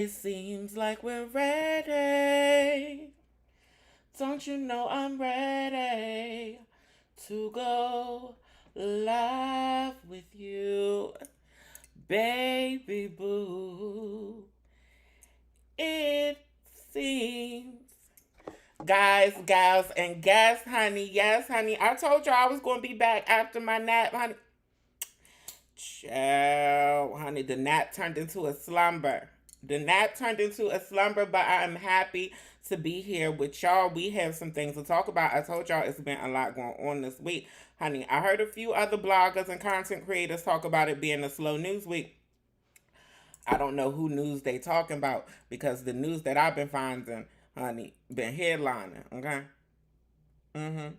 It seems like we're ready. Don't you know I'm ready to go live with you, baby boo. It seems. Guys, gals, and guests, honey. Yes, honey. I told y'all I was going to be back after my nap, honey. Child, honey, the nap turned into a slumber. The nap turned into a slumber, but I am happy to be here with y'all. We have some things to talk about. I told y'all it's been a lot going on this week. Honey, I heard a few other bloggers and content creators talk about it being a slow news week. I don't know who news they talking about because the news that I've been finding, honey, been headlining, okay? Mm-hmm.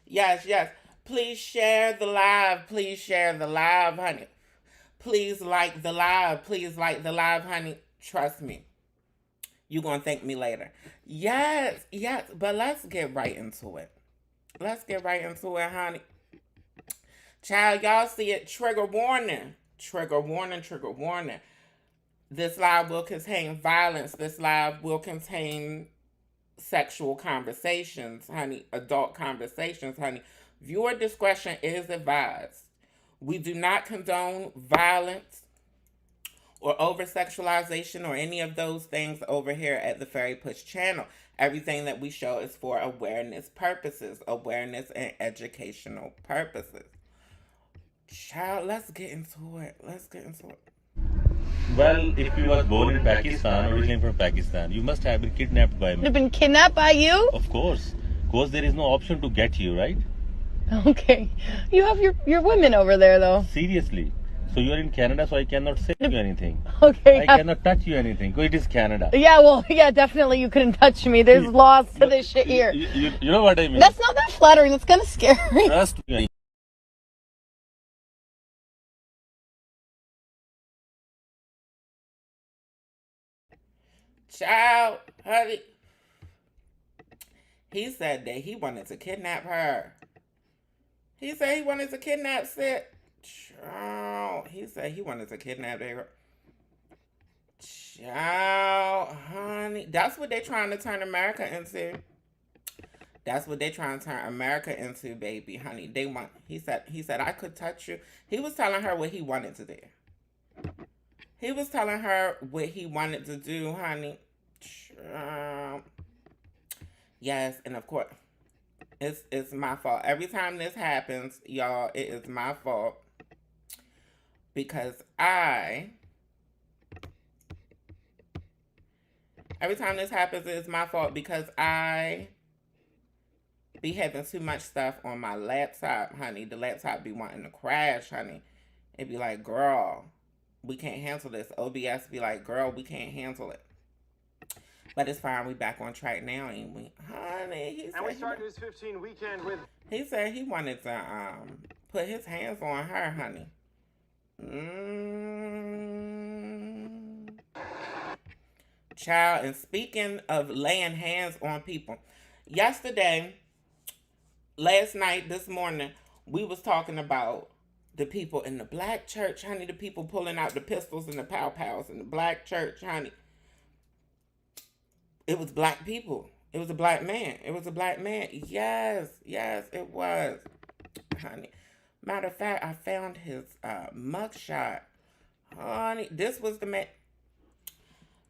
Yes, yes. Please share the live. Please share the live, honey. Please like the live. Please like the live, honey. Trust me. You're going to thank me later. Yes, yes. But let's get right into it. Let's get right into it, honey. Child, y'all see it. Trigger warning. Trigger warning, trigger warning. This live will contain violence. This live will contain sexual conversations, honey. Adult conversations, honey. Viewer discretion is advised. We do not condone violence or over sexualization or any of those things over here at the Fairy Push channel. Everything that we show is for awareness purposes, awareness and educational purposes. Child, let's get into it. Let's get into it. Well, if you was born in Pakistan, originally from Pakistan, you must have been kidnapped by me. Have been kidnapped by you? Of course. Because there is no option to get you, right? Okay. You have your women over there, though. Seriously. So you are in Canada, so I cannot say you anything. Okay. I cannot touch you anything. Because it is Canada. Yeah, well, yeah, definitely you couldn't touch me. There's laws to this shit here. You know what I mean? That's not that flattering. That's kind of scary. Trust me. Child, honey. He said that he wanted to kidnap her. He said he wanted to kidnap Sid. Child. He said he wanted to kidnap her. Child, honey. That's what they're trying to turn America into. That's what they're trying to turn America into, baby, honey. They want. He said I could touch you. He was telling her what he wanted to do. He was telling her what he wanted to do, honey. Yes, and of course, it's my fault. Every time this happens, y'all, it is my fault. Because every time this happens, it's my fault because I be having too much stuff on my laptop, honey. The laptop be wanting to crash, honey. It be like, girl, we can't handle this. OBS be like, girl, we can't handle it. But it's fine. We back on track now, ain't we? Honey, and we start News 15 weekend with... He said he wanted to put his hands on her, honey. Child, and speaking of laying hands on people, last night, this morning, we was talking about the people in the black church, honey, the people pulling out the pistols and the pow-pows in the black church, honey. It was black people. It was a black man. It was a black man. Yes, yes, it was, honey. Matter of fact, I found his mugshot, honey. This was the man.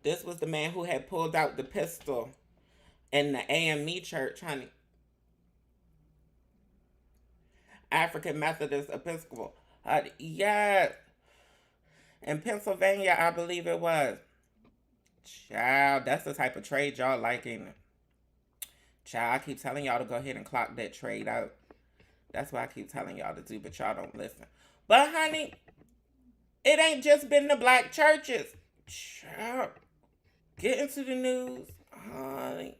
This was the man who had pulled out the pistol in the AME church, honey. African Methodist Episcopal. Yes. In Pennsylvania, I believe it was. Child, that's the type of trade y'all like, ain't it? Child, I keep telling y'all to go ahead and clock that trade out. That's what I keep telling y'all to do, but y'all don't listen. But, honey, it ain't just been the black churches. Child, get into the news, honey.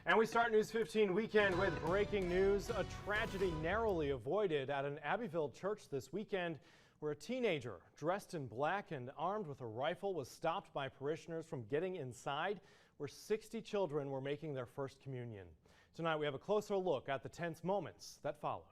And we start News 15 weekend with breaking news. A tragedy narrowly avoided at an Abbeville church this weekend where a teenager dressed in black and armed with a rifle was stopped by parishioners from getting inside where 60 children were making their first communion. Tonight we have a closer look at the tense moments that followed.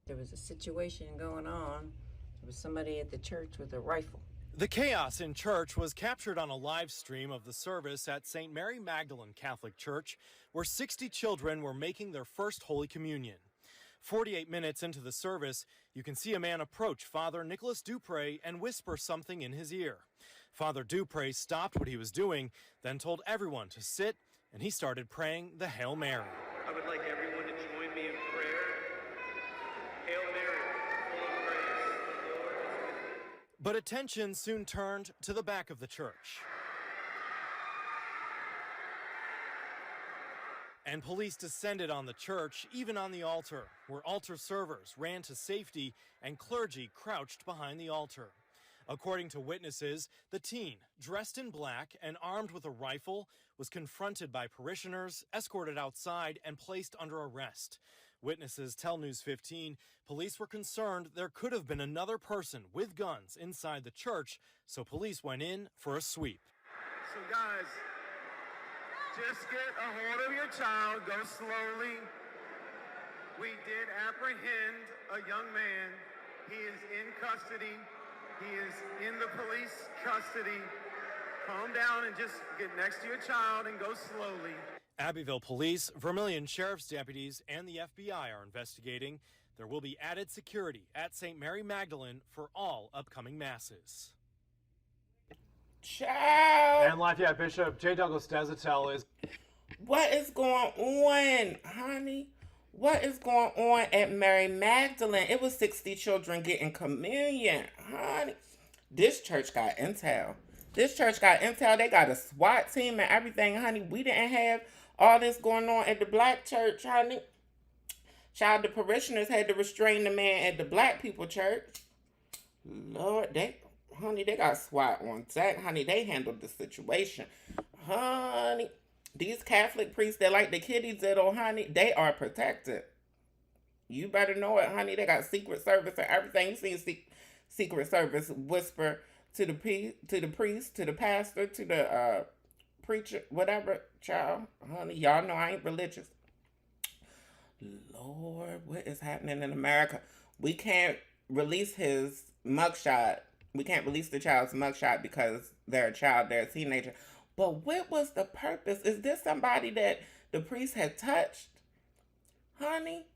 There was a situation going on. There was somebody at the church with a rifle. The chaos in church was captured on a live stream of the service at St. Mary Magdalene Catholic Church, where 60 children were making their first Holy Communion. 48 minutes into the service, you can see a man approach Father Nicholas Dupre and whisper something in his ear. Father Dupre stopped what he was doing, then told everyone to sit, and he started praying the Hail Mary. I would like everyone to join me in prayer. Hail Mary, full of grace, the Lord is with you. But attention soon turned to the back of the church. And police descended on the church, even on the altar, where altar servers ran to safety and clergy crouched behind the altar. According to witnesses, the teen, dressed in black and armed with a rifle, was confronted by parishioners, escorted outside, and placed under arrest. Witnesses tell News 15 police were concerned there could have been another person with guns inside the church, so police went in for a sweep. So guys, just get a hold of your child, go slowly. We did apprehend a young man. He is in custody. He is in the police custody. Calm down and just get next to your child and go slowly. Abbeville Police, Vermilion Sheriff's deputies, and the FBI are investigating. There will be added security at St. Mary Magdalene for all upcoming masses. Child. And Lafayette Bishop J. Douglas Desatel is... What is going on, honey? What is going on at Mary Magdalene? It was 60 children getting communion, honey. This church got intel. This church got intel. They got a SWAT team and everything, honey. We didn't have all this going on at the black church, honey. Child, the parishioners had to restrain the man at the black people church. Lord, they got SWAT on deck, honey. They handled the situation, honey. These Catholic priests, they're like the kitty diddle, honey. They are protected. You better know it, honey. They got Secret Service and everything. You seen Secret Service whisper to the priest, to the pastor, to the preacher, whatever, child. Honey, y'all know I ain't religious. Lord, what is happening in America? We can't release his mugshot. We can't release the child's mugshot because they're a child, they're a teenager. But what was the purpose? Is this somebody that the priest had touched? Honey?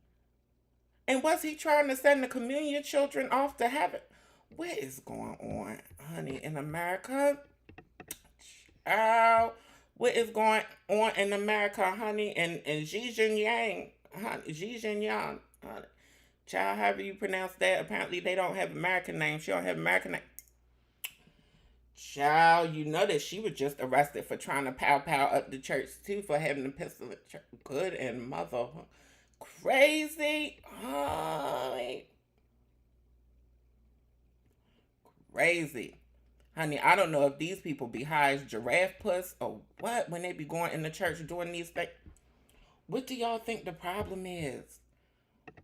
And was he trying to send the communion children off to heaven? What is going on, honey, in America? Child, what is going on in America, honey? And Xi Jinping, honey, Xi Jinping, honey. Child, however you pronounce that. Apparently they don't have American names. She don't have American name. Child, you know that she was just arrested for trying to pow up the church too, for having a pistol at church. Good and mother. Crazy. Honey. Crazy. Honey, I don't know if these people be high as giraffe puss or what when they be going in the church doing these things. What do y'all think the problem is?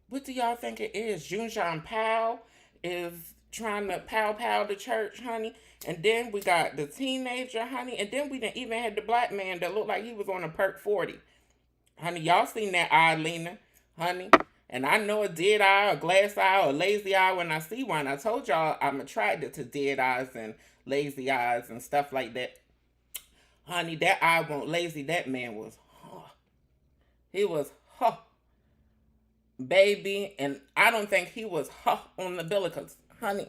What do y'all think it is? Junjan Powell is trying to pow the church, honey. And then we got the teenager, honey. And then we didn't even have the black man that looked like he was on a perk 40. Honey, y'all seen that eye, Lena, honey. And I know a dead eye, a glass eye, or a lazy eye when I see one. I told y'all I'm attracted to dead eyes and lazy eyes and stuff like that. Honey, that eye won't lazy. That man was, he was, baby. And I don't think he was, on the umbilicus, honey.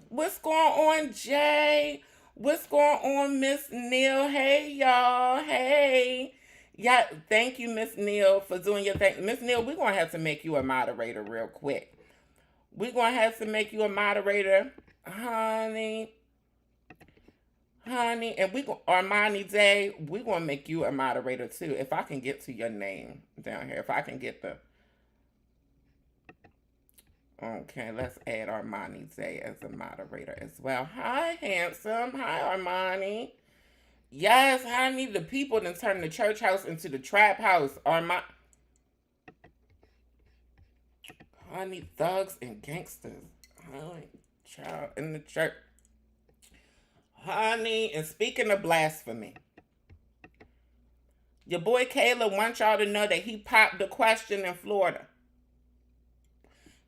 What's going on, Jay? What's going on, Miss Neal? Hey, y'all. Hey. Yeah, thank you, Miss Neal, for doing your thing. Miss Neal, we're going to have to make you a moderator real quick. We're going to have to make you a moderator, honey. Honey, and Armani Day, we're going to make you a moderator, too. If I can get to your name down here. If I can get the... Okay, let's add Armani Day as a moderator as well. Hi, handsome. Hi, Armani. Yes, honey, the people that turned the church house into the trap house. Honey, thugs and gangsters. Honey, child in the church. Honey, and speaking of blasphemy, your boy Caleb wants y'all to know that he popped the question in Florida.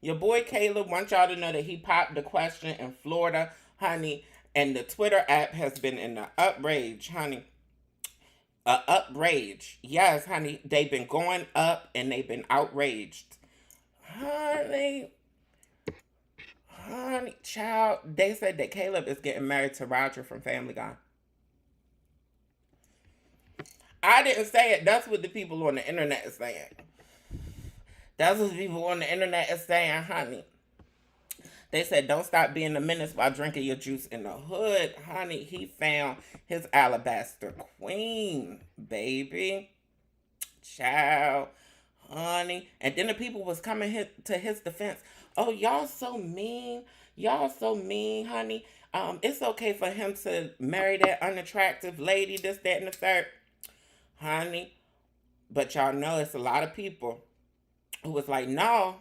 Your boy Caleb wants y'all to know that he popped the question in Florida. honey. And the Twitter app has been in the outrage, honey. Outrage. Yes, honey. They've been going up and they've been outraged. Honey. Honey, child. They said that Caleb is getting married to Roger from Family Guy. I didn't say it. That's what the people on the internet is saying. That's what the people on the internet is saying, honey. They said, don't stop being a menace while drinking your juice in the hood. Honey, he found his alabaster queen, baby. Child, honey. And then the people was coming to his defense. Oh, y'all so mean. Y'all so mean, honey. It's okay for him to marry that unattractive lady, this, that, and the third. Honey. But y'all know it's a lot of people who was like, no.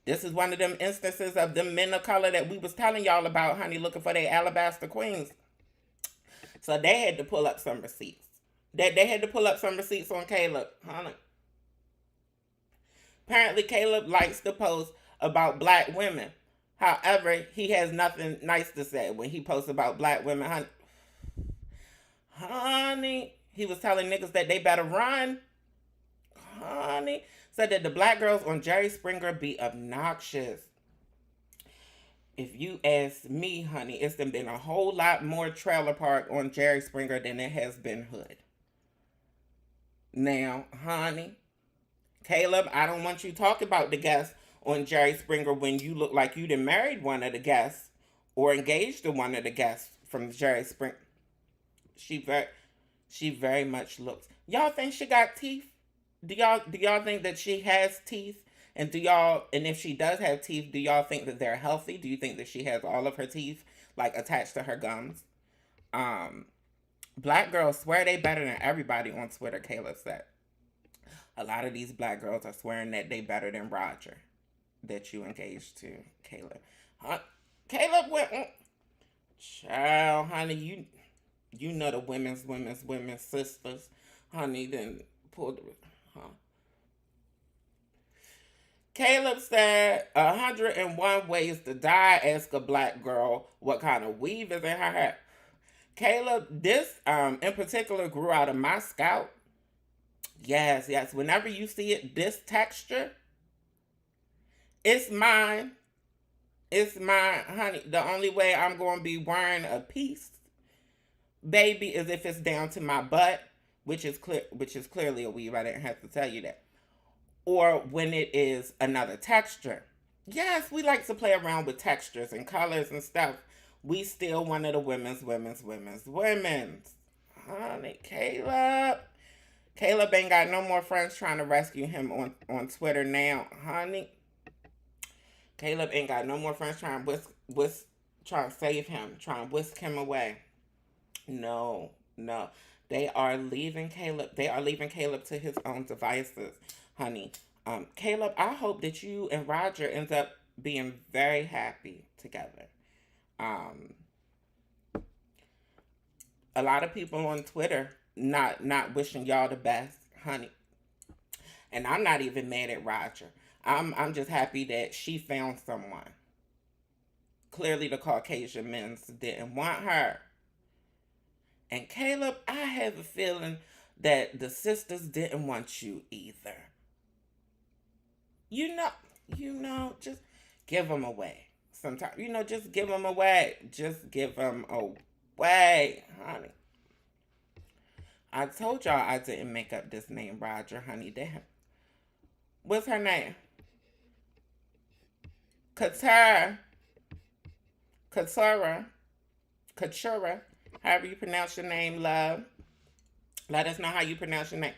This is one of them instances of them men of color that we was telling y'all about, honey, looking for their alabaster queens. So they had to pull up some receipts. They had to pull up some receipts on Caleb, honey. Apparently, Caleb likes to post about black women. However, he has nothing nice to say when he posts about black women, honey. Honey, he was telling niggas that they better run. Honey. Said that the black girls on Jerry Springer be obnoxious. If you ask me, honey, it's been a whole lot more trailer park on Jerry Springer than it has been hood. Now, honey, Caleb, I don't want you to talk about the guests on Jerry Springer when you look like you done married one of the guests or engaged to one of the guests from Jerry Springer. She very much looks. Y'all think she got teeth? Do y'all think that she has teeth? And if she does have teeth, do y'all think that they're healthy? Do you think that she has all of her teeth like attached to her gums? Black girls swear they better than everybody on Twitter, Caleb said. A lot of these black girls are swearing that they better than Roger that you engaged to, Caleb. Caleb went on. Child, honey, you know the women's sisters. Honey, then pulled the... Caleb said 101 ways to die. Ask a black girl what kind of weave is in her hair. Caleb, this in particular grew out of my scalp. Yes. Whenever you see it, this texture, it's mine. It's mine, honey. The only way I'm going to be wearing a piece, baby, is if it's down to my butt, which is clearly a weave. I didn't have to tell you that. Or when it is another texture. Yes, we like to play around with textures and colors and stuff. We still one of the women's. Honey, Caleb. Caleb ain't got no more friends trying to rescue him on Twitter now, honey. Caleb ain't got no more friends trying to save him, trying to whisk him away. No. They are leaving Caleb. To his own devices, honey. Caleb, I hope that you and Roger ends up being very happy together. A lot of people on Twitter not wishing y'all the best, honey. And I'm not even mad at Roger. I'm just happy that she found someone. Clearly the Caucasian men didn't want her. And Caleb, I have a feeling that the sisters didn't want you either. You know, just give them away. Sometimes, just give them away. Just give them away, honey. I told y'all I didn't make up this name, Roger, honey. What's her name? Katura. However you pronounce your name, love. Let us know how you pronounce your name.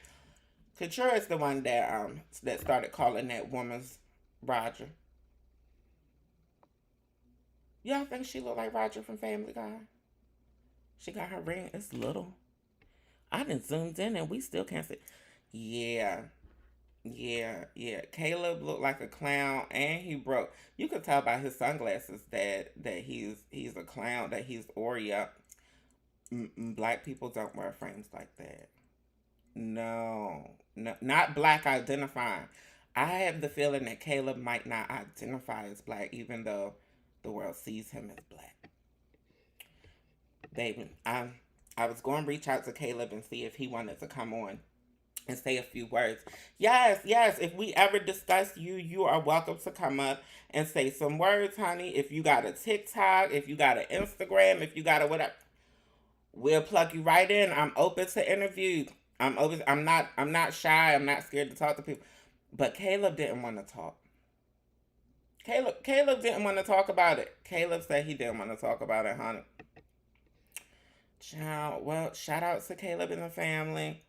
Katura is the one that started calling that woman's Roger. Y'all think she look like Roger from Family Guy? She got her ring. It's little. I done zoomed in and we still can't see. Yeah. Caleb looked like a clown and he broke. You could tell by his sunglasses that he's a clown, that he's Oreo. Black people don't wear frames like that. No, not black identifying. I have the feeling that Caleb might not identify as black, even though the world sees him as black. Baby, I was going to reach out to Caleb and see if he wanted to come on and say a few words. Yes, if we ever discuss you, you are welcome to come up and say some words, honey. If you got a TikTok, if you got an Instagram, if you got a whatever, we'll plug you right in. I'm open to interview. I'm open. I'm not shy. I'm not scared to talk to people. But Caleb didn't want to talk. Caleb didn't want to talk about it. Caleb said he didn't want to talk about it, honey. Child, well, shout out to Caleb and the family.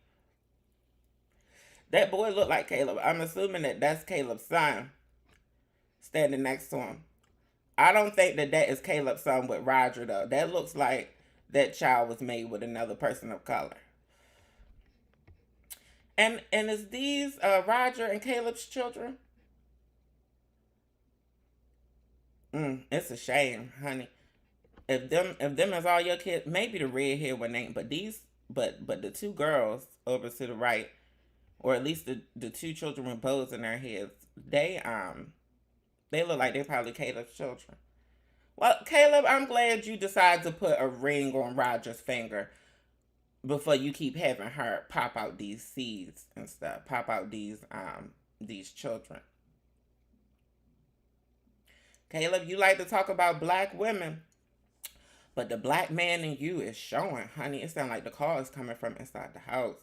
That boy looked like Caleb. I'm assuming that that's Caleb's son standing next to him. I don't think that is Caleb's son with Roger, though. That looks like that child was made with another person of color. And is these Roger and Caleb's children? It's a shame, honey. If them is all your kids, maybe the red hair one ain't, but the two girls over to the right, or at least the two children with bows in their heads, they look like they're probably Caleb's children. Well, Caleb, I'm glad you decided to put a ring on Roger's finger before you keep having her pop out these seeds and stuff, pop out these children. Caleb, you like to talk about black women, but the black man in you is showing, honey. It sounds like the call is coming from inside the house.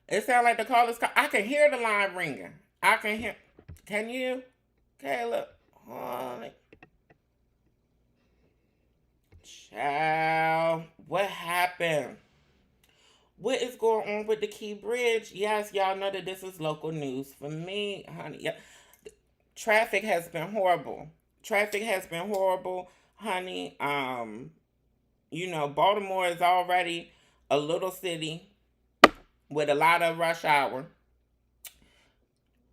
It sounds like the call is I can hear the line ringing. I can hear. Can you, Caleb? Honey. Child, what happened? What is going on with the Key Bridge? Yes, y'all know that this is local news for me, honey. Yeah. Traffic has been horrible. Honey. Baltimore is already a little city with a lot of rush hour.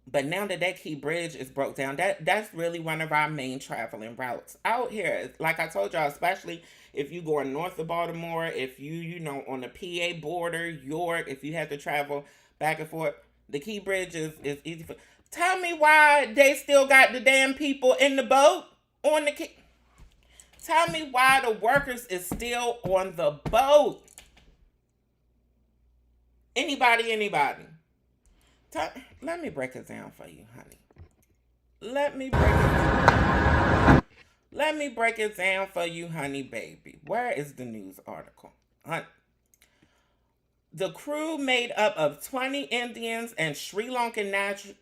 But now that Key Bridge is broke down, that's really one of our main traveling routes out here. Like I told y'all, especially if you going north of Baltimore, if you on the PA border, York, if you have to travel back and forth, the Key Bridge is easy for. Tell me why they still got the damn people in the boat on the Key. Tell me why the workers is still on the boat. Anybody? Let me break it down for you, honey. Let me break it down for you, honey, baby. Where is the news article? The crew, made up of 20 Indians and Sri Lankan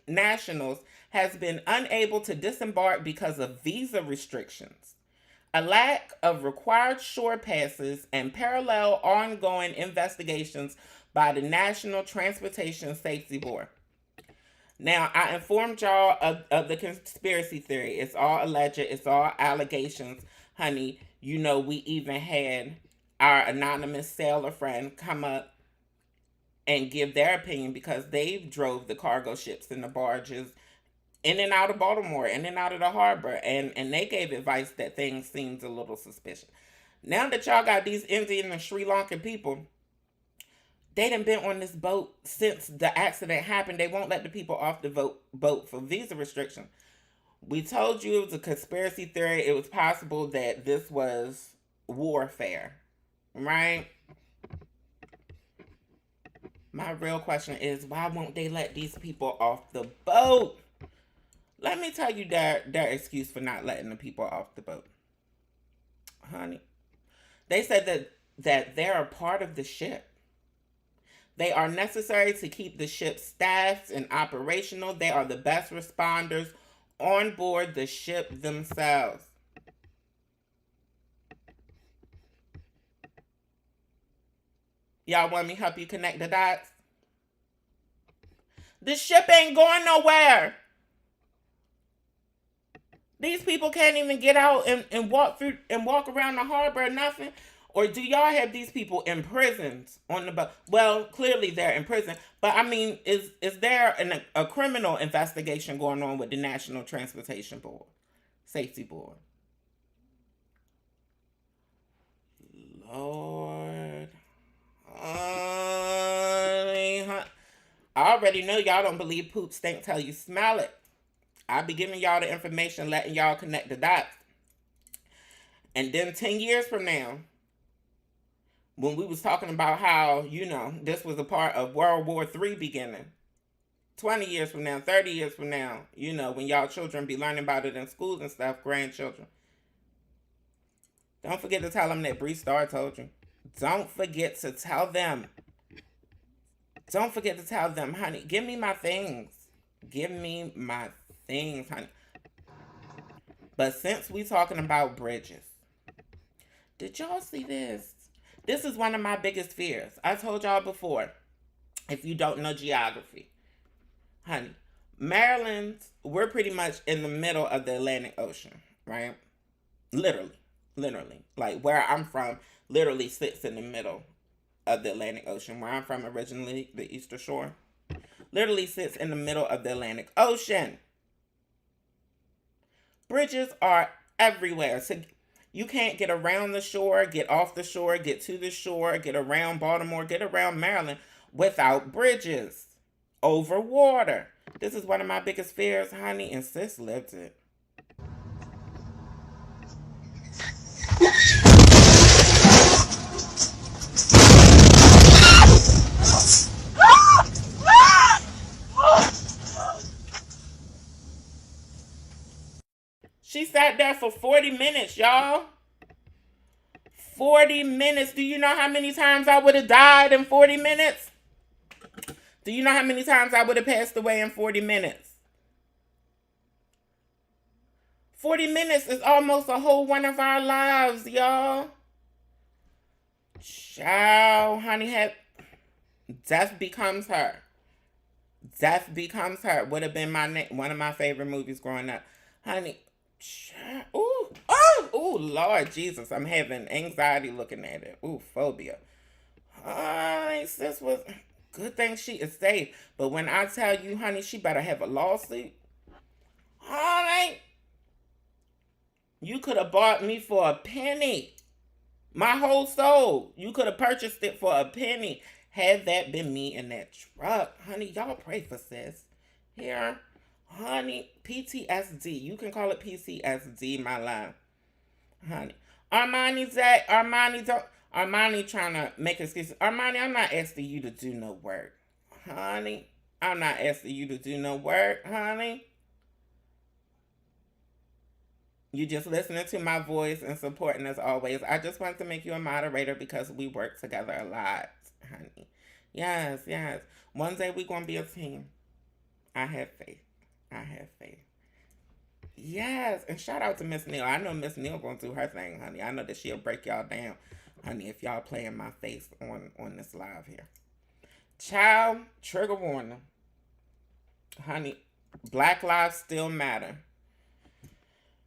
nationals, has been unable to disembark because of visa restrictions, a lack of required shore passes, and parallel ongoing investigations by the National Transportation Safety Board. Now, I informed y'all of the conspiracy theory. It's all alleged. It's all allegations, honey. We even had our anonymous sailor friend come up and give their opinion because they drove the cargo ships and the barges in and out of Baltimore, in and out of the harbor. And they gave advice that things seemed a little suspicious. Now that y'all got these Indian and Sri Lankan people, they done been on this boat since the accident happened. They won't let the people off the boat for visa restriction. We told you it was a conspiracy theory. It was possible that this was warfare, right? My real question is, why won't they let these people off the boat? Let me tell you their excuse for not letting the people off the boat. Honey, they said that they're a part of the ship. They are necessary to keep the ship staffed and operational. They are the best responders on board the ship themselves. Y'all want me to help you connect the dots? The ship ain't going nowhere. These people can't even get out and walk through and walk around the harbor or nothing. Or do y'all have these people in prisons on the boat? Well, clearly they're in prison. But I mean, is there a criminal investigation going on with the National Transportation Board, Safety Board? Lord. I already know y'all don't believe poop stink till you smell it. I'll be giving y'all the information, letting y'all connect the dots. And then 10 years from now, when we was talking about how, this was a part of World War III beginning, 20 years from now, 30 years from now, when y'all children be learning about it in schools and stuff, grandchildren. Don't forget to tell them that Bre Starr told you. Don't forget to tell them. Don't forget to tell them, honey, give me my things. Give me my things, honey. But since we talking about bridges, did y'all see this? This is one of my biggest fears. I told y'all before, if you don't know geography, honey, Maryland, we're pretty much in the middle of the Atlantic Ocean, right? Literally. Like where I'm from literally sits in the middle of the Atlantic Ocean. Where I'm from originally, the Eastern Shore, literally sits in the middle of the Atlantic Ocean. Bridges are everywhere. So you can't get around the shore, get off the shore, get to the shore, get around Baltimore, get around Maryland without bridges over water. This is one of my biggest fears, honey, and sis lived it. She sat there for 40 minutes, y'all. 40 minutes. Do you know how many times I would have died in 40 minutes? Do you know how many times I would have passed away in 40 minutes? 40 minutes is almost a whole one of our lives, y'all. Child, honey, death becomes her. Death becomes her. Would have been one of my favorite movies growing up. Honey, ooh, Lord Jesus, I'm having anxiety looking at it. Ooh, phobia. Sis was good thing she is safe. But when I tell you, honey, she better have a lawsuit. Honey, you could have bought me for a penny. My whole soul. You could have purchased it for a penny. Had that been me in that truck. Honey, y'all pray for sis. Here. Honey, PTSD. You can call it PTSD, my love. Honey. Armani trying to make excuses. Armani, I'm not asking you to do no work. Honey. I'm not asking you to do no work, honey. You just listening to my voice and supporting as always. I just want to make you a moderator because we work together a lot, honey. Yes. One day we're going to be a team. I have faith. Yes, and shout out to Miss Neal. I know Miss Neal going to do her thing, honey. I know that she'll break y'all down, honey, if y'all play in my face on this live here. Child, trigger warning. Honey, Black Lives Still Matter.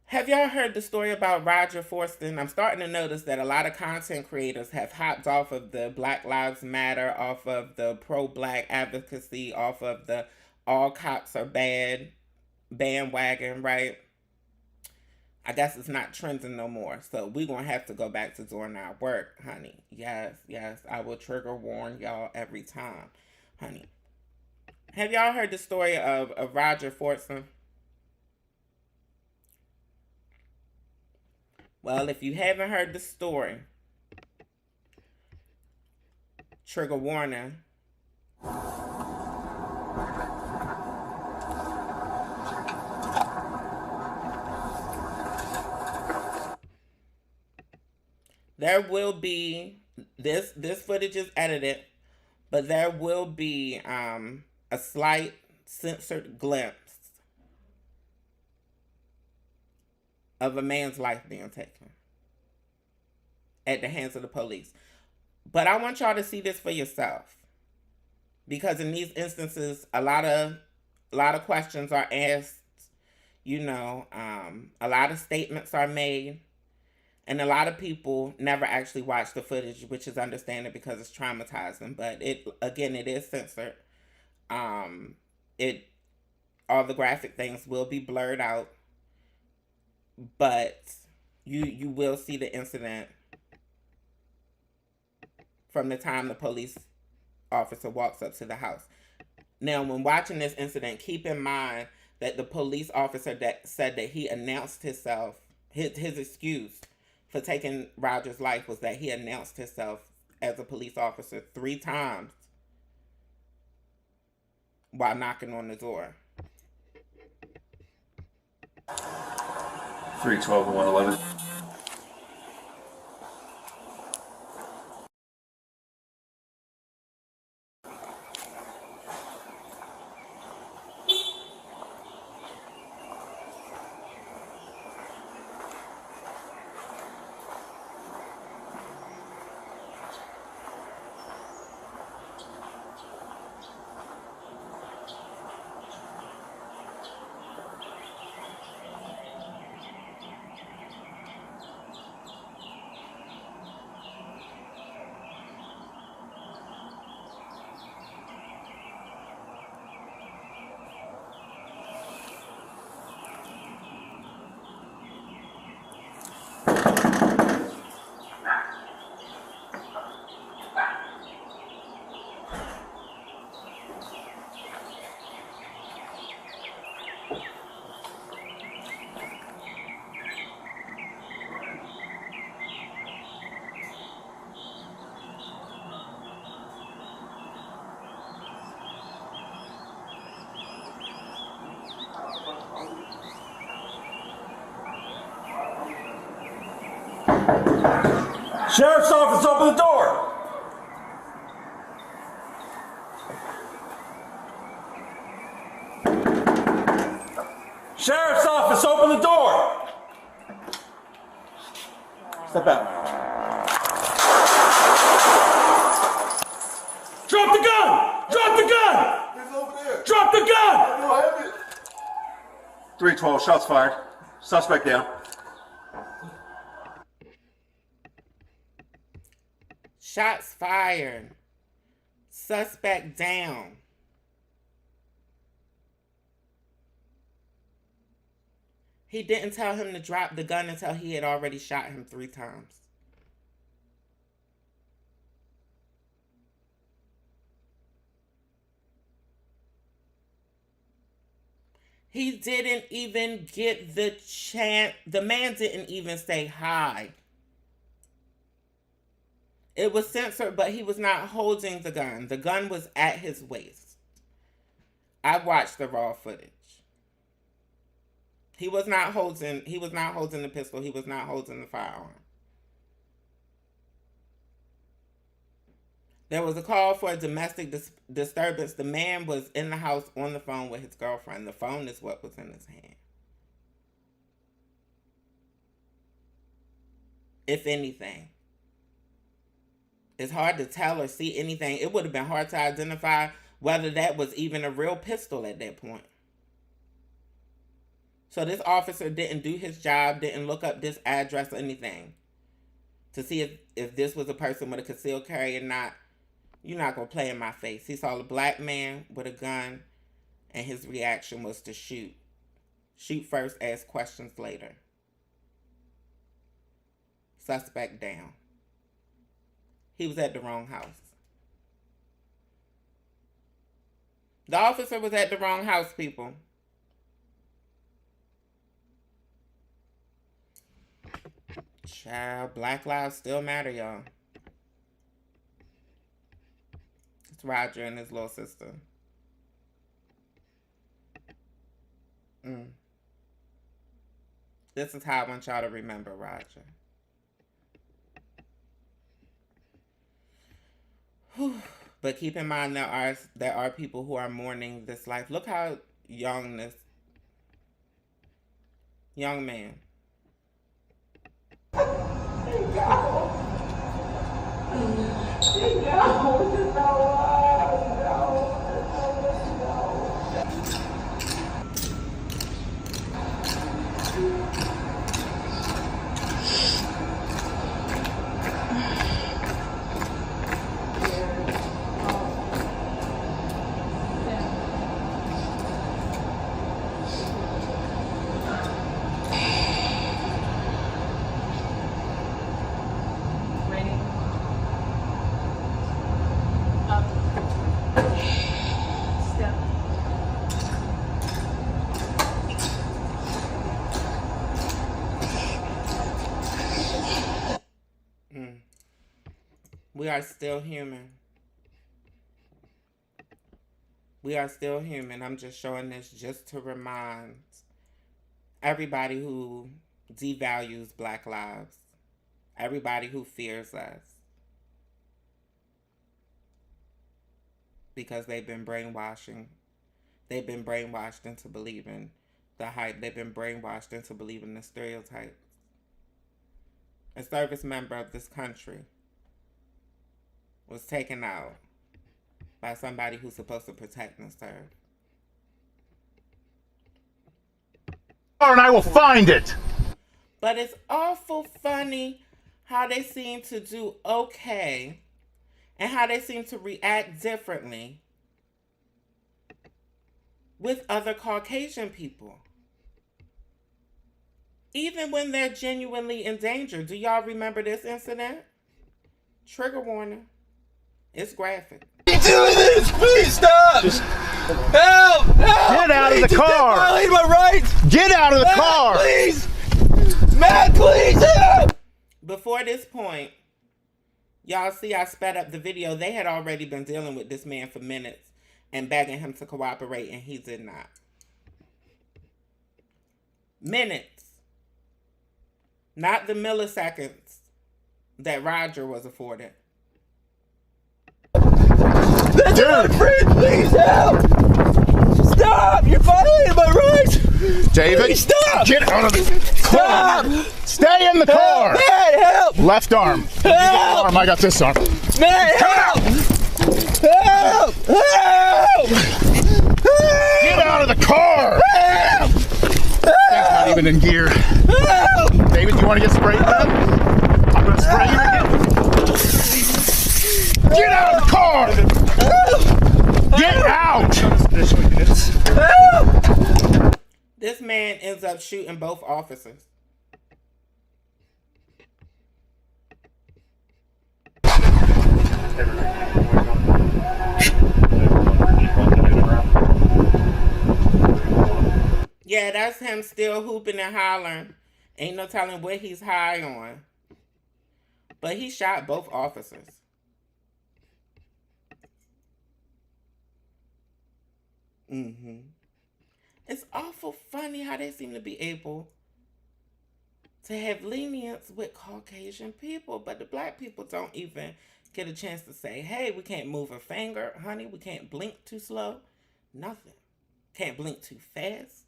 Have y'all heard the story about Roger Fortson? I'm starting to notice that a lot of content creators have hopped off of the Black Lives Matter, off of the pro-black advocacy, off of the all cops are bad bandwagon, right? I guess it's not trending no more. So we're going to have to go back to doing our work, honey. Yes. I will trigger warn y'all every time, honey. Have y'all heard the story of Roger Fortson? Well, if you haven't heard the story, trigger warning. There will be, this footage is edited, but there will be a slight censored glimpse of a man's life being taken at the hands of the police. But I want y'all to see this for yourself, because in these instances, a lot of questions are asked. A lot of statements are made, and a lot of people never actually watch the footage, which is understandable because it's traumatizing. But it is censored. All the graphic things will be blurred out. But you will see the incident from the time the police officer walks up to the house. Now, when watching this incident, keep in mind that the police officer that said that he announced himself, his excuse for taking Roger's life was that he announced himself as a police officer 3 times while knocking on the door. 312 and 111. Sheriff's office, open the door! Sheriff's office, open the door! Step out. Drop the gun! Drop the gun! It's over there. Drop the gun! I don't have it. 312, shots fired. Suspect down. Shots fired. Suspect down. He didn't tell him to drop the gun until he had already shot him 3 times. He didn't even get the chance. The man didn't even say hi. It was censored, but he was not holding the gun. The gun was at his waist. I watched the raw footage. He was not holding the pistol. He was not holding the firearm. There was a call for a domestic disturbance. The man was in the house on the phone with his girlfriend. The phone is what was in his hand. If anything. It's hard to tell or see anything. It would have been hard to identify whether that was even a real pistol at that point. So this officer didn't do his job, didn't look up this address or anything to see if this was a person with a concealed carry or not. You're not going to play in my face. He saw a black man with a gun, and his reaction was to shoot. Shoot first, ask questions later. Suspect down. He was at the wrong house. The officer was at the wrong house, people. Child, Black Lives still matter, y'all. It's Roger and his little sister. This is how I want y'all to remember Roger. But keep in mind there are people who are mourning this life. Look how young this young man. We are still human. We are still human. I'm just showing this just to remind everybody who devalues Black lives, everybody who fears us, because they've been brainwashing. They've been brainwashed into believing the hype. They've been brainwashed into believing the stereotypes. A service member of this country was taken out by somebody who's supposed to protect and serve. And I will find it. But it's awful funny how they seem to do okay and how they seem to react differently with other Caucasian people. Even when they're genuinely in danger. Do y'all remember this incident? Trigger warning. It's graphic. What are you doing this? Please stop! Help! Help! Get out of the car! Violate my rights! Get out of the car! Please! Matt, please help! Before this point, y'all see I sped up the video. They had already been dealing with this man for minutes and begging him to cooperate, and he did not. Minutes. Not the milliseconds that Roger was afforded. That's my friend! Please help! Stop! You're violating my rights! David, please stop! Get out of the car! Stop! Stay in the car! Matt, help! Left arm. Help! Arm, I got this arm. Matt, help! Help! Help! Get out of the car! Help! That's not even in gear. Help! David, do you want to get sprayed then? I'm going to spray you again. Get out of the car! Get out! This man ends up shooting both officers. Yeah, that's him still hooping and hollering. Ain't no telling what he's high on. But he shot both officers. It's awful funny how they seem to be able to have lenience with Caucasian people, but the Black people don't even get a chance to say, hey, we can't move a finger, honey, we can't blink too slow. Nothing. Can't blink too fast.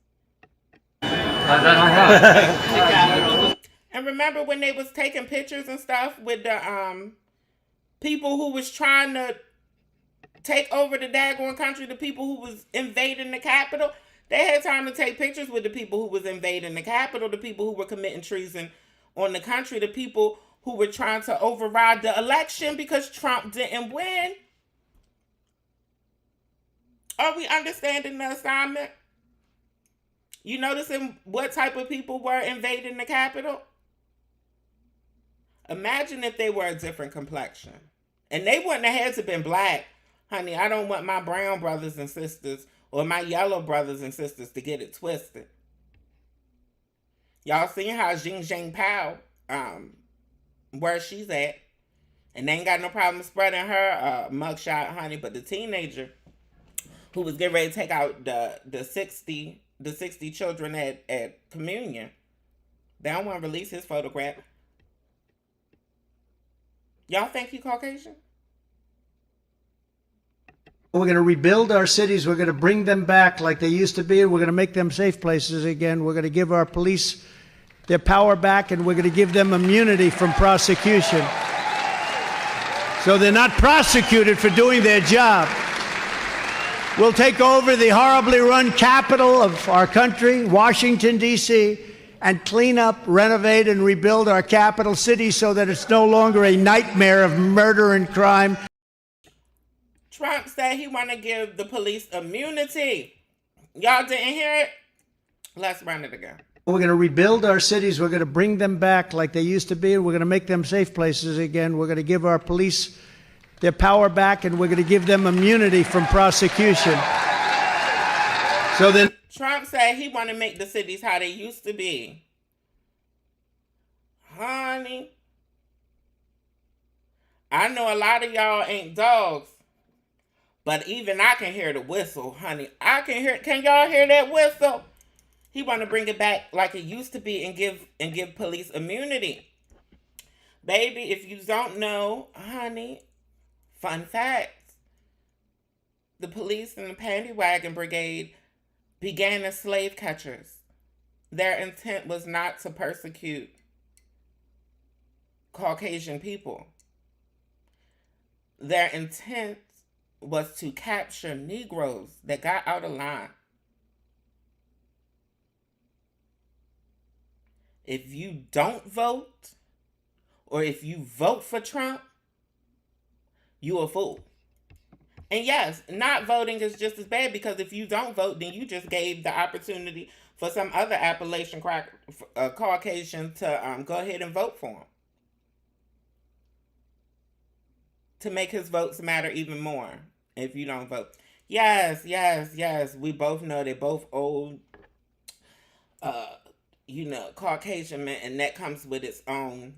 And remember when they was taking pictures and stuff with the people who was trying to take over the daggone country, the people who was invading the Capitol? They had time to take pictures with the people who was invading the Capitol, the people who were committing treason on the country, the people who were trying to override the election because Trump didn't win. Are we understanding the assignment? You noticing what type of people were invading the Capitol? Imagine if they were a different complexion. And they wouldn't have had to been Black. Honey, I don't want my brown brothers and sisters or my yellow brothers and sisters to get it twisted. Y'all seen how Jing Jing Pow, where she's at. And they ain't got no problem spreading her mugshot, honey. But the teenager who was getting ready to take out the 60 children at communion, they don't want to release his photograph. Y'all think he Caucasian? We're going to rebuild our cities. We're going to bring them back like they used to be. We're going to make them safe places again. We're going to give our police their power back, and we're going to give them immunity from prosecution. So they're not prosecuted for doing their job. We'll take over the horribly run capital of our country, Washington, D.C., and clean up, renovate, and rebuild our capital city so that it's no longer a nightmare of murder and crime. Trump said he want to give the police immunity. Y'all didn't hear it? Let's run it again. We're going to rebuild our cities. We're going to bring them back like they used to be. We're going to make them safe places again. We're going to give our police their power back, and we're going to give them immunity from prosecution. So then, Trump said he want to make the cities how they used to be. Honey, I know a lot of y'all ain't dogs, but even I can hear the whistle, honey. I can hear. Can y'all hear that whistle? He want to bring it back like it used to be and give police immunity. Baby, if you don't know, honey, fun facts. The police and the Panty Wagon Brigade began as slave catchers. Their intent was not to persecute Caucasian people. Their intent was to capture Negroes that got out of line. If you don't vote, or if you vote for Trump, you a fool. And yes, not voting is just as bad, because if you don't vote, then you just gave the opportunity for some other Appalachian Caucasian to go ahead and vote for him. To make his votes matter even more if you don't vote. Yes. We both know they're both old, Caucasian men, and that comes with its own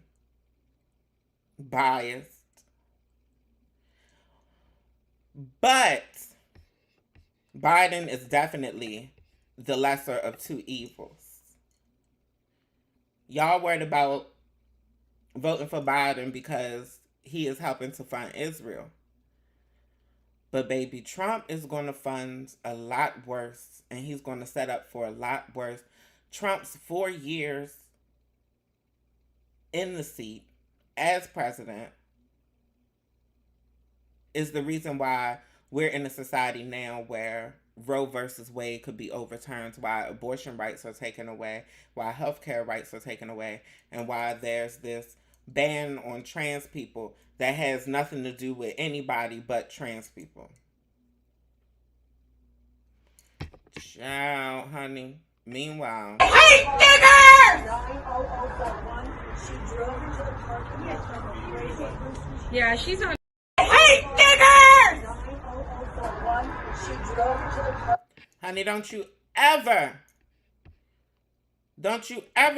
bias. But Biden is definitely the lesser of two evils. Y'all worried about voting for Biden because he is helping to fund Israel. But baby, Trump is going to fund a lot worse, and he's going to set up for a lot worse. Trump's 4 years in the seat as president is the reason why we're in a society now where Roe versus Wade could be overturned, why abortion rights are taken away, why healthcare rights are taken away, and why there's this ban on trans people that has nothing to do with anybody but trans people. Ciao, honey. Meanwhile, hate niggers! Yeah, she's on. Hate niggers! honey, don't you ever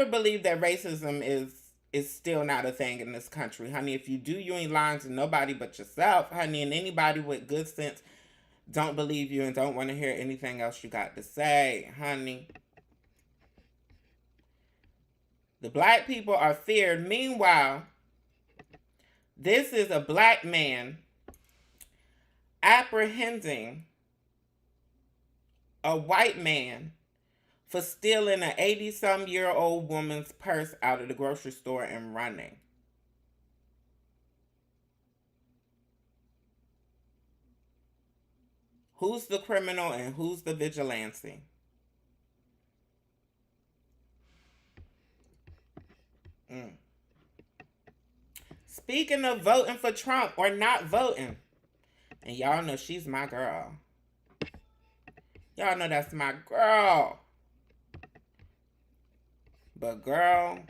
believe that racism is still not a thing in this country, honey. If you do, you ain't lying to nobody but yourself, honey. And anybody with good sense don't believe you and don't want to hear anything else you got to say, honey. The black people are feared. Meanwhile, this is a black man apprehending a white man for stealing an 80-some-year-old woman's purse out of the grocery store and running. Who's the criminal and who's the vigilante? Speaking of voting for Trump or not voting, and y'all know she's my girl. Y'all know that's my girl. But girl,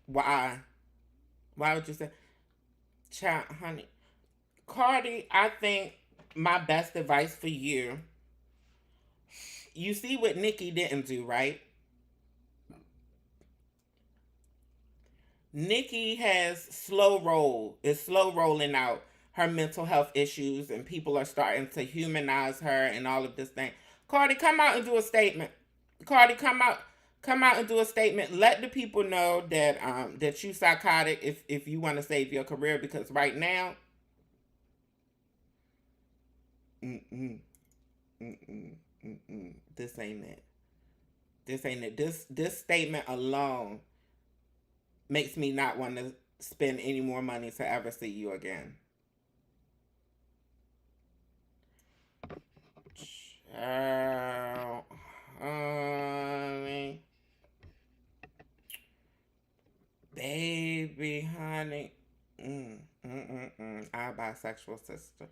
why? Why would you say, child, honey? Cardi, I think my best advice for you, you see what Nicki didn't do, right? Nicki is slow rolling out her mental health issues, and people are starting to humanize her and all of this thing. Cardi, come out and do a statement. Cardi, come out and do a statement. Let the people know that that you psychotic if you want to save your career, because right now, this ain't it. This ain't it. This statement alone makes me not want to spend any more money to ever see you again. Honey. Baby, honey. Our bisexual sister.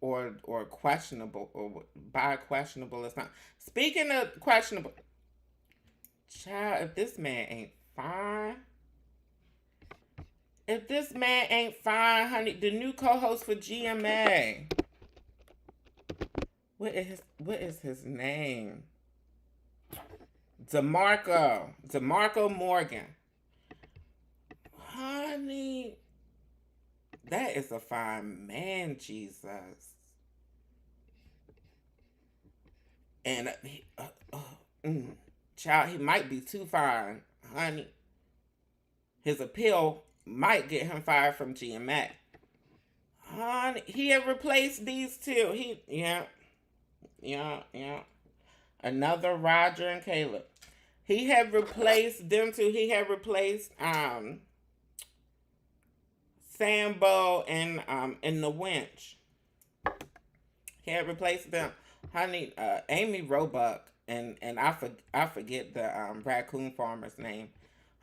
Or questionable, or bi questionable is not. Speaking of questionable, child, if this man ain't fine, honey, the new co-host for GMA. What is his name? DeMarco Morgan. Honey, that is a fine man, Jesus. And child, he might be too fine, honey. His appeal might get him fired from GMA. Honey, he had replaced these two. Yeah. Another Roger and Caleb. He had replaced them two. He had replaced Sambo and the Winch. He had replaced them. Honey, Amy Roebuck and I forget the raccoon farmer's name,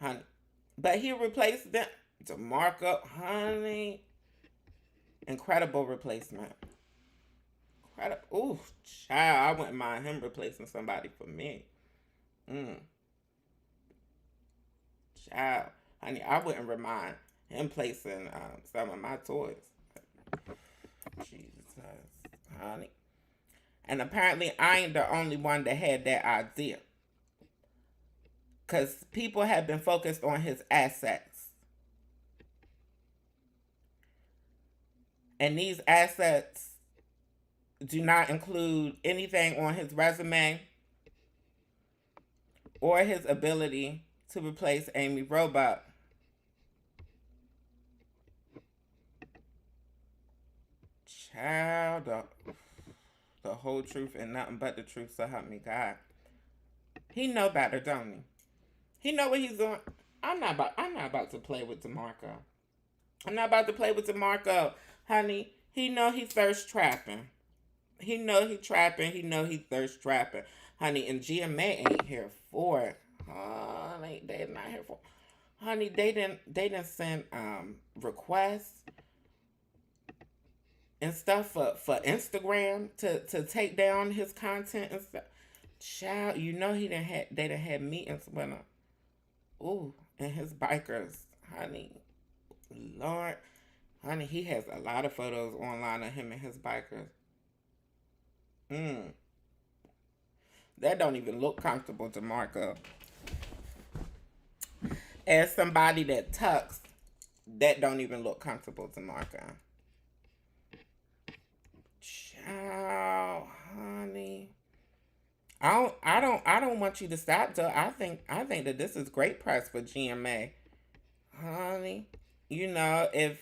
honey. But he replaced them. DeMarco, honey. Incredible replacement. Ooh, child, I wouldn't mind him replacing somebody for me. Child, honey, I wouldn't mind him placing some of my toys. Jesus, honey. And apparently I ain't the only one that had that idea. Because people have been focused on his assets. And these assets do not include anything on his resume or his ability to replace Amy Roebuck. Child, the whole truth and nothing but the truth, so help me God. He know better, don't he? He know what he's doing. I'm not about to play with DeMarco. I'm not about to play with DeMarco, honey. He know he thirst trapping. He know he trapping. He know he thirst trapping, honey. And GMA ain't here for it. Honey, they're not here for it. Honey, they didn't send requests and stuff for Instagram to take down his content and stuff. Child, you know they done had meetings with him. Ooh, and his bikers, honey. Lord, honey, he has a lot of photos online of him and his bikers. That don't even look comfortable to Marco. As somebody that tucks, that don't even look comfortable to Marco. Child, honey. I don't want you to stop though. I think that this is great press for GMA. Honey. You know, if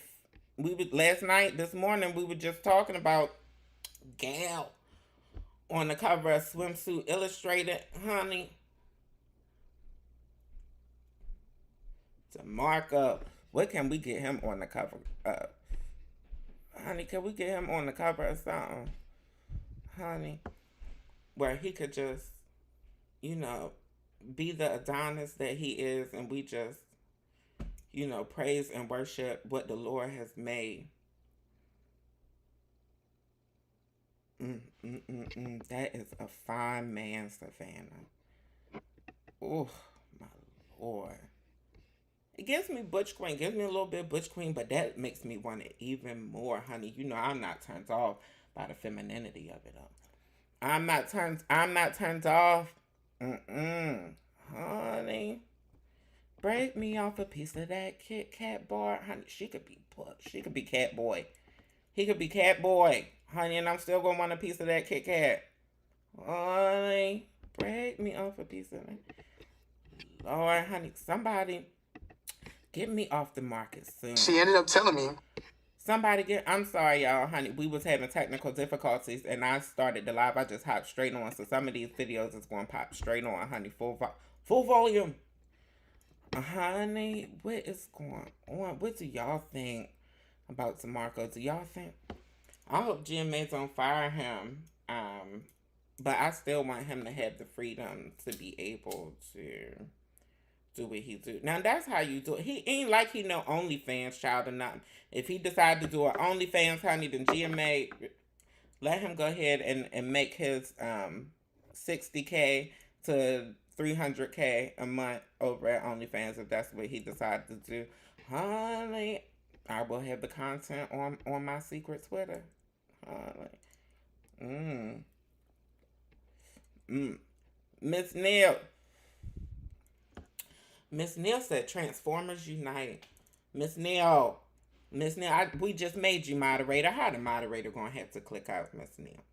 we would this morning we were just talking about Gal on the cover of Swimsuit Illustrated, honey. DeMarco, what can we get him on the cover of? Honey, can we get him on the cover of something? Honey, where he could just, you know, be the Adonis that he is, and we just, you know, praise and worship what the Lord has made. That is a fine man, Savannah. Oh, my Lord. It gives me Butch Queen. Gives me a little bit of Butch Queen, but that makes me want it even more, honey. You know, I'm not turned off by the femininity of it all. I'm not turned off. Honey. Break me off a piece of that Kit Kat bar. Honey, she could be Puss. She could be Cat Boy. He could be Cat Boy. Honey, and I'm still going to want a piece of that Kit Kat. Honey, break me off a piece of it. Lord, honey, somebody get me off the market soon. She ended up telling me. I'm sorry, y'all, honey. We was having technical difficulties, and I started the live. I just hopped straight on, so some of these videos is going to pop straight on, honey. Full volume. Honey, what is going on? What do y'all think about DeMarco? Do y'all think? I hope GMA's don't fire him. But I still want him to have the freedom to be able to do what he do. Now, that's how you do it. He ain't like he no OnlyFans child or nothing. If he decide to do an OnlyFans, honey, then GMA, let him go ahead and make his $60K to $300K a month over at OnlyFans if that's what he decided to do. Honey, I will have the content on my secret Twitter. Honey. Miss Neal said Transformers Unite. Miss Neal. Miss Neal, we just made you moderator. How the moderator gonna have to click out, Miss Neal?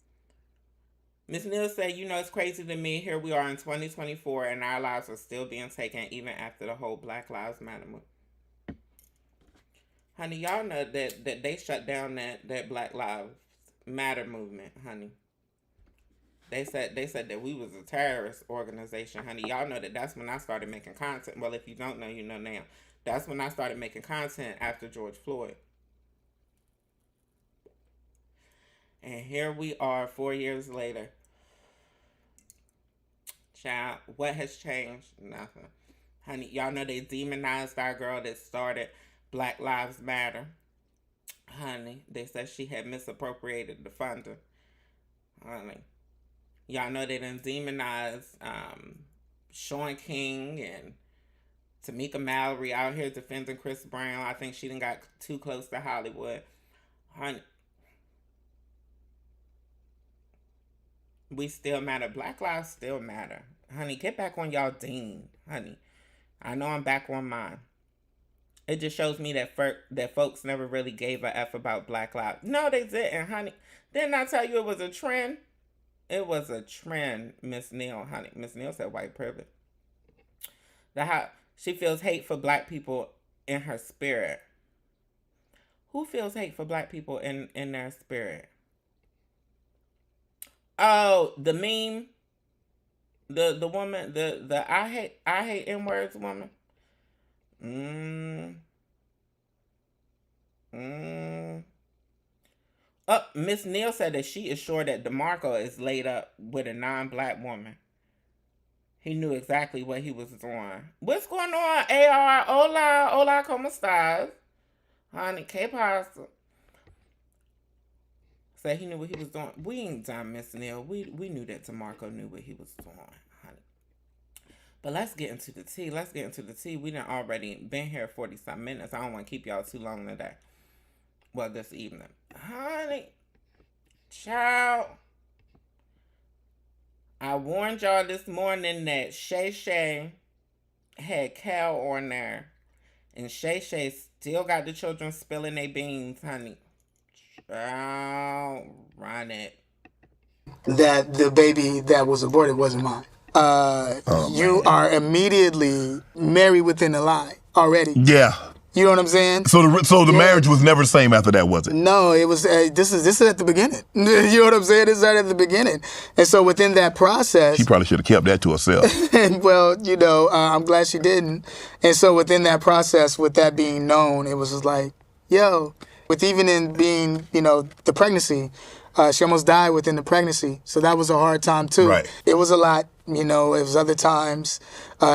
Miss Neal said, you know, it's crazy to me. Here we are in 2024 and our lives are still being taken even after the whole Black Lives Matter movement. Honey, y'all know that they shut down that Black Lives Matter movement, honey. They said that we was a terrorist organization, honey. Y'all know that's when I started making content. Well, if you don't know, you know now. That's when I started making content after George Floyd. And here we are 4 years later. Child, what has changed? Nothing. Honey, y'all know they demonized our girl that started Black Lives Matter. Honey, they said she had misappropriated the funding. Honey, y'all know they done demonized Sean King and Tamika Mallory out here defending Chris Brown. I think she done got too close to Hollywood. Honey, we still matter. Black lives still matter. Honey, get back on y'all dean, honey. I know I'm back on mine. It just shows me that folks never really gave a F about Black lives. No, they didn't, honey. Didn't I tell you it was a trend? It was a trend, Miss Neal, honey. Miss Neal said white privilege. She feels hate for black people in her spirit. Who feels hate for black people in their spirit? Oh, the meme. The woman, the I hate N-words woman. Miss Neal said that she is sure that DeMarco is laid up with a non-black woman. He knew exactly what he was doing. What's going on, AR? Hola, ¿cómo estás? Honey, ¿qué pasa? Said he knew what he was doing. We ain't done, Miss Neal. We knew that DeMarco knew what he was doing, honey. But let's get into the tea. We done already been here 40-some minutes. I don't want to keep y'all too long today. Well, this evening. Honey, child. I warned y'all this morning that Shay Shay had Cal on there. And Shay Shay still got the children spilling their beans, honey. Child, run it. That the baby that was aborted wasn't mine. You are immediately married within a lie already. Yeah. You know what I'm saying? So the marriage was never the same after that, was it? No, it was. This is at the beginning. You know what I'm saying? This is right at the beginning. And so within that process, she probably should have kept that to herself. And well, you know, I'm glad she didn't. And so within that process, with that being known, it was just like, yo, with even in being, you know, the pregnancy. She almost died within the pregnancy, so that was a hard time too. Right. It was a lot, you know. It was other times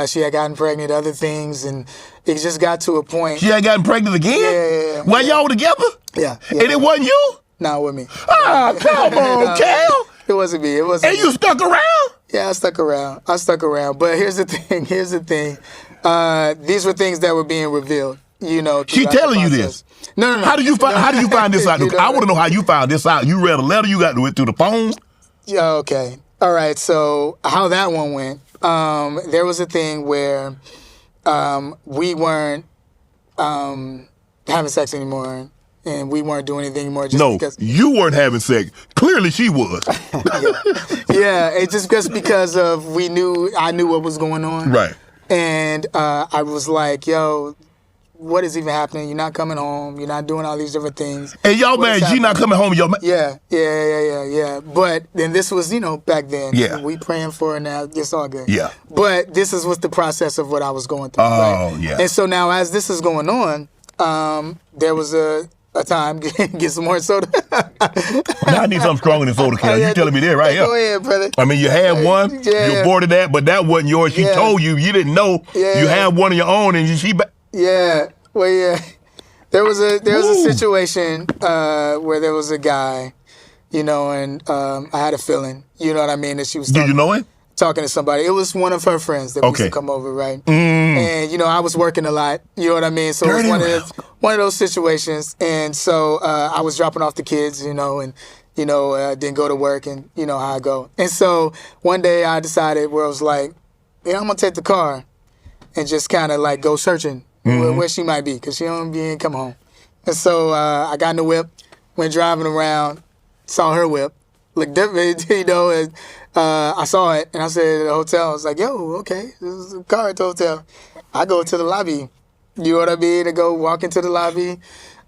she had gotten pregnant, other things, and it just got to a point. She had gotten pregnant again? Yeah. While y'all were together? Yeah. And it wasn't you? No, with me. Oh, come on, Cal. It wasn't me. It wasn't. And you stuck around? Yeah, I stuck around. But here's the thing. These were things that were being revealed. You know, she telling you this. No. How do you find this out? I want to know how you found this out. You read a letter. You got to do it through the phone. Yeah. Okay. All right. So how that one went? There was a thing where we weren't having sex anymore, and we weren't doing anything anymore. Because you weren't having sex. Clearly, she was. Yeah. It's just because of I knew what was going on. Right. And I was like, yo. What is even happening? You're not coming home. You're not doing all these different things. And y'all man, you not coming home. Yeah. But then this was, you know, back then. Yeah. We praying for her now. It's all good. Yeah. But this is what the process of what I was going through. Oh, right? yeah. And so now as this is going on, there was a time, get some more soda. Now I need something stronger than soda, Cal. You telling me that right here. Go ahead, brother. I mean, you had one. Yeah. You aborted that, but that wasn't yours. She told you. You didn't know. Yeah. You had one of your own, and she... Yeah. Well, yeah. There was a situation where there was a guy, you know, and I had a feeling, you know what I mean, that she was Do you know him? Talking to somebody. It was one of her friends that used to come over, right? And, you know, I was working a lot, you know what I mean? So it was one of those situations. And so I was dropping off the kids, you know, and, you know, didn't go to work and, you know, how I go. And so one day I decided where I was like, yeah, I'm going to take the car and just kind of like go searching. where she might be, because she ain't come home. And so I got in the whip, went driving around, saw her whip, looked up, and I saw it, and I said at the hotel, I was like, yo, okay, this is a car at the hotel. I go to the lobby, you know what I mean? I go walk into the lobby.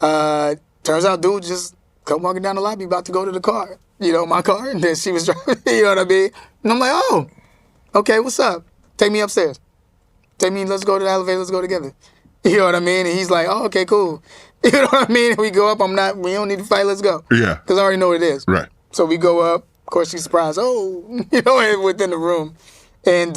Turns out dude just come walking down the lobby about to go to the car, my car, and then she was driving, you know what I mean? And I'm like, oh, okay, what's up? Take me upstairs. Let's go to the elevator, let's go together. You know what I mean? And he's like, oh, okay, cool. You know what I mean? And we go up, we don't need to fight, let's go. Yeah. Because I already know what it is. Right. So we go up, of course she's surprised, within the room. And,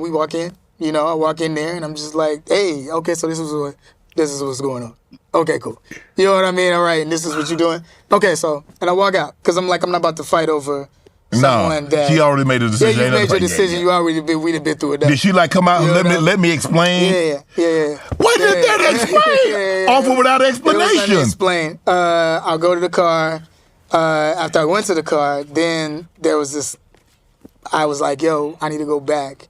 we walk in, I walk in there and I'm just like, hey, okay, so this is what's going on. Okay, cool. You know what I mean? All right, and this is what you're doing? Okay, so, and I walk out, because I'm like, I'm not about to fight over someone that... she already made a decision. Yeah, you made your decision. Yeah. We'd have been through it. Did she come out and let me explain? Yeah. What did that explain? Offer without explanation. Explain. I'll go to the car. After I went to the car, then there was this... I was like, yo, I need to go back.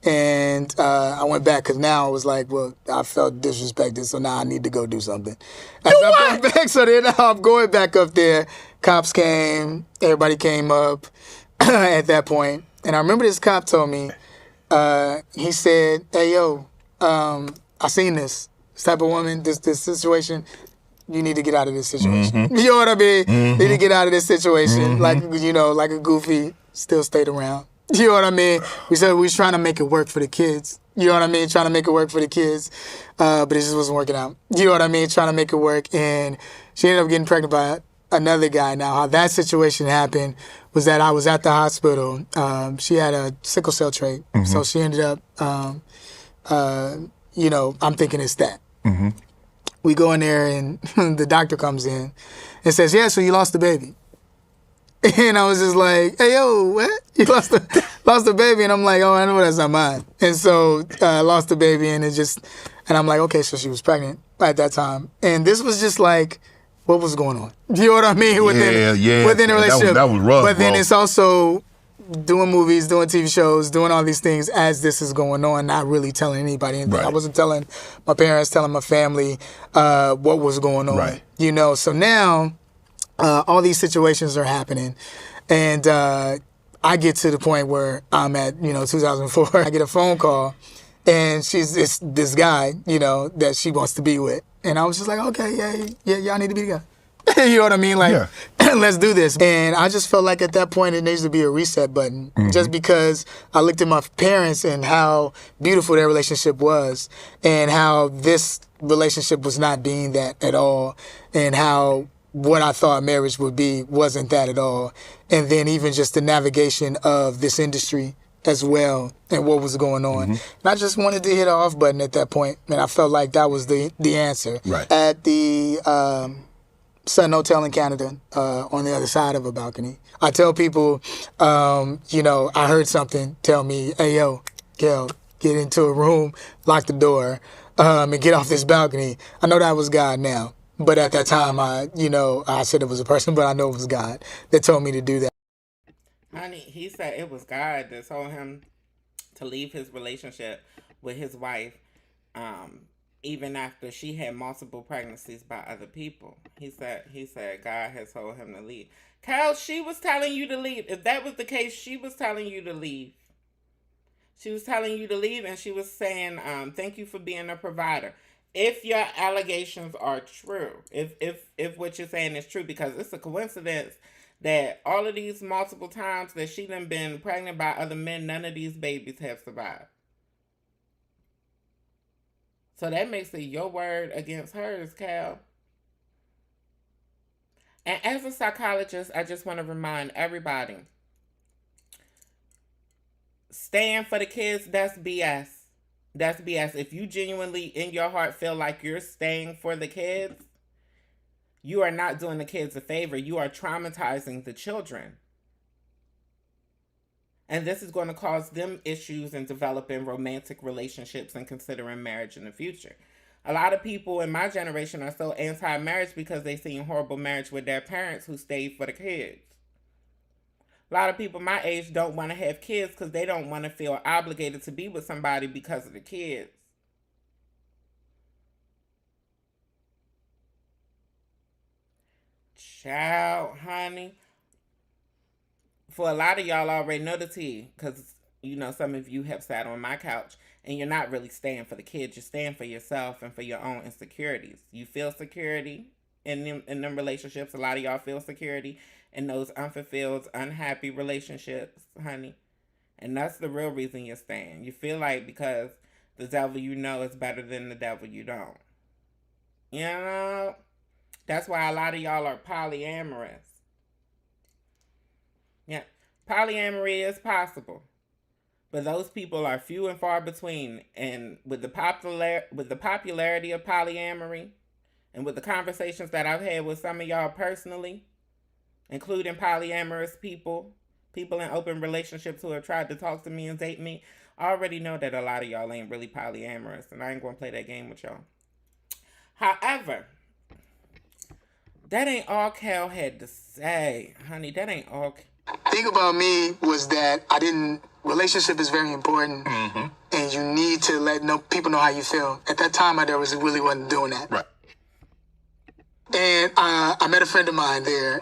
And I went back because now I was like, well, I felt disrespected, so now I need to go do something. I'm back, so then I'm going back up there. Cops came, everybody came up at that point. And I remember this cop told me, he said, hey, yo, I seen this type of woman, this situation. You need to get out of this situation. You know what I mean? You need to get out of this situation. Like a goofy, still stayed around. You know what I mean? We said we was trying to make it work for the kids. You know what I mean? Trying to make it work for the kids. But it just wasn't working out. You know what I mean? Trying to make it work. And she ended up getting pregnant by another guy. Now, how that situation happened was that I was at the hospital. She had a sickle cell trait. So she ended up, I'm thinking it's that. We go in there and the doctor comes in and says, yeah, so you lost the baby. And I was just like, hey, yo, what? You lost the baby? And I'm like, oh, I know that's not mine. And so I lost the baby and I'm like, okay, so she was pregnant at that time. And this was just like, what was going on? You know what I mean? Within the relationship. That was rough, But then it's also doing movies, doing TV shows, doing all these things as this is going on, not really telling anybody anything. Right. I wasn't telling my parents, telling my family what was going on. Right. So now... all these situations are happening, and I get to the point where I'm at, 2004. I get a phone call, and she's this guy, that she wants to be with, and I was just like, okay, yeah, y'all need to be together. You know what I mean? Like, let's do this. And I just felt like at that point it needs to be a reset button, just because I looked at my parents and how beautiful their relationship was, and how this relationship was not being that at all, and how what I thought marriage would be wasn't that at all. And then even just the navigation of this industry as well and what was going on. And I just wanted to hit an off button at that point, and I felt like that was the answer. Right. At the Sun Hotel in Canada, on the other side of a balcony, I tell people, I heard something tell me, hey, yo, Kel, get into a room, lock the door, and get off this balcony. I know that was God now. But at that time, I said it was a person, but I know it was God that told me to do that. Honey, he said it was God that told him to leave his relationship with his wife, even after she had multiple pregnancies by other people. He said God has told him to leave. Cal, she was telling you to leave. If that was the case, she was telling you to leave. She was telling you to leave, and she was saying, thank you for being a provider. If your allegations are true, if what you're saying is true, because it's a coincidence that all of these multiple times that she done been pregnant by other men, none of these babies have survived. So that makes it your word against hers, Cal. And as a psychologist, I just want to remind everybody, staying for the kids, that's BS. That's BS. If you genuinely in your heart feel like you're staying for the kids, you are not doing the kids a favor. You are traumatizing the children. And this is going to cause them issues in developing romantic relationships and considering marriage in the future. A lot of people in my generation are so anti-marriage because they seen horrible marriage with their parents who stayed for the kids. A lot of people my age don't want to have kids because they don't want to feel obligated to be with somebody because of the kids. Child, honey. For a lot of y'all already know the tea, because, you know, some of you have sat on my couch, and you're not really staying for the kids. You're staying for yourself and for your own insecurities. You feel security in them relationships. A lot of y'all feel security in those unfulfilled, unhappy relationships, honey. And that's the real reason you're staying. You feel like because the devil you know is better than the devil you don't. You know? That's why a lot of y'all are polyamorous. Yeah. Polyamory is possible. But those people are few and far between. And with the popularity of polyamory, and with the conversations that I've had with some of y'all personally, including polyamorous people in open relationships who have tried to talk to me and date me, I already know that a lot of y'all ain't really polyamorous, and I ain't gonna play that game with y'all. However, that ain't all Cal had to say, honey. That ain't all. The thing about me was that relationship is very important, and you need to let people know how you feel. At that time, I really wasn't doing that. Right. And I met a friend of mine there,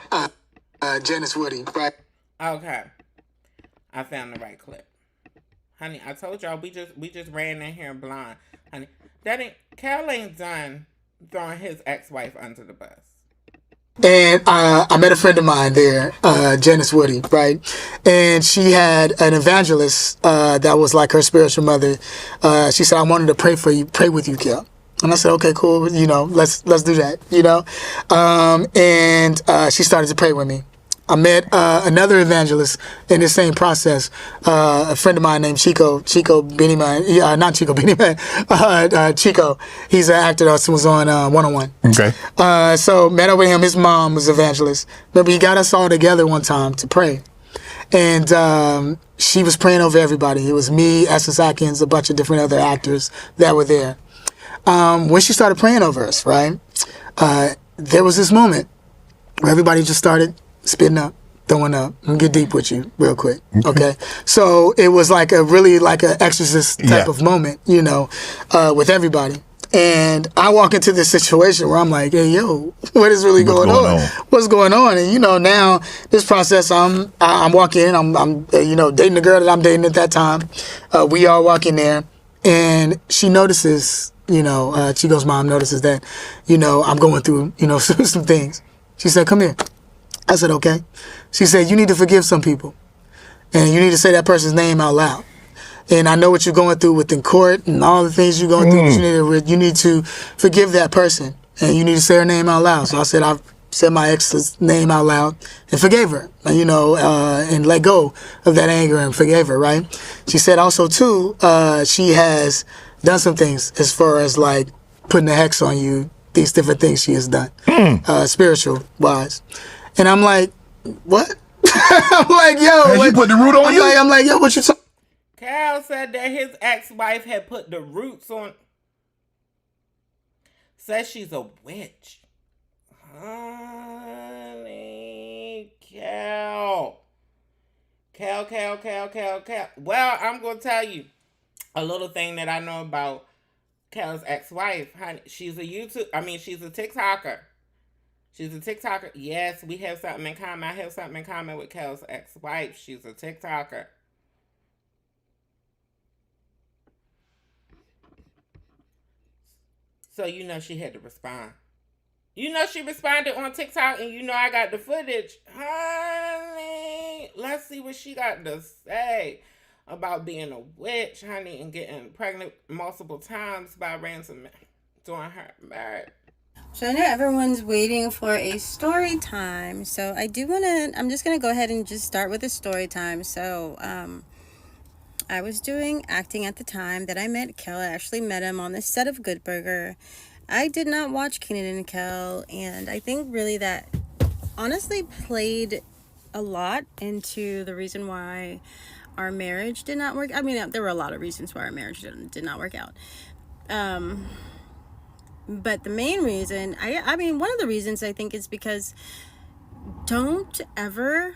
Janice Woody, right? Okay. I found the right clip. Honey, I told y'all we just ran in here blind. Honey, Cal ain't done throwing his ex-wife under the bus. And I met a friend of mine there, Janice Woody, right? And she had an evangelist that was like her spiritual mother. She said, I wanted to pray with you, Cal. And I said, okay, cool. You know, let's do that, you know? And she started to pray with me. I met another evangelist in the same process, a friend of mine named Chico Beanie Man, not Chico Beanie Man, Chico. He's an actor that was on 101. Okay. So met up with him. His mom was evangelist. Remember, he got us all together one time to pray. And she was praying over everybody. It was me, Essence Atkins, a bunch of different other actors that were there. When she started praying over us, right, there was this moment where everybody just started spitting up, throwing up. I'm gonna get deep with you real quick, okay? So it was like a exorcist type of moment, you know, with everybody. And I walk into this situation where I'm like, hey, yo, what is really going on? What's going on? And, you know, now this process, I'm walking in, I'm you know, dating the girl that I'm dating at that time. We all walk in there, and she notices, you know, Chico's mom notices that, you know, I'm going through, you know, some things. She said, come here. I said, okay. She said, you need to forgive some people, and you need to say that person's name out loud. And I know what you're going through within court and all the things you're going through. You need to forgive that person, and you need to say her name out loud. So I said, I've said my ex's name out loud and forgave her, you know, and let go of that anger and forgave her, right? She said also, too, she has done some things as far as, like, putting a hex on you, these different things she has done, spiritual-wise. And I'm like, what? I'm like, yo. Hey, you put the root on you? I'm like, yo, what you talking? Cal said that his ex-wife had put the roots on. Says she's a witch. Honey, Cal. Well, I'm going to tell you a little thing that I know about Cal's ex-wife. Honey, she's a TikToker. She's a TikToker. Yes, we have something in common. I have something in common with Cal's ex-wife. She's a TikToker. So you know she had to respond. You know she responded on TikTok, and you know I got the footage. Honey, let's see what she got to say about being a witch, honey, and getting pregnant multiple times by ransom men during her marriage. So I know everyone's waiting for a story time, so I'm just going to go ahead and just start with a story time. So I was doing acting at the time that I met Kel. I actually met him on the set of Good Burger. I did not watch Kenan and Kel, and I think really that honestly played a lot into the reason why our marriage did not work. I mean, there were a lot of reasons why our marriage did not work out. But the main reason, I mean, one of the reasons I think is because don't ever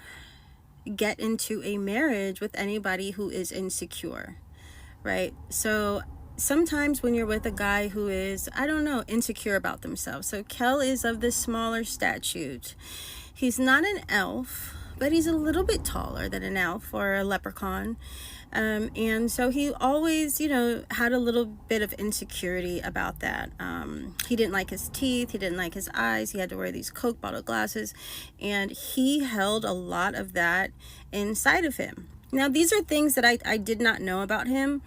get into a marriage with anybody who is insecure, right? So sometimes when you're with a guy who is, I don't know, insecure about themselves. So Kel is of the smaller statute. He's not an elf, but he's a little bit taller than an elf or a leprechaun. And so he always, you know, had a little bit of insecurity about that. He didn't like his teeth. He didn't like his eyes. He had to wear these Coke bottle glasses. And he held a lot of that inside of him. Now, these are things that I did not know about him.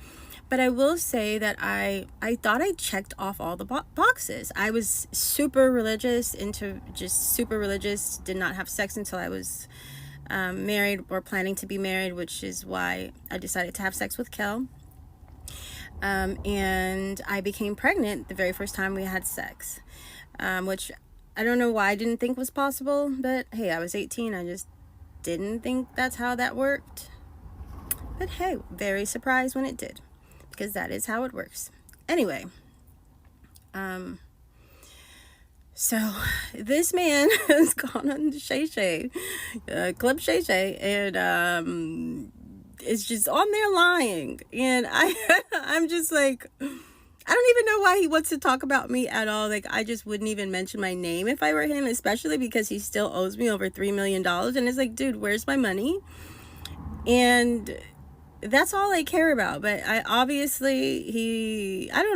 But I will say that I thought I checked off all the boxes. I was super religious, did not have sex until I was married or planning to be married, which is why I decided to have sex with Kel. And I became pregnant the very first time we had sex, which I don't know why I didn't think was possible, but hey, I was 18. I just didn't think that's how that worked. But hey, very surprised when it did, because that is how it works. Anyway, so this man has gone on Shay Shay, Club Shay Shay, and is just on there lying. And I'm just like, I don't even know why he wants to talk about me at all. Like, I just wouldn't even mention my name if I were him, especially because he still owes me over $3 million. And it's like, dude, where's my money? And that's all I care about. But I don't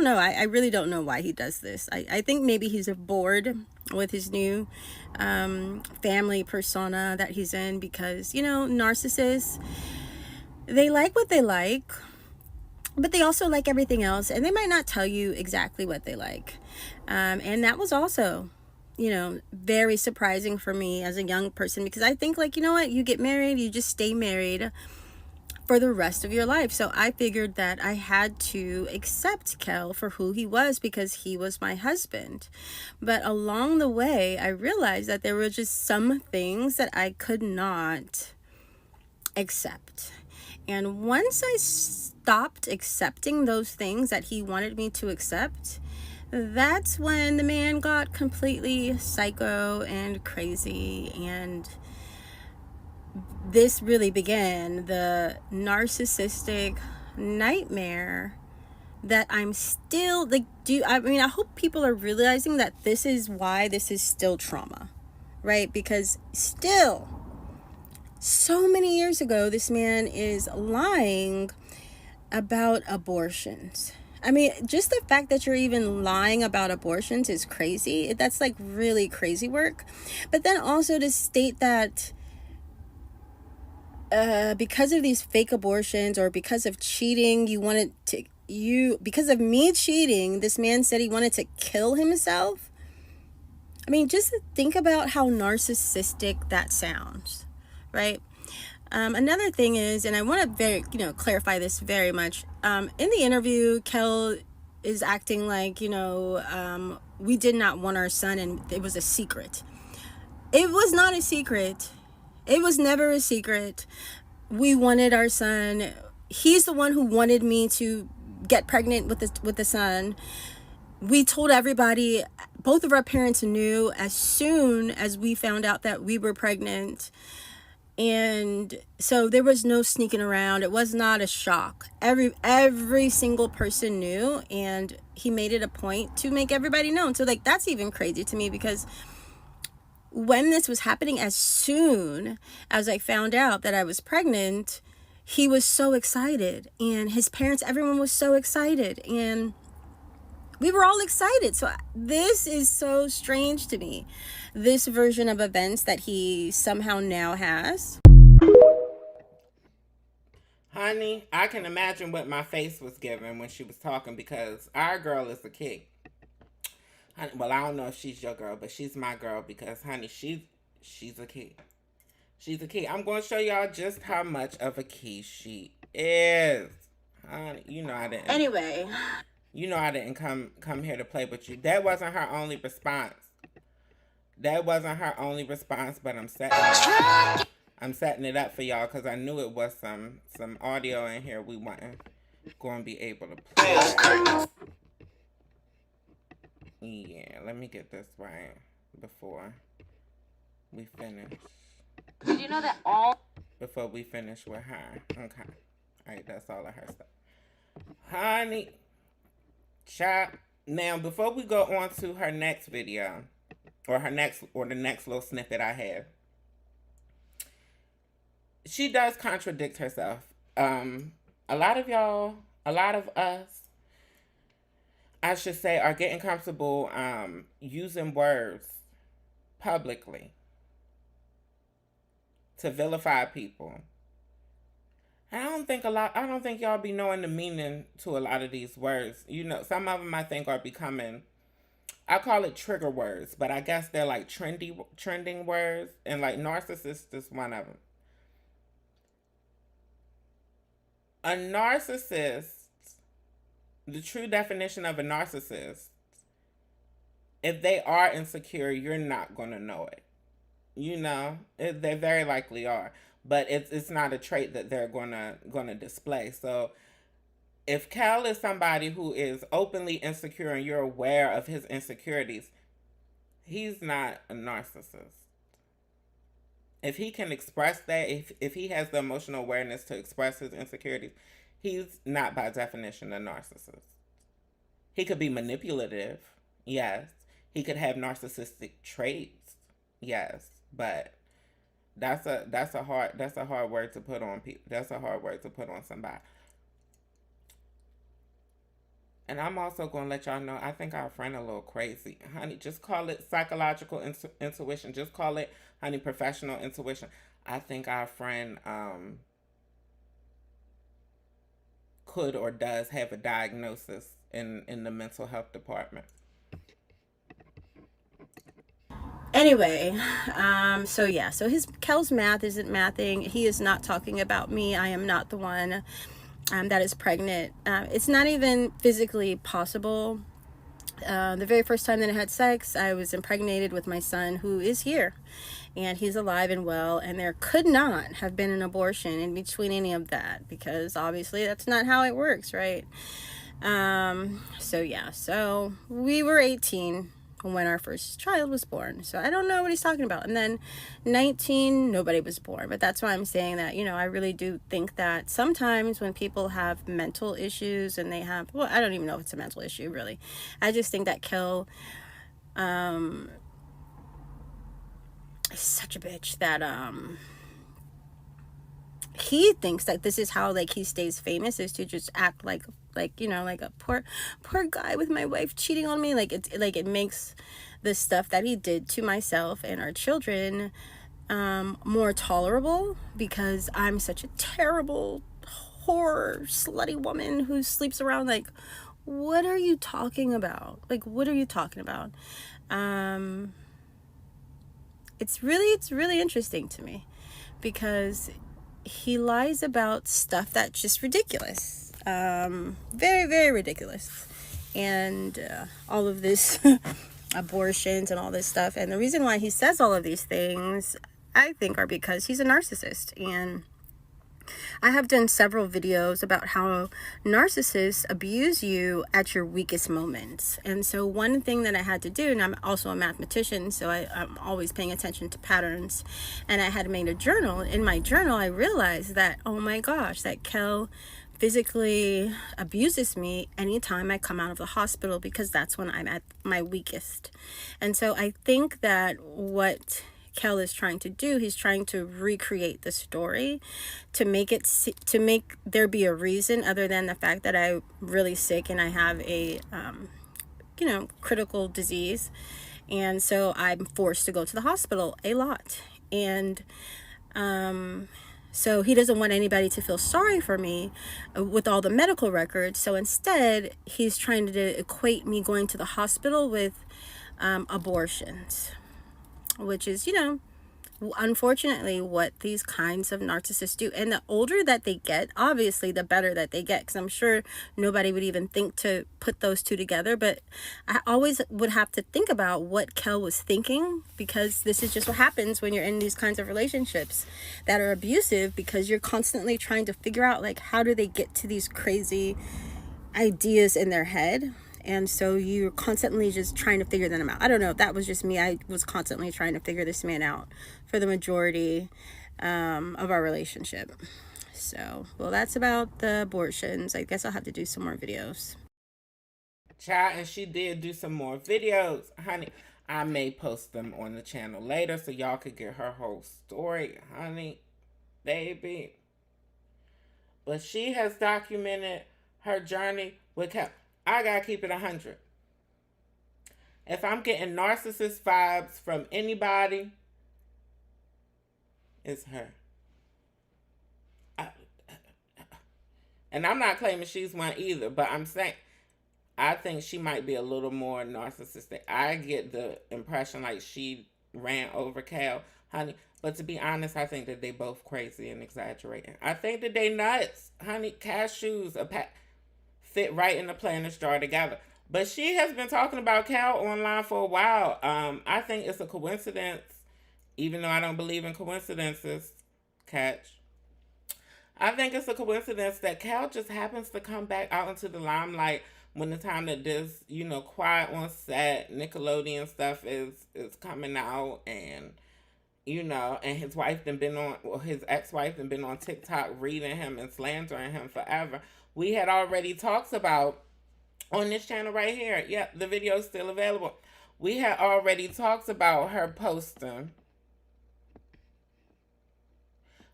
know. I really don't know why he does this. I think maybe he's bored with his new family persona that he's in, because, you know, narcissists, they like what they like, but they also like everything else, and they might not tell you exactly what they like. And that was also, you know, very surprising for me as a young person, because I think, like, you know what, you get married, you just stay married for the rest of your life. So I figured that I had to accept Kel for who he was, because he was my husband. But along the way, I realized that there were just some things that I could not accept. And once I stopped accepting those things that he wanted me to accept, that's when the man got completely psycho and crazy. And this really began the narcissistic nightmare that I'm still like, I hope people are realizing that this is why this is still trauma, right? Because still, so many years ago, this man is lying about abortions. I mean, just the fact that you're even lying about abortions is crazy. That's like really crazy work. But then also to state that because of these fake abortions, or because of cheating, because of me cheating, this man said he wanted to kill himself. I mean, just think about how narcissistic that sounds, right? Another thing is, and I want to clarify this very much. In the interview, Kel is acting like, we did not want our son and it was a secret. It was not a secret. It was never a secret. We wanted our son. He's the one who wanted me to get pregnant with the son. We told everybody. Both of our parents knew as soon as we found out that we were pregnant. And so there was no sneaking around. It was not a shock. Every single person knew, and he made it a point to make everybody know. So like, that's even crazy to me, because when this was happening, as soon as I found out that I was pregnant, he was so excited, and his parents, everyone was so excited, and we were all excited. So this is so strange to me, this version of events that he somehow now has. Honey, I can imagine what my face was giving when she was talking, because our girl is a key. Well, I don't know if she's your girl, but she's my girl, because, honey, she's a key. She's a key. I'm going to show y'all just how much of a key she is. Honey, I didn't. Anyway. I didn't come here to play with you. That wasn't her only response. But I'm setting it up for y'all, because I knew it was some audio in here we weren't going to be able to play. Yeah, let me get this right before we finish. Did you know that Before we finish with her. Okay. Alright, that's all of her stuff. Honey, Chat. Now, before we go on to her next video, or the next little snippet I have, she does contradict herself. A lot of y'all, a lot of us, I should say, are getting comfortable using words publicly to vilify people. I don't think y'all be knowing the meaning to a lot of these words. You know, some of them I think are becoming, I call it trigger words, but I guess they're like trending words, and like narcissist is one of them. A narcissist, the true definition of a narcissist, if they are insecure, you're not going to know it. You know, they very likely are, but it's not a trait that they're gonna display. So if Kel is somebody who is openly insecure and you're aware of his insecurities, he's not a narcissist. If he can express that, if he has the emotional awareness to express his insecurities, he's not by definition a narcissist. He could be manipulative, yes. He could have narcissistic traits, yes. But that's a hard word to put on people. That's a hard word to put on somebody. And I'm also going to let y'all know, I think our friend a little crazy. Honey, just call it psychological intuition. Just call it, honey, professional intuition. I think our friend could or does have a diagnosis in the mental health department. Anyway, so Kel's math isn't mathing. He is not talking about me. I am not the one that is pregnant. It's not even physically possible. The very first time that I had sex, I was impregnated with my son, who is here, and he's alive and well, and there could not have been an abortion in between any of that, because obviously that's not how it works, right? So we were 18 when our first child was born. So I don't know what he's talking about. And then 19, nobody was born. But that's why I'm saying that, you know, I really do think that sometimes when people have mental issues and they have, well, I don't even know if it's a mental issue, really. I just think that Kel is such a bitch that he thinks that this is how, like, he stays famous, is to just act like you know, like a poor guy with my wife cheating on me. Like, it makes the stuff that he did to myself and our children more tolerable, because I'm such a terrible whore, slutty woman who sleeps around. Like, what are you talking about? Like, what are you talking about? It's really interesting to me, because he lies about stuff that's just ridiculous. Very, very ridiculous. And all of this abortions and all this stuff. And the reason why he says all of these things, I think, are because he's a narcissist. And I have done several videos about how narcissists abuse you at your weakest moments. And so one thing that I had to do, and I'm also a mathematician, so I'm always paying attention to patterns, and I had made a journal. In my journal, I realized that, oh my gosh, that Kel physically abuses me anytime I come out of the hospital, because that's when I'm at my weakest. And so I think that what Kel is trying to do, he's trying to recreate the story to make there be a reason other than the fact that I'm really sick and I have a critical disease, and so I'm forced to go to the hospital a lot. And so he doesn't want anybody to feel sorry for me with all the medical records. So instead, he's trying to equate me going to the hospital with abortions, which is, you know, unfortunately what these kinds of narcissists do. And the older that they get, obviously the better that they get, because I'm sure nobody would even think to put those two together. But I always would have to think about what Kel was thinking, because this is just what happens when you're in these kinds of relationships that are abusive, because you're constantly trying to figure out, like, how do they get to these crazy ideas in their head. And so you're constantly just trying to figure them out. I don't know. That was just me. I was constantly trying to figure this man out for the majority of our relationship. So, well, that's about the abortions. I guess I'll have to do some more videos. Child, and she did do some more videos. Honey, I may post them on the channel later so y'all could get her whole story. Honey, baby. But she has documented her journey with Cal. I gotta keep it 100. If I'm getting narcissist vibes from anybody, it's her. And I'm not claiming she's one either, but I'm saying I think she might be a little more narcissistic. I get the impression like she ran over Cal, honey. But to be honest, I think that they both crazy and exaggerating. I think that they nuts, honey. Cashews fit right in the planner's jar together. But she has been talking about Cal online for a while. I think it's a coincidence, even though I don't believe in coincidences. Catch. I think it's a coincidence that Cal just happens to come back out into the limelight when the time that this, quiet on set, Nickelodeon stuff is coming out, and and his wife his ex-wife been on TikTok reading him and slandering him forever. We had already talked about on this channel right here. Yep, the video is still available. We had already talked about her posting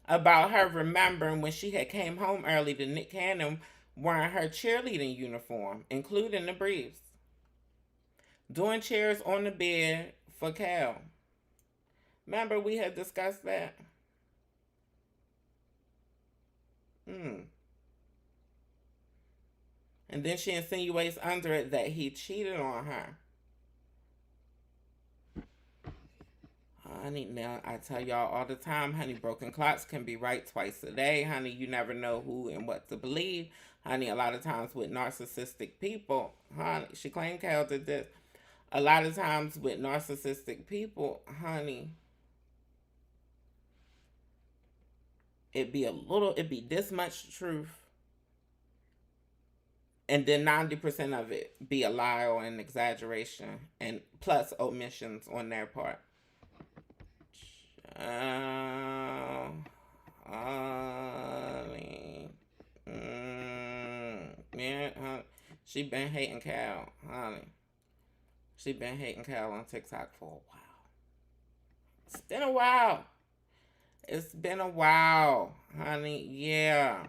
about her remembering when she had came home early to Nick Cannon wearing her cheerleading uniform, including the briefs, doing cheers on the bed for Cal. Remember, we had discussed that? And then she insinuates under it that he cheated on her. Honey, now I tell y'all all the time, honey, broken clocks can be right twice a day. Honey, you never know who and what to believe. Honey, a lot of times with narcissistic people, honey, she claimed Cal did this. A lot of times with narcissistic people, honey, it'd be this much truth. And then 90% of it be a lie or an exaggeration, and plus omissions on their part. Honey. Yeah, she been hating Cal, honey. She been hating Cal on TikTok for a while. It's been a while. It's been a while, honey. Yeah.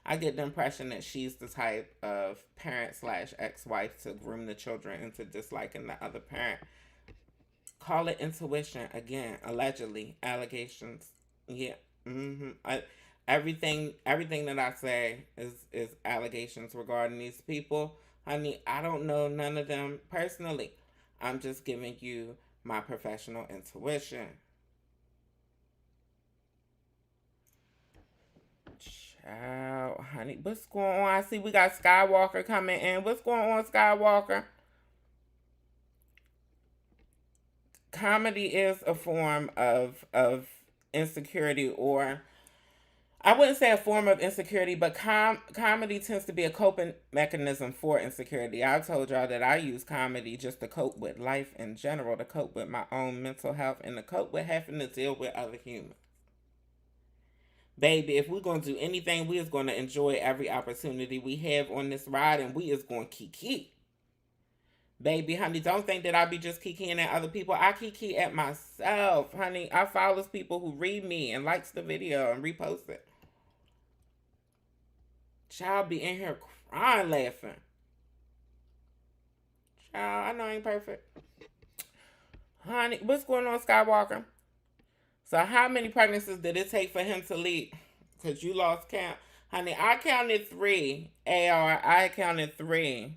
I get the impression that she's the type of parent/ex-wife to groom the children into disliking the other parent. Call it intuition again. Allegedly, allegations. Yeah. Everything that I say is allegations regarding these people. Honey, I don't know none of them personally. I'm just giving you my professional intuition. Child, honey, what's going on? I see we got Skywalker coming in. What's going on, Skywalker? Comedy is a form of insecurity, or I wouldn't say a form of insecurity, but comedy tends to be a coping mechanism for insecurity. I've told y'all that I use comedy just to cope with life in general, to cope with my own mental health, and to cope with having to deal with other humans. Baby, if we're going to do anything, we is going to enjoy every opportunity we have on this ride, and we is going to kiki. Baby, honey, don't think that I be just kikiing at other people. I kiki at myself, honey. I follow people who read me and likes the video and repost it. Child be in here crying, laughing. Child, I know I ain't perfect. Honey, what's going on, Skywalker? So how many pregnancies did it take for him to leave? Because you lost count. Honey, I counted 3. I counted 3.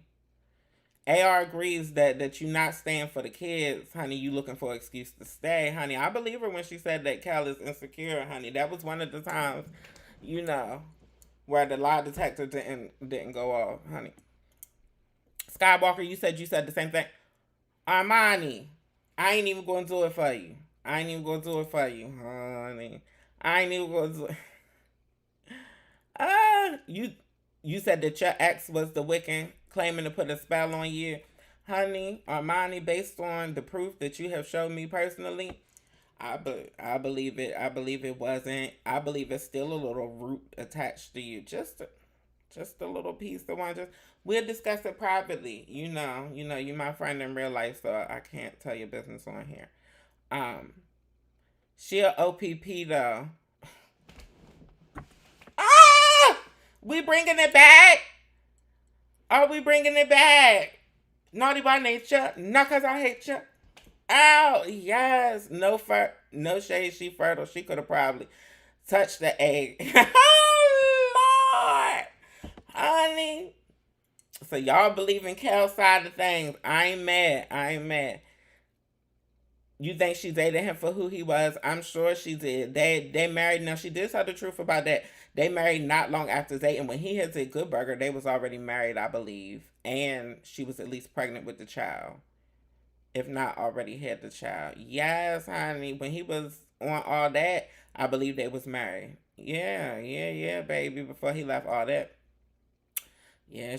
AR agrees that you not staying for the kids, honey. You looking for an excuse to stay, honey. I believe her when she said that Cal is insecure, honey. That was one of the times, where the lie detector didn't go off, honey. Skywalker, you said the same thing. Armani, I ain't even gonna do it for you. Honey. I ain't even gonna do it. You said that your ex was the Wiccan, claiming to put a spell on you. Honey, Armani, based on the proof that you have shown me personally, I believe it. I believe it wasn't. I believe it's still a little root attached to you. Just a little piece of one. We'll discuss it privately. You know, you my friend in real life, so I can't tell your business on here. She a OPP though. We bringing it back? Are we bringing it back? Naughty by nature, not cause I hate you. Oh yes, no shade. She fertile. She could have probably touched the egg. Oh Lord, honey. So y'all believe in Kel's side of things. I ain't mad. You think she dated him for who he was? I'm sure she did. They married. Now she did tell the truth about that. They married not long after dating. When he had did Good Burger, they was already married, I believe. And she was at least pregnant with the child. If not already had the child. Yes, honey. When he was on all that, I believe they was married. Yeah, baby. Before he left all that. Yeah,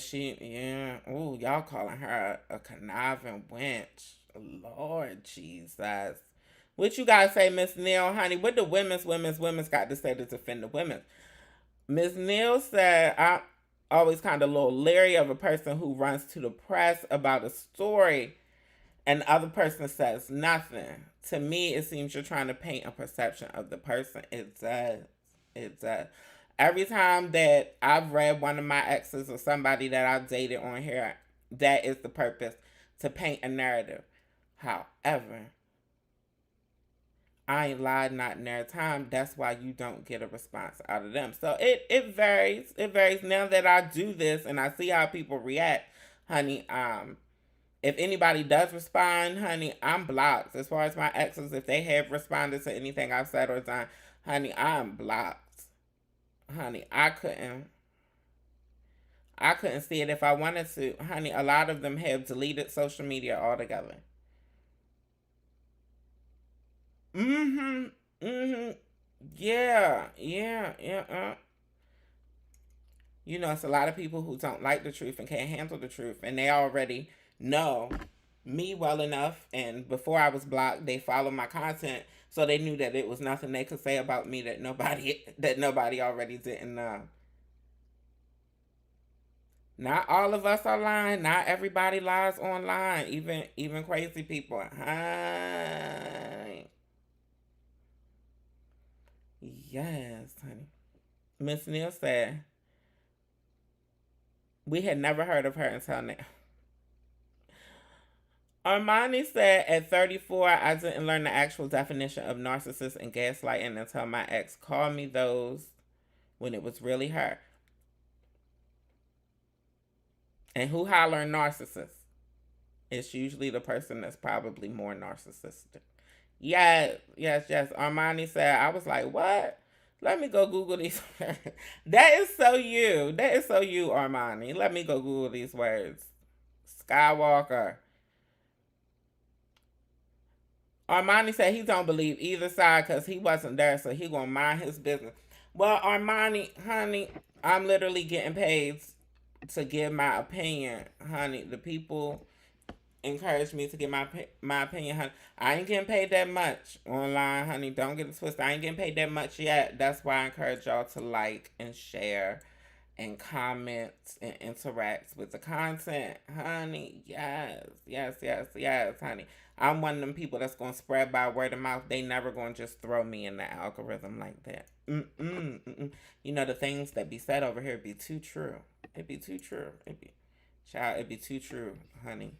Ooh, y'all calling her a conniving wench. Lord Jesus. What you guys say, Miss Neal, honey? What the women's got to say to defend the women? Miss Neal said, I'm always kind of a little leery of a person who runs to the press about a story and the other person says nothing. To me, it seems you're trying to paint a perception of the person. It does. Every time that I've read one of my exes or somebody that I've dated on here, that is the purpose, to paint a narrative. However, I ain't lied not in their time. That's why you don't get a response out of them. So it varies. It varies. Now that I do this and I see how people react, honey, if anybody does respond, honey, I'm blocked. As far as my exes, if they have responded to anything I've said or done, honey, I'm blocked. Honey, I couldn't see it if I wanted to. Honey, a lot of them have deleted social media altogether. Yeah. You know, it's a lot of people who don't like the truth and can't handle the truth. And they already know me well enough. And before I was blocked, they followed my content. So they knew that it was nothing they could say about me that nobody already didn't know. Not all of us are lying. Not everybody lies online. Even crazy people. Hi. Yes, honey. Miss Neal said, we had never heard of her until now. Armani said, at 34, I didn't learn the actual definition of narcissist and gaslighting until my ex called me those when it was really her. And who hollering narcissist? It's usually the person that's probably more narcissistic. Yes. Armani said, I was like, what? Let me go Google these words. That is so you, Armani. Let me go Google these words. Skywalker. Armani said he don't believe either side because he wasn't there, so he gonna mind his business. Well, Armani, honey, I'm literally getting paid to give my opinion, honey. The people encourage me to give my opinion, honey. I ain't getting paid that much online, honey. Don't get it twisted. I ain't getting paid that much yet. That's why I encourage y'all to like and share and comment and interact with the content, honey. Yes, honey. I'm one of them people that's going to spread by word of mouth. They never going to just throw me in the algorithm like that. You know, the things that be said over here be too true. It be too true. It be too true, honey.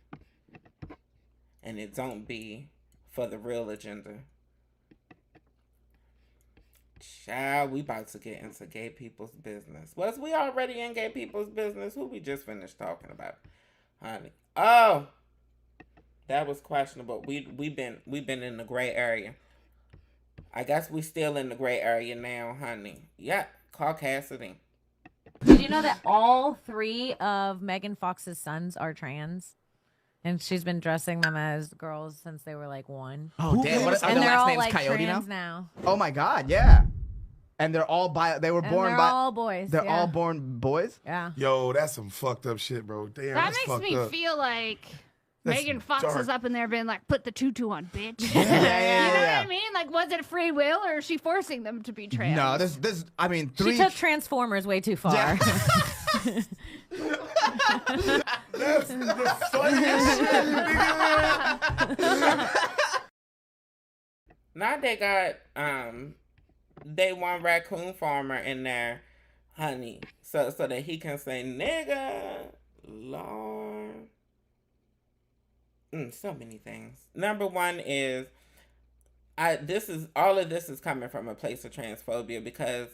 And it don't be for the real agenda. Child, we about to get into gay people's business. Was we already in gay people's business? Who we just finished talking about, honey? Oh, that was questionable. We've been in the gray area. I guess we still in the gray area now, honey. Yeah, call Cassidy. Did you know that all 3 of Megan Fox's sons are trans? And she's been dressing them as girls since they were like 1. Oh, damn. What, and their they're last all name's like Coyote trans now? now. Oh my God, yeah. And they're all they were born they're by all boys. They're all born boys? Yeah. Yo, that's some fucked up shit, bro. Damn, That that's makes me fucked up. feel like That's Megan Fox dark. is up in there being like, put the tutu on, bitch. Yeah. You know what I mean? Like, was it free will or is she forcing them to be trans? No, this I mean, 3 She took Transformers way too far. Yeah. That's the funniest shit, nigga. Now they got they one raccoon farmer in there, honey, so that he can say nigga, Lord. So many things. Number one is all of this is coming from a place of transphobia, because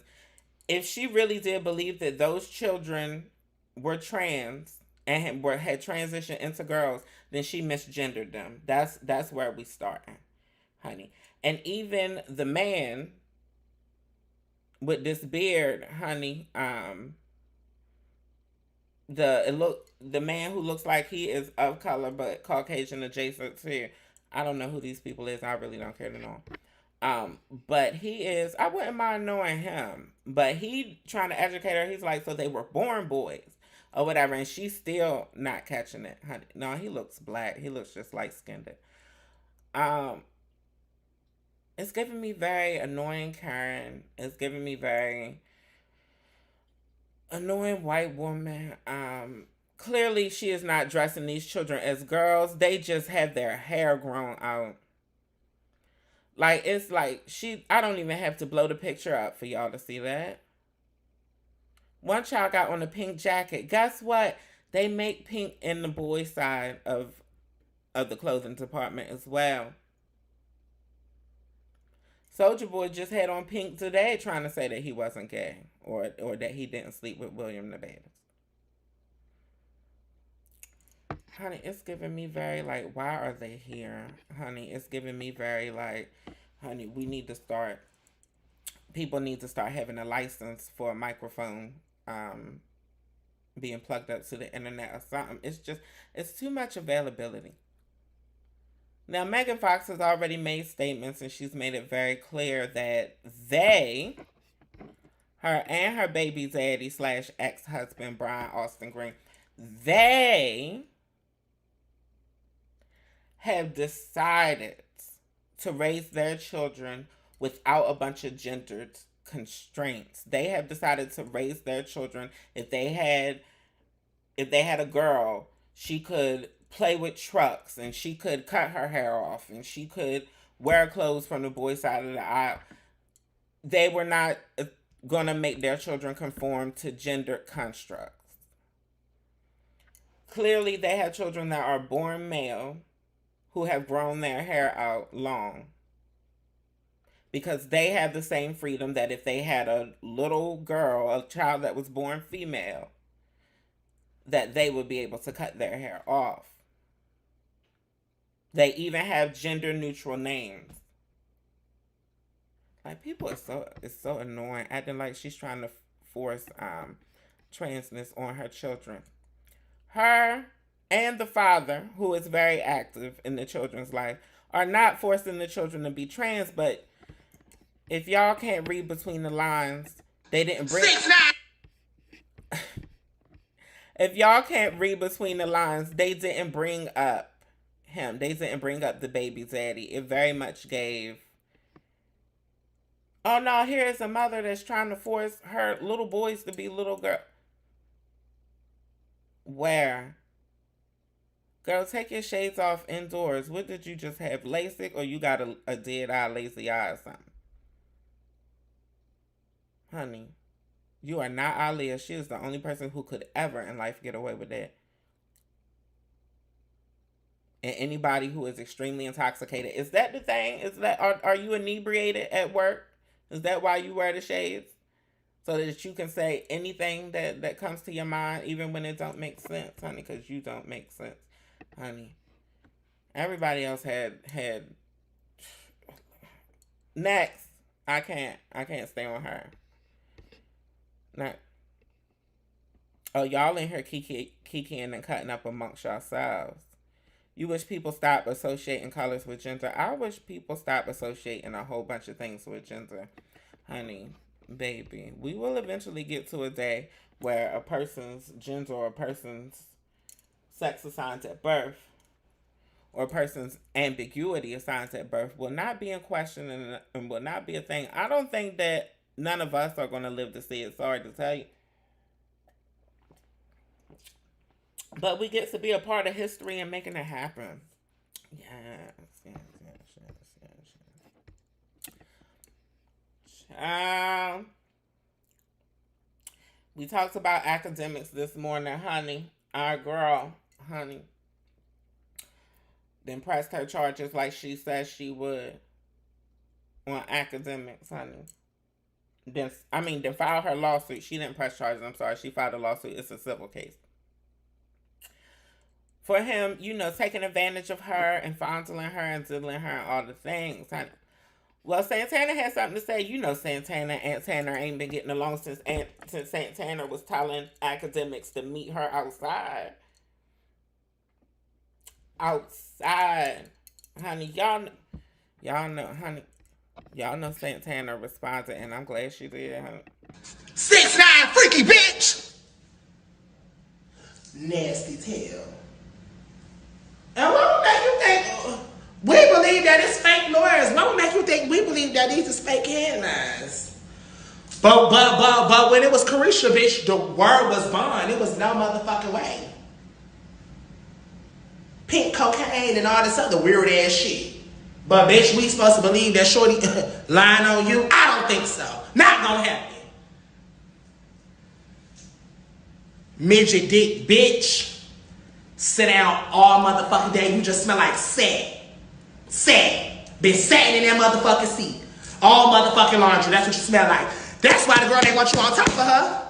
if she really did believe that those children were trans and had transitioned into girls, then she misgendered them. That's where we start, honey. And even the man with this beard, honey, the man who looks like he is of color but Caucasian adjacent to, I don't know who these people is. I really don't care to know. But he is, I wouldn't mind knowing him, but he trying to educate her. He's like, so they were born boys or whatever, and she's still not catching it, honey. No, he looks black. He looks just light skinned. It's giving me very annoying Karen. It's giving me very annoying white woman. Clearly she is not dressing these children as girls. They just have their hair grown out. Like, it's like I don't even have to blow the picture up for y'all to see that. One child got on a pink jacket. Guess what? They make pink in the boys' side of the clothing department as well. Soulja Boy just had on pink today trying to say that he wasn't gay or that he didn't sleep with William Nevadas. Honey, it's giving me very like, why are they here? Honey, it's giving me very like, honey, people need to start having a license for a microphone being plugged up to the internet or something. It's too much availability. Now, Megan Fox has already made statements, and she's made it very clear that her and her baby daddy / ex-husband, Brian Austin Green, they have decided to raise their children without a bunch of gendered constraints. They have decided to raise their children. If they had a girl, she could play with trucks, and she could cut her hair off, and she could wear clothes from the boys' side of the aisle. They were not going to make their children conform to gendered constructs. Clearly, they have children that are born male who have grown their hair out long, because they have the same freedom that if they had a little girl, a child that was born female, that they would be able to cut their hair off. They even have gender neutral names. Like, people it's so annoying, acting like she's trying to force transness on her children. Her and the father, who is very active in the children's life, are not forcing the children to be trans, but if y'all can't read between the lines, they didn't bring... If y'all can't read between the lines, they didn't bring up him. They didn't bring up the baby daddy. It very much gave, oh no, here's a mother that's trying to force her little boys to be little girl. Where? Girl, take your shades off indoors. What did you just have? LASIK, or you got a dead eye, lazy eye or something? Honey, you are not Aaliyah. She is the only person who could ever in life get away with that. And anybody who is extremely intoxicated. Is that the thing? Is that are you inebriated at work? Is that why you wear the shades? So that you can say anything that comes to your mind, even when it don't make sense, honey, because you don't make sense, honey. Everybody else had next. I can't stay on her. Not. Oh, y'all in here kikiing and cutting up amongst yourselves. You wish people stop associating colors with gender. I wish people stop associating a whole bunch of things with gender. Honey, baby, we will eventually get to a day where a person's gender or a person's sex assigned at birth or a person's ambiguity assigned at birth will not be in question and will not be a thing. I don't think that none of us are going to live to see it. Sorry to tell you. But we get to be a part of history and making it happen. Yes. We talked about academics this morning, honey. Our girl, honey, then pressed her charges like she said she would on academics, honey. Then filed her lawsuit. She didn't press charges. I'm sorry. She filed a lawsuit. It's a civil case. For him, taking advantage of her and fondling her and diddling her and all the things, honey. Well, Santana had something to say. Santana and Aunt Tanner ain't been getting along since Santana was telling academics to meet her outside. Honey, y'all know, honey. Y'all know Santana responded, and I'm glad she did, honey. 6'9" freaky bitch! Nasty tail. And what would make you think we believe that it's fake lawyers? What would make you think we believe that these is fake headlines? But when it was Carisha, bitch, the word was bond. It was no motherfucking way. Pink cocaine and all this other weird ass shit. But bitch, we supposed to believe that shorty lying on you? I don't think so. Not gonna happen. Midget dick bitch. Sit down all motherfucking day. You just smell like sand. Been sitting in that motherfucking seat. All motherfucking laundry. That's what you smell like. That's why the girl ain't want you on top of her.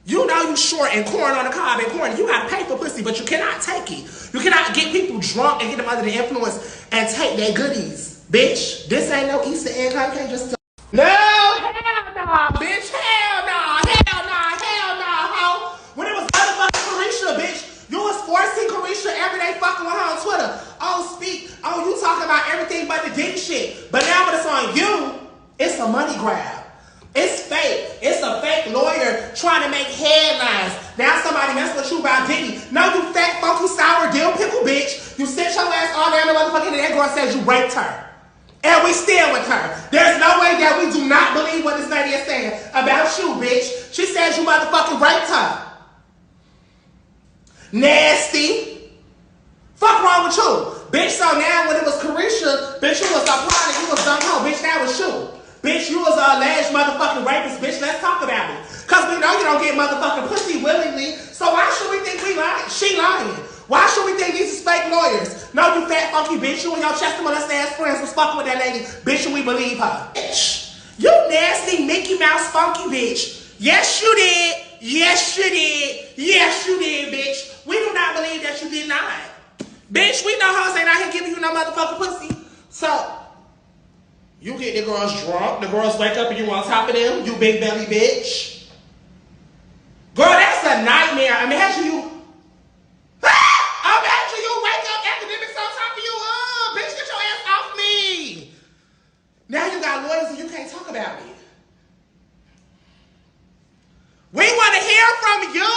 You know you short and corn on the cob and corn. You gotta pay for pussy, but you cannot take it. You cannot get people drunk and get them under the influence and take their goodies. Bitch, this ain't no Easter egg. I can't just... No, hell nah, bitch. Hell nah, ho. When it was motherfucking Carisha, bitch, you was forcing Carisha every day fucking with her on Twitter. Oh, speak. Oh, you talking about everything but the dick shit. But now when it's on you, it's a money grab. It's fake. It's a fake lawyer trying to make headlines. Now somebody mess with you about Diddy. No, you fat, funky, sour, dill pickle bitch. You sit your ass all down the motherfucking and that girl says you raped her. And we still with her. There's no way that we do not believe what this lady is saying about you, bitch. She says you motherfucking raped her. Nasty. Fuck wrong with you? Bitch, so now when it was Carisha, bitch, you was a product, you was dumb hoe. Bitch, that was you. Bitch, you was an alleged motherfucking rapist, bitch. Let's talk about it. Because we know you don't get motherfucking pussy willingly. So why should we think we lying? She lying. Why should we think these is fake lawyers? No, you fat, funky bitch. You and your Chester molested ass friends was fucking with that lady. Bitch, and we believe her. Bitch. You nasty Mickey Mouse funky bitch. Yes, you did. Yes, you did. Yes, you did, bitch. We do not believe that you did not. Bitch, we know hoes ain't out here giving you no motherfucking pussy. So... you get the girls drunk, the girls wake up and you on top of them, you big belly bitch. Girl, that's a nightmare. Imagine you wake up, academics on top of you. Bitch, get your ass off me. Now you got lawyers and you can't talk about it. We want to hear from you.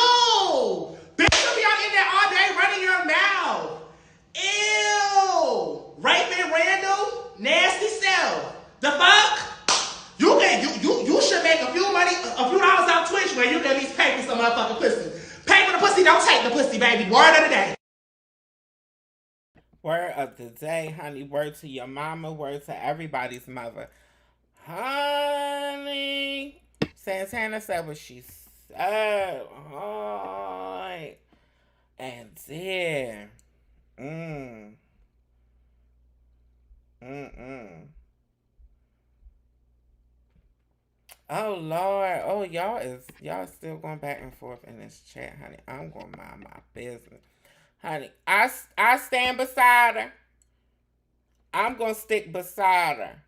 Bitch, you be out in there all day running your mouth. Ew. Raping Randall, nasty self. The fuck? You should make a few dollars off Twitch where you can at least pay for some motherfucking pussy. Pay for the pussy, don't take the pussy, baby. Word of the day. Word of the day, honey. Word to your mama. Word to everybody's mother. Honey. Santana said what she said. Hi. And then. Oh Lord. Oh, y'all still going back and forth in this chat, honey. I'm gonna mind my business. Honey, I stand beside her. I'm gonna stick beside her.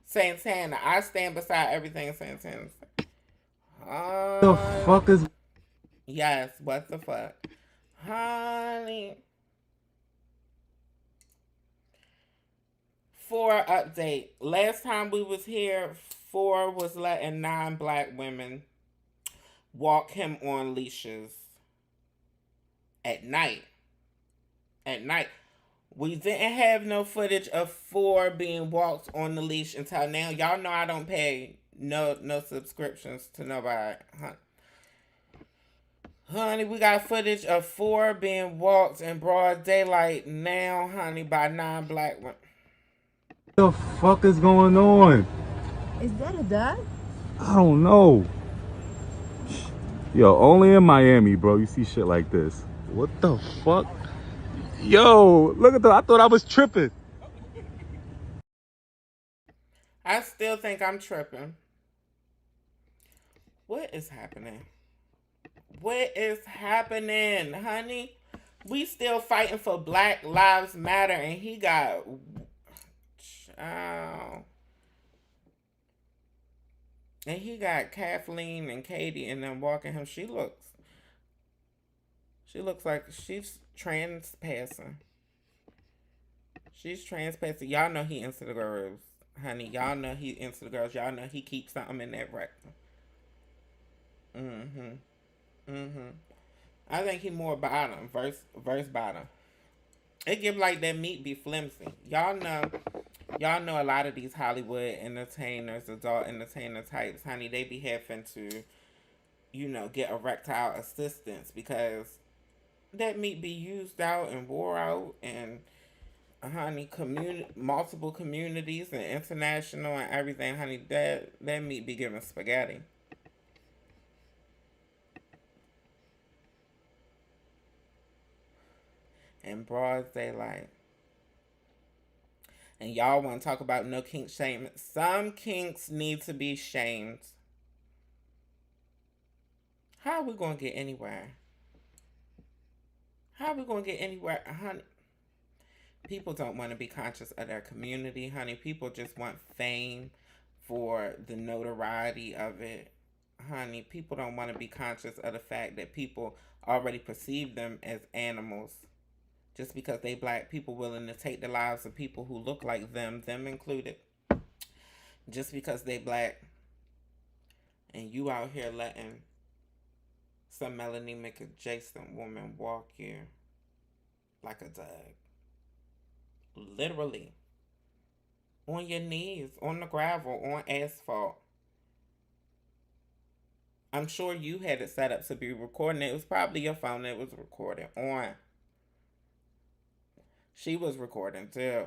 Santana. I stand beside everything Santana said. The fuck is... yes, what the fuck? Honey. For update. Last time we was here, 4 was letting 9 black women walk him on leashes at night. At night. We didn't have no footage of 4 being walked on the leash until now. Y'all know I don't pay no subscriptions to nobody. Huh? Honey, we got footage of 4 being walked in broad daylight now, honey, by 9 black women. What the fuck is going on? Is that a duck? I don't know. Yo, only in Miami, bro, you see shit like this. What the fuck? Yo, look at that. I thought I was tripping. I still think I'm tripping. What is happening? What is happening, honey? We still fighting for Black Lives Matter, and he got... Child. And he got Kathleen and Katie and them walking him. She looks like she's trans-passing. She's trans-passing. Y'all know he into the girls, honey. Y'all know he into the girls. Y'all know he keeps something in that rectum. I think he more bottom, verse bottom. It give like that meat be flimsy. Y'all know a lot of these Hollywood entertainers, adult entertainer types, honey, they be having to, get erectile assistance because that meat be used out and wore out, and honey, multiple communities and international and everything, honey, that meat be giving spaghetti. In broad daylight. And y'all want to talk about no kink shame. Some kinks need to be shamed. How are we going to get anywhere? How are we going to get anywhere, honey? People don't want to be conscious of their community, honey. People just want fame for the notoriety of it, honey. People don't want to be conscious of the fact that people already perceive them as animals. Just because they black, people willing to take the lives of people who look like them included. Just because they black. And you out here letting some melanemic adjacent woman walk you like a dog. Literally. On your knees, on the gravel, on asphalt. I'm sure you had it set up to be recording. It was probably your phone that was recording on. She was recording too.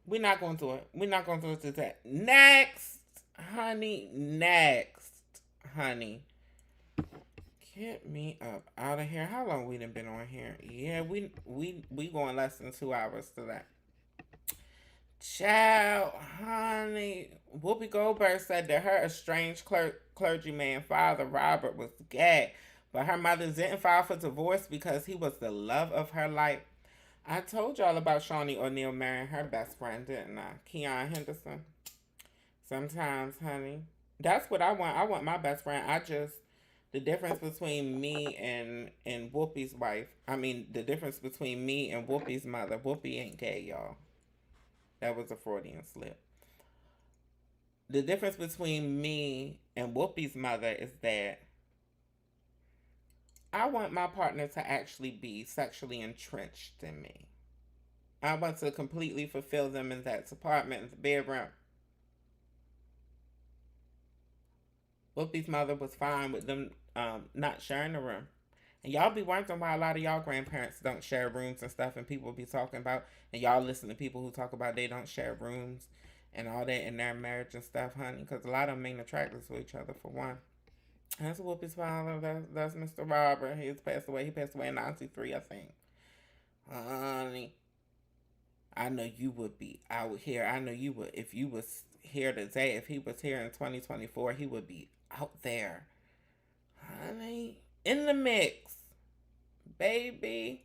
We're not going to do it. We're not going to do it today. Next, honey. Get me up out of here. How long we done been on here? Yeah, we going less than 2 hours today. Child, honey. Whoopi Goldberg said that her estranged clergyman father, Robert, was gay. But her mother didn't file for divorce because he was the love of her life. I told y'all about Shawnee O'Neal marrying her best friend, didn't I? Keon Henderson. Sometimes, honey. That's what I want. I want my best friend. The difference between me and Whoopi's wife, the difference between me and Whoopi's mother, Whoopi ain't gay, y'all. That was a Freudian slip. The difference between me and Whoopi's mother is that I want my partner to actually be sexually entrenched in me. I want to completely fulfill them in that apartment, in the bedroom. Whoopi's mother was fine with them not sharing a room. And y'all be wondering why a lot of y'all grandparents don't share rooms and stuff, and people be talking about, and y'all listen to people who talk about they don't share rooms and all that in their marriage and stuff, honey, because a lot of them ain't attracted to each other, for one. That's Whoopi's father. That's Mr. Robert. He passed away. He passed away in 93, I think. Honey, I know you would be out here. I know you would, if you was here today, if he was here in 2024, he would be out there. Honey, in the mix. Baby.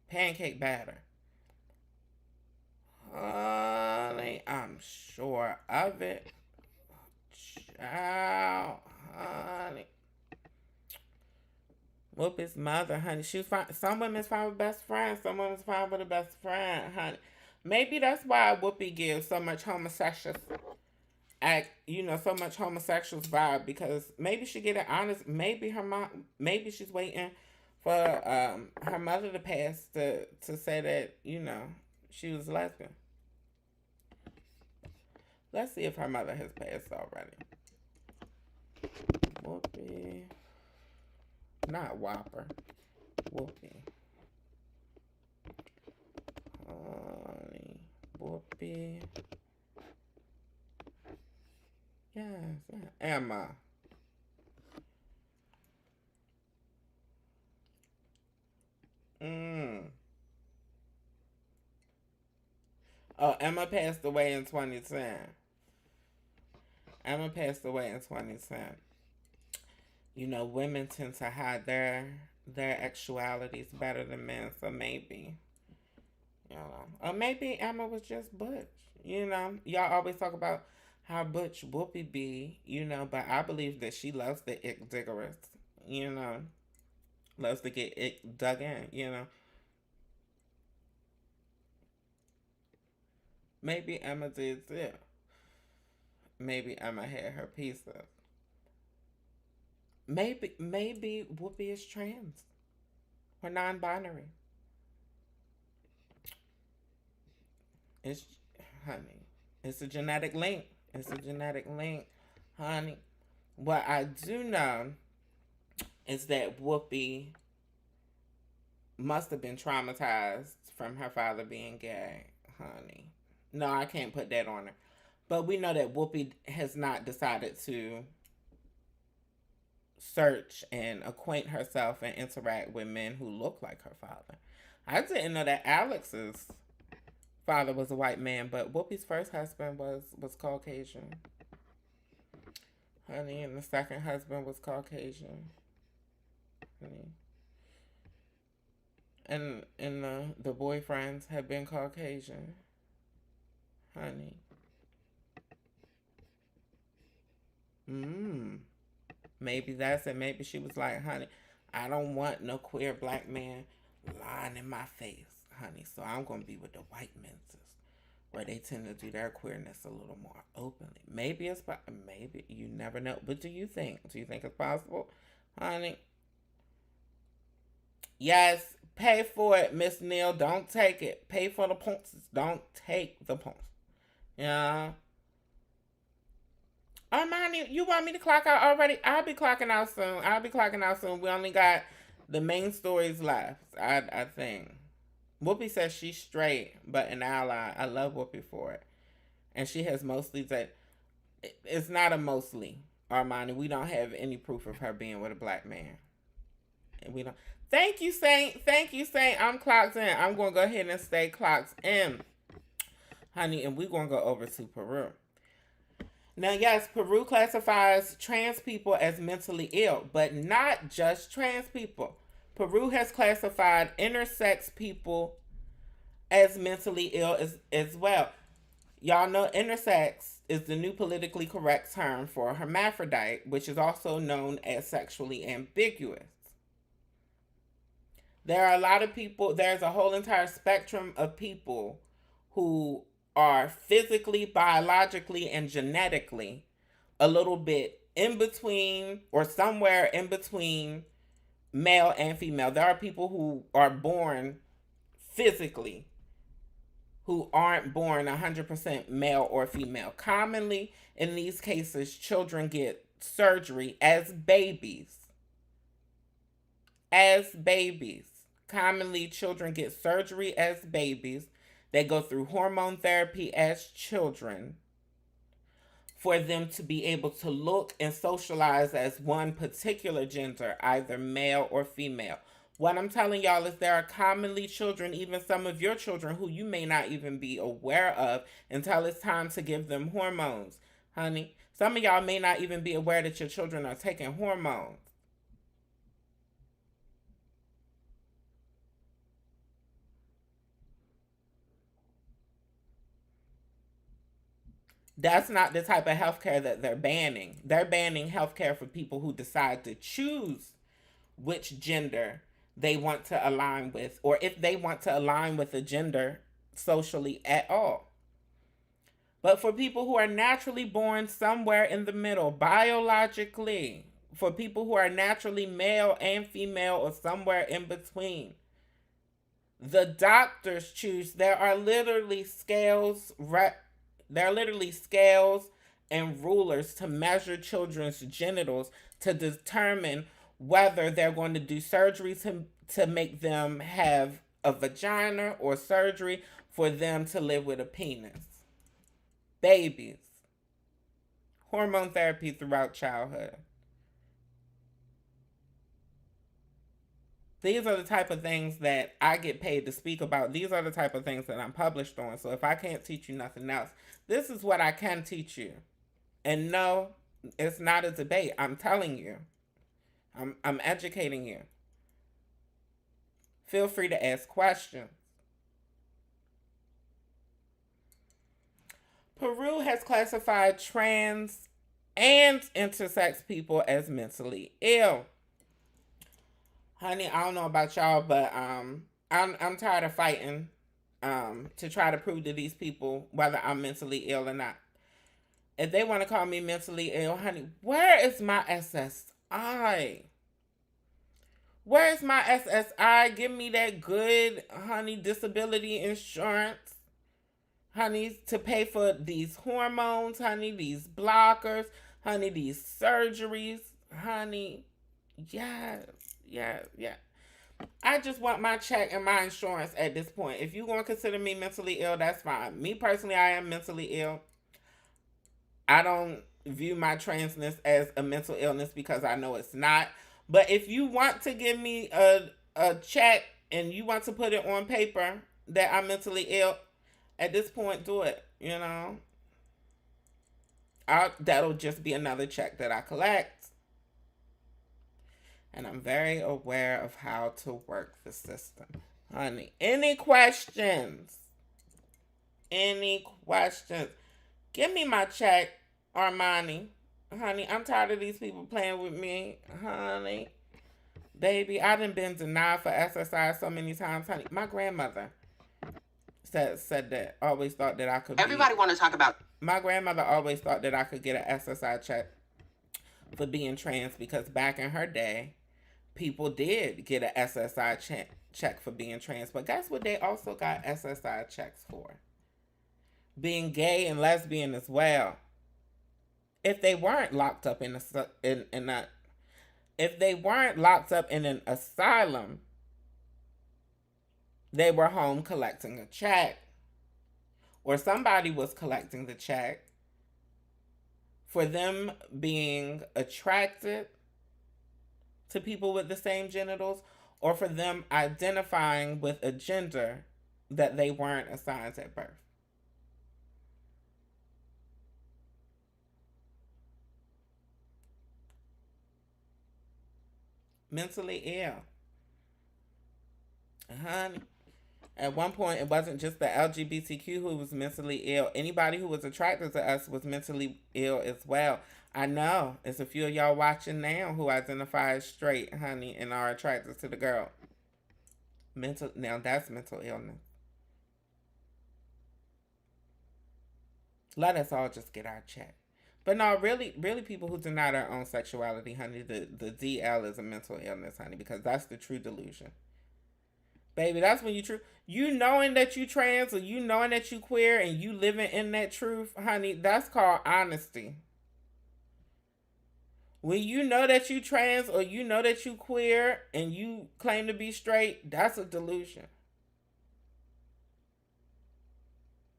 Pancake batter. Honey, I'm sure of it. Child. Honey. Whoopi's mother, honey. She was fine. Some women's fine with best friends. Some women's fine with a best friend, honey. Maybe that's why Whoopi gives so much homosexual so much homosexuals vibe, because maybe she get it honest. Maybe her mom. Maybe she's waiting for her mother to pass to say that she was lesbian. Let's see if her mother has passed already. Whoopi. Not Whopper. Whoopi. Honey. Whoopi. Yes. Emma. Oh, Emma passed away in 2010. Emma passed away in 2010. You know, women tend to hide their actualities better than men, so maybe, you know, or maybe Emma was just butch. You know, y'all always talk about how butch Whoopi be, you know, but I believe that she loves the ick diggerous, you know, loves to get it dug in, you know. Maybe Emma did too. Maybe Emma had her pieces. Maybe Whoopi is trans or non-binary. It's honey. It's a genetic link. It's a genetic link, honey. What I do know is that Whoopi must have been traumatized from her father being gay, honey. No, I can't put that on her. But we know that Whoopi has not decided to search and acquaint herself and interact with men who look like her father. I didn't know that Alex's father was a white man, but Whoopi's first husband was Caucasian. Honey, and the second husband was Caucasian. Honey. And the boyfriends have been Caucasian. Honey. Maybe that's it. Maybe she was like, honey, I don't want no queer black man lying in my face, honey. So I'm going to be with the white menses, where they tend to do their queerness a little more openly. Maybe it's, maybe, you never know. But do you think it's possible, honey? Yes, pay for it, Miss Neal. Don't take it. Pay for the points. Don't take the points. Yeah. Armani, you want me to clock out already? I'll be clocking out soon. We only got the main stories left, I think. Whoopi says she's straight, but an ally. I love Whoopi for it. And she has mostly said, it's not a mostly, Armani. We don't have any proof of her being with a black man. And we don't. Thank you, Saint. I'm clocked in. I'm going to go ahead and stay clocked in, honey. And we're going to go over to Peru. Now, yes, Peru classifies trans people as mentally ill, but not just trans people. Peru has classified intersex people as mentally ill as well. Y'all know intersex is the new politically correct term for hermaphrodite, which is also known as sexually ambiguous. There are a lot of people, there's a whole entire spectrum of people who are physically, biologically, and genetically a little bit in between or somewhere in between male and female. There are people who are born physically who aren't born 100% male or female. Commonly, in these cases, children get surgery as babies. Commonly, children get surgery as babies. They go through hormone therapy as children for them to be able to look and socialize as one particular gender, either male or female. What I'm telling y'all is there are commonly children, even some of your children, who you may not even be aware of until it's time to give them hormones, honey. Some of y'all may not even be aware that your children are taking hormones. That's not the type of healthcare that they're banning. They're banning healthcare for people who decide to choose which gender they want to align with, or if they want to align with a gender socially at all. But for people who are naturally born somewhere in the middle, biologically, for people who are naturally male and female or somewhere in between, the doctors choose. There are literally scales and rulers to measure children's genitals to determine whether they're going to do surgery to make them have a vagina or surgery for them to live with a penis. Babies. Hormone therapy throughout childhood. These are the type of things that I get paid to speak about. These are the type of things that I'm published on. So if I can't teach you nothing else, this is what I can teach you. And no, it's not a debate. I'm telling you. I'm educating you. Feel free to ask questions. Peru has classified trans and intersex people as mentally ill. Honey, I don't know about y'all, but I'm tired of fighting to try to prove to these people whether I'm mentally ill or not. If they want to call me mentally ill, honey, where is my SSI? Where is my SSI? Give me that good, honey, disability insurance. Honey, to pay for these hormones, honey, these blockers, honey, these surgeries, honey. Yes. I just want my check and my insurance at this point. If you're going to consider me mentally ill, that's fine. Me personally, I am mentally ill. I don't view my transness as a mental illness because I know it's not. But if you want to give me a check and you want to put it on paper that I'm mentally ill, at this point, do it, you know. That'll just be another check that I collect. And I'm very aware of how to work the system. Honey, any questions? Any questions? Give me my check, Armani. Honey, I'm tired of these people playing with me. Honey. Baby, I done been denied for SSI so many times. Honey, my grandmother said that. Always thought that I could want to talk about... My grandmother always thought that I could get an SSI check for being trans because back in her day, people did get an SSI check for being trans. But guess what they also got SSI checks for? Being gay and lesbian as well. If they weren't locked up in an asylum, they were home collecting a check. Or somebody was collecting the check for them being attracted to people with the same genitals, or for them identifying with a gender that they weren't assigned at birth. Mentally ill. Honey. At one point, it wasn't just the LGBTQ who was mentally ill. Anybody who was attracted to us was mentally ill as well. I know. There's a few of y'all watching now who identify as straight, honey, and are attracted to the girl. Now that's mental illness. Let us all just get our check. But no, really people who deny their own sexuality, honey, the DL is a mental illness, honey, because that's the true delusion. Baby, that's when you knowing that you trans or you knowing that you queer and you living in that truth, honey, that's called honesty. When you know that you trans or you know that you queer and you claim to be straight, that's a delusion.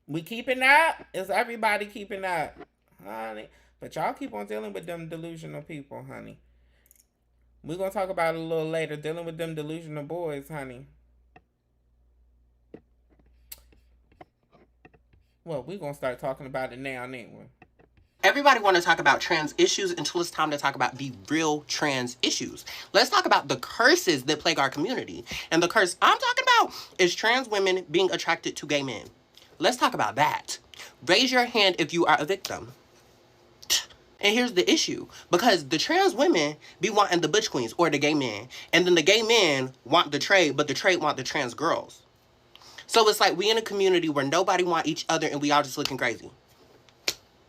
We keeping up? Is everybody keeping up? Honey. But y'all keep on dealing with them delusional people, honey. We're going to talk about it a little later. Dealing with them delusional boys, honey. Well, we're going to start talking about it now, ain't we? Everybody want to talk about trans issues until it's time to talk about the real trans issues. Let's talk about the curses that plague our community. And the curse I'm talking about is trans women being attracted to gay men. Let's talk about that. Raise your hand if you are a victim. And here's the issue. Because the trans women be wanting the butch queens or the gay men. And then the gay men want the trade, but the trade want the trans girls. So it's like we in a community where nobody want each other and we all just looking crazy.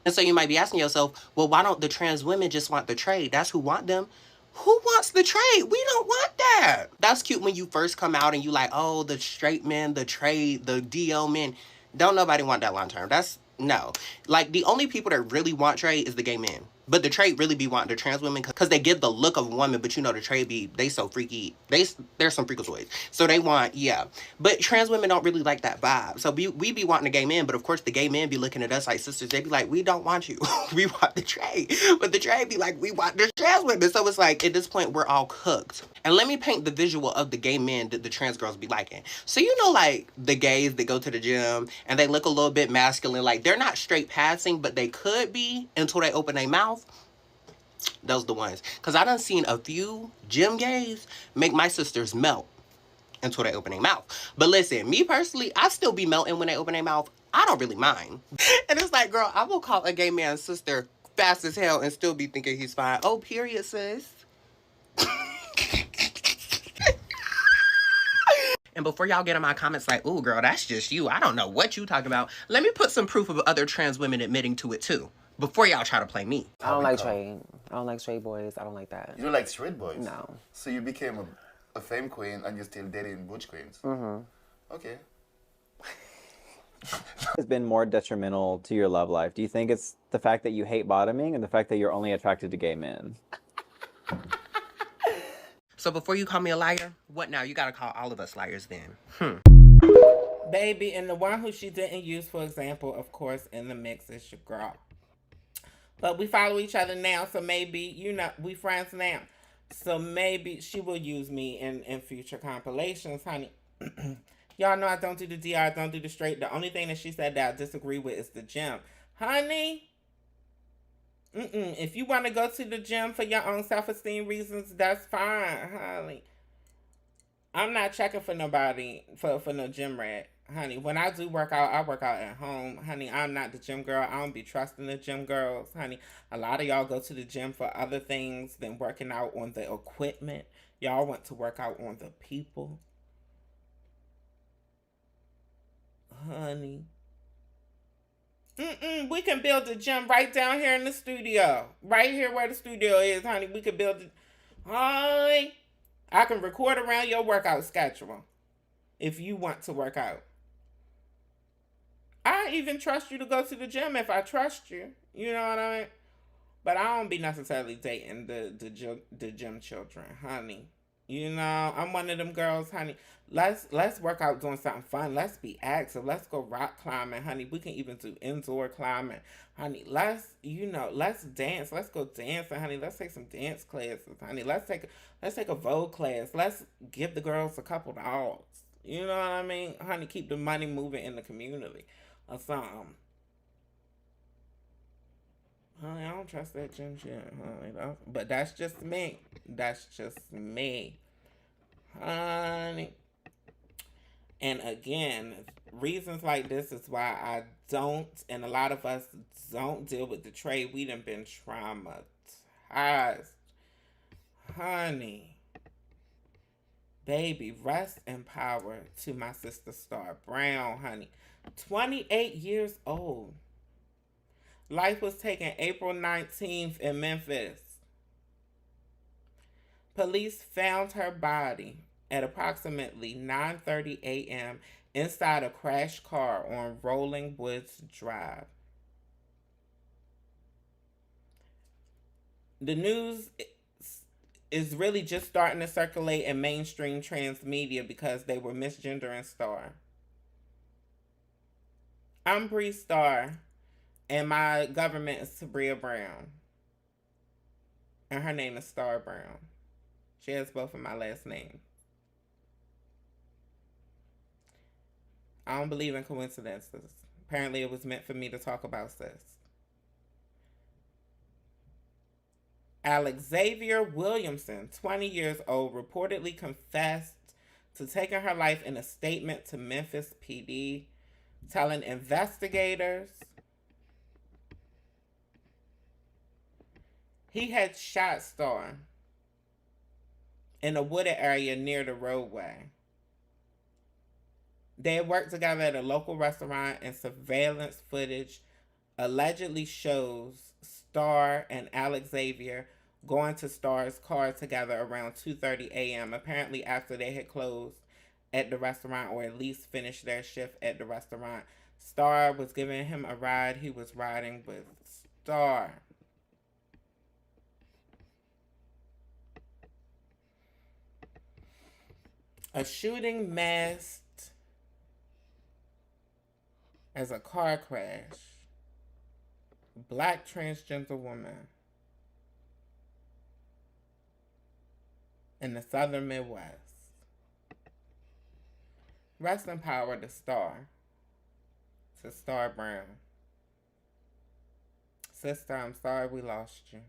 And so you might be asking yourself, well, why don't the trans women just want the trade? That's who want them. Who wants the trade? We don't want that. That's cute when you first come out and you like, oh, the straight men, the trade, the DL men. Don't nobody want that long term. That's No. Like, the only people that really want trade is the gay men. But the trade really be wanting the trans women because they give the look of a woman, but you know the trade be, they so freaky. They're some freakazoids. So they want, yeah. But trans women don't really like that vibe. So we be wanting the gay men, but of course the gay men be looking at us like sisters. They be like, we don't want you. We want the trade. But the trade be like, we want the trans women. So it's like, at this point, we're all cooked. And let me paint the visual of the gay men that the trans girls be liking. So you know, like, the gays that go to the gym and they look a little bit masculine, like they're not straight passing, but they could be until they open their mouth. Those the ones. Because I done seen a few gym gays make my sisters melt until they open their mouth. But listen, me personally, I still be melting when they open their mouth. I don't really mind. And it's like, girl, I will call a gay man sister fast as hell and still be thinking he's fine. Oh, period, sis. And before y'all get in my comments like, ooh, girl, that's just you. I don't know what you talking about. Let me put some proof of other trans women admitting to it, too. Before y'all try to play me. I don't like trade. I don't like straight boys. I don't like that. You don't like straight boys? No. So you became a femme queen and you're still dating butch queens? Mm-hmm. Okay. Has been more detrimental to your love life? Do you think it's the fact that you hate bottoming and the fact that you're only attracted to gay men? So before you call me a liar, what now? You gotta call all of us liars then. Baby, and the one who she didn't use, for example, of course, in the mix is your girl. But we follow each other now, so maybe, you know, we friends now. So maybe she will use me in future compilations, honey. Y'all know I don't do the DR, I don't do the straight. The only thing that she said that I disagree with is the gym. Honey, if you want to go to the gym for your own self-esteem reasons, that's fine, honey. I'm not checking for nobody, for no gym rat. Honey, when I do work out, I work out at home. Honey, I'm not the gym girl. I don't be trusting the gym girls. Honey, a lot of y'all go to the gym for other things than working out on the equipment. Y'all want to work out on the people. Honey. We can build a gym right down here in the studio. Right here where the studio is, honey. We can build it. Honey, I can record around your workout schedule if you want to work out. I even trust you to go to the gym if I trust you. You know what I mean? But I don't be necessarily dating the gym children, honey. You know, I'm one of them girls, honey. Let's work out doing something fun. Let's be active. Let's go rock climbing, honey. We can even do indoor climbing, honey. Let's dance. Let's go dancing, honey. Let's take some dance classes, honey. Let's take a Vogue class. Let's give the girls a couple dollars. You know what I mean, honey? Keep the money moving in the community or something. Honey, I don't trust that gym shit, honey. But that's just me. That's just me. Honey. And again, reasons like this is why I don't, and a lot of us don't deal with the trade. We done been traumatized. Honey. Baby, rest and power to my sister Starr Brown, honey. 28 years old. Life was taken April 19th in Memphis. Police found her body at approximately 9:30 a.m. inside a crashed car on Rolling Woods Drive. The news is really just starting to circulate in mainstream trans media because they were misgendering Starr. I'm Bre Starr, and my government is Bre Brown. And her name is Starr Brown. She has both of my last names. I don't believe in coincidences. Apparently it was meant for me to talk about this. Alexavier Williamson, 20 years old, reportedly confessed to taking her life in a statement to Memphis PD, telling investigators he had shot Starr in a wooded area near the roadway. They had worked together at a local restaurant, and surveillance footage allegedly shows Starr and Alexavier going to Starr's car together around 2:30 a.m., apparently after they had closed at the restaurant, or at least finished their shift at the restaurant. Starr was giving him a ride. He was riding with Starr. A shooting masked as a car crash. Black transgender woman in the southern Midwest. Rest in power to Starr. To Starr Brown. Sister, I'm sorry we lost you.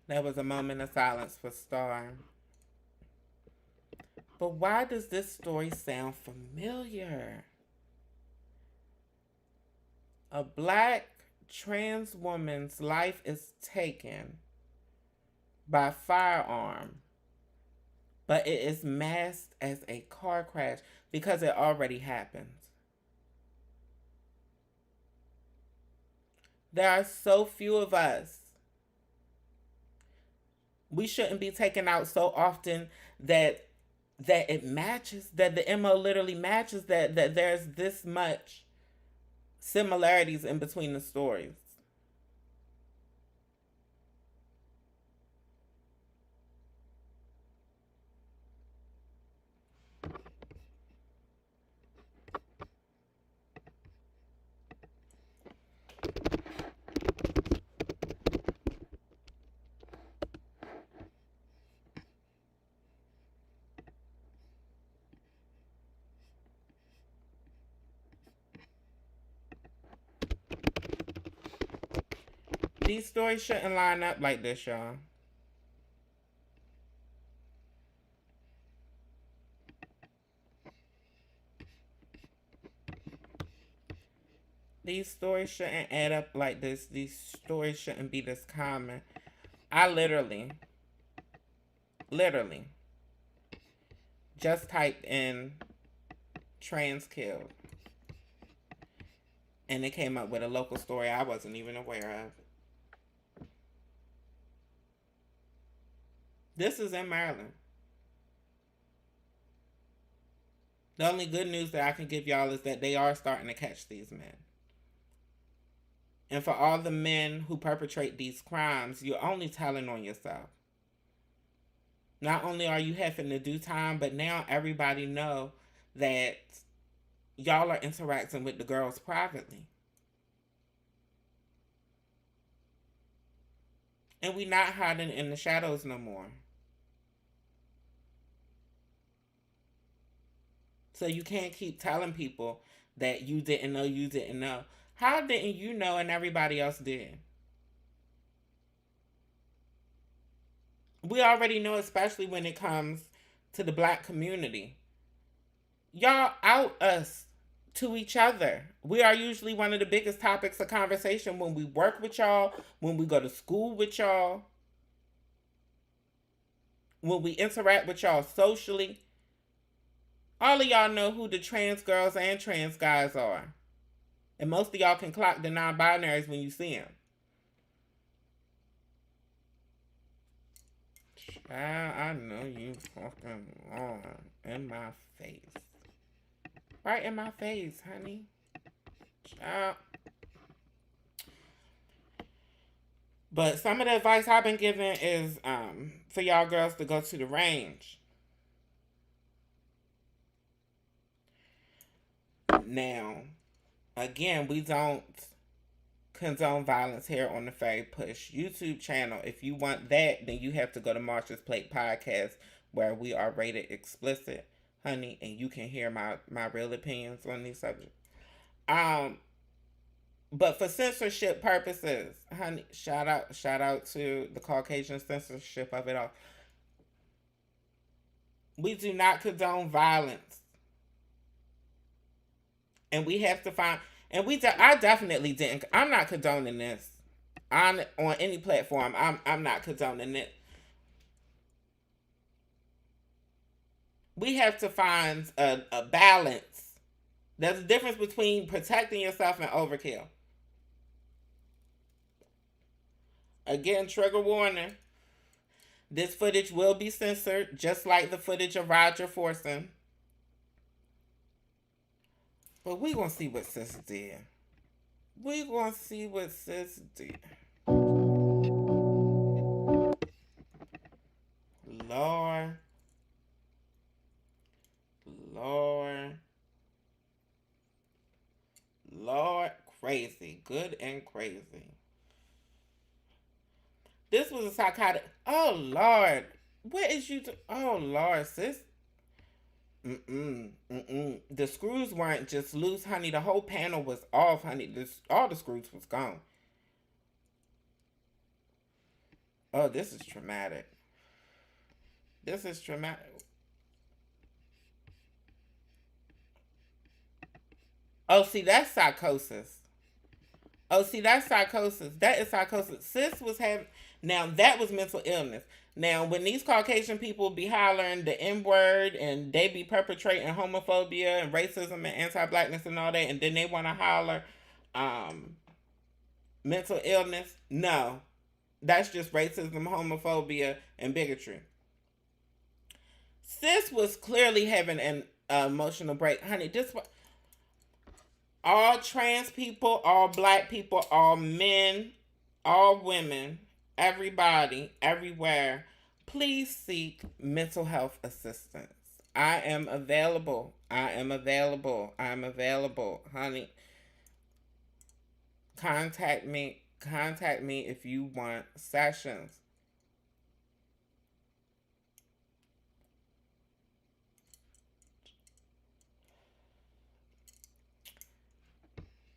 There was a moment of silence for Starr. But why does this story sound familiar? A black trans woman's life is taken by firearm, but it is masked as a car crash because it already happened. There are so few of us. We shouldn't be taken out so often that it matches, that the MO literally matches, that there's this much similarities in between the stories. These stories shouldn't line up like this, y'all. These stories shouldn't add up like this. These stories shouldn't be this common. I literally just typed in trans killed. And it came up with a local story I wasn't even aware of. This is in Maryland. The only good news that I can give y'all is that they are starting to catch these men. And for all the men who perpetrate these crimes, you're only telling on yourself. Not only are you having to do time, but now everybody know that y'all are interacting with the girls privately. And we not hiding in the shadows no more. So you can't keep telling people that you didn't know. How didn't you know and everybody else did? We already know, especially when it comes to the black community. Y'all out us to each other. We are usually one of the biggest topics of conversation when we work with y'all, when we go to school with y'all, when we interact with y'all socially. All of y'all know who the trans girls and trans guys are. And most of y'all can clock the non-binaries when you see them. Child, I know you fucking wrong. In my face. Right in my face, honey. Child. But some of the advice I've been given is for y'all girls to go to the range. Now, again, we don't condone violence here on the Fairy Push YouTube channel. If you want that, then you have to go to Marsha's Plate Podcast, where we are rated explicit, honey, and you can hear my real opinions on these subjects. But for censorship purposes, honey, shout out to the Caucasian censorship of it all. We do not condone violence. And we have to find, and I definitely didn't. I'm not condoning this on any platform. I'm not condoning it. We have to find a balance. There's a difference between protecting yourself and overkill. Again, trigger warning. This footage will be censored, just like the footage of Roger Fortson. But we gonna see what sis did. We gonna see what sis did. Lord. Lord. Lord, crazy. Good and crazy. This was a psychotic. Oh, Lord. What is you Oh, Lord, sis. The screws weren't just loose, honey. The whole panel was off, honey. All the screws was gone. Oh, this is traumatic. This is traumatic. Oh, see, that's psychosis. Oh, see, that's psychosis. That is psychosis. Sis was having... Now, that was mental illness. Now, when these Caucasian people be hollering the N-word and they be perpetrating homophobia and racism and anti-blackness and all that, and then they want to holler mental illness, no. That's just racism, homophobia, and bigotry. Sis was clearly having an emotional break. Honey, this... All trans people, all black people, all men, all women, everybody, everywhere, please seek mental health assistance. I am available. I am available. I am available, honey. Contact me. Contact me if you want sessions.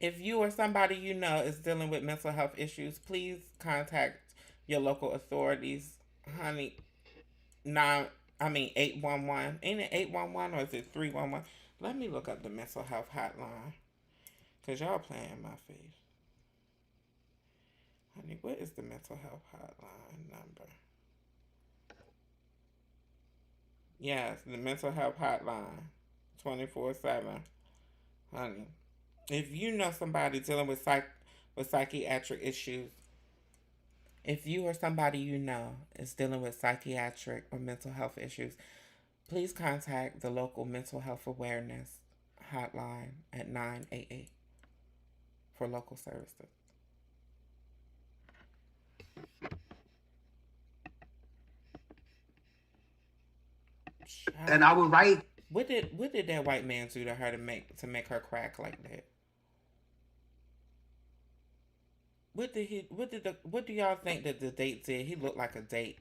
If you or somebody you know is dealing with mental health issues, please contact your local authorities. Honey, 811. Ain't it 811 or is it 311? Let me look up the mental health hotline. Because y'all playing in my face. Honey, what is the mental health hotline number? Yes, the mental health hotline. 24/7. Honey. If you know somebody dealing with psychiatric issues, if you or somebody you know is dealing with psychiatric or mental health issues, please contact the local mental health awareness hotline at 988 for local services. And I would write. What did that white man do to her to make her crack like that? What do y'all think that the date did? He looked like a date,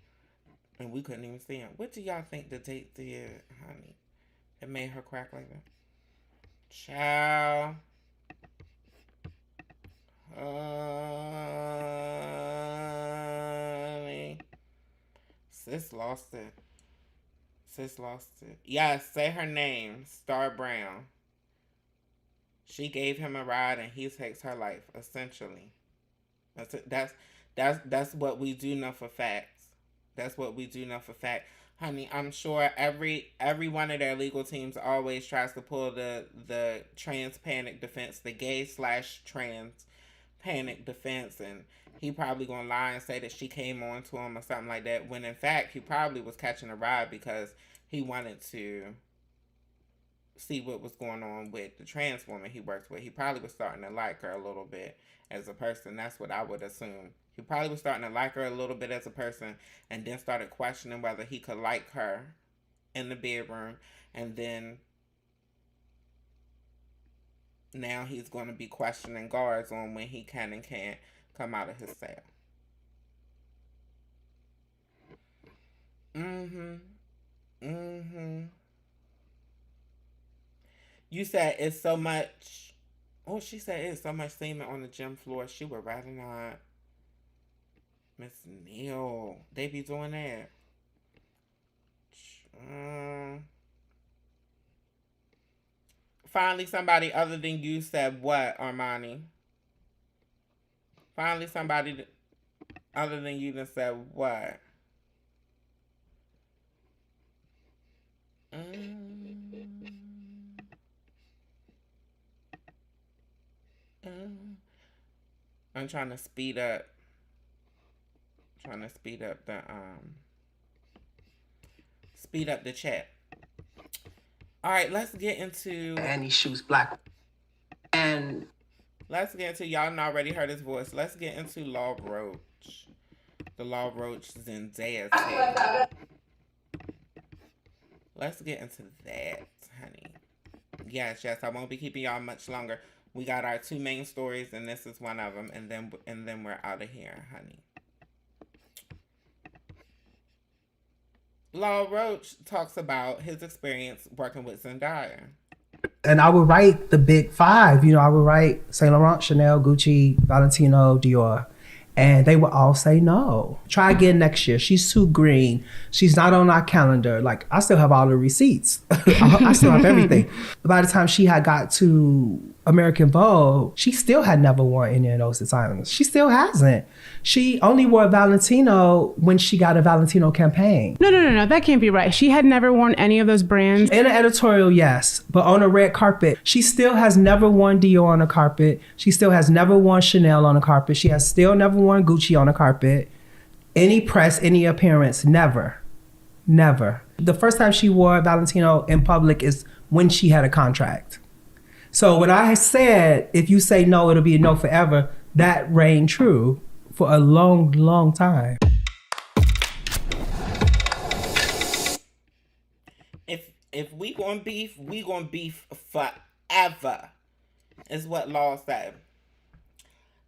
and we couldn't even see him. What do y'all think the date did, honey? It made her crack like that. Child. Honey. Sis lost it. Sis lost it. Yes, say her name. Star Brown. She gave him a ride, and he takes her life, essentially. That's what we do know for facts. That's what we do know for fact. Honey, I'm sure every one of their legal teams always tries to pull the trans panic defense, the gay/trans panic defense, and he probably gonna lie and say that she came on to him or something like that, when in fact he probably was catching a ride because he wanted to see what was going on with the trans woman he works with. He probably was starting to like her a little bit as a person. That's what I would assume. He probably was starting to like her a little bit as a person, and then started questioning whether he could like her in the bedroom, and then now he's going to be questioning guards on when he can and can't come out of his cell. You said it's so much. Oh, she said it's so much semen on the gym floor. She would rather not. Miss Neal, they be doing that. Finally, somebody other than you said what, Armani? Finally, somebody other than you that said what? I'm trying to speed up. The Speed up the chat. All right, let's get into... And he shoots black. And... Let's get into... Y'all already heard his voice. Let's get into Law Roach. The Law Roach Zendaya tape. Let's get into that, honey. Yes, I won't be keeping y'all much longer. We got our 2 main stories, and this is one of them, and then we're out of here, honey. Law Roach talks about his experience working with Zendaya. And I would write the big 5. You know, I would write Saint Laurent, Chanel, Gucci, Valentino, Dior. And they would all say no. Try again next year. She's too green. She's not on our calendar. Like, I still have all the receipts. I still have everything. By the time she had got to American Vogue, she still had never worn any of those designs. She still hasn't. She only wore Valentino when she got a Valentino campaign. No. That can't be right. She had never worn any of those brands. In an editorial, yes. But on a red carpet, she still has never worn Dior on a carpet. She still has never worn Chanel on a carpet. She has still never worn Gucci on a carpet. Any press, any appearance, never. Never. The first time she wore Valentino in public is when she had a contract. So when I said, if you say no, it'll be a no forever, that rang true for a long, long time. If we gonna beef forever, is what Law said.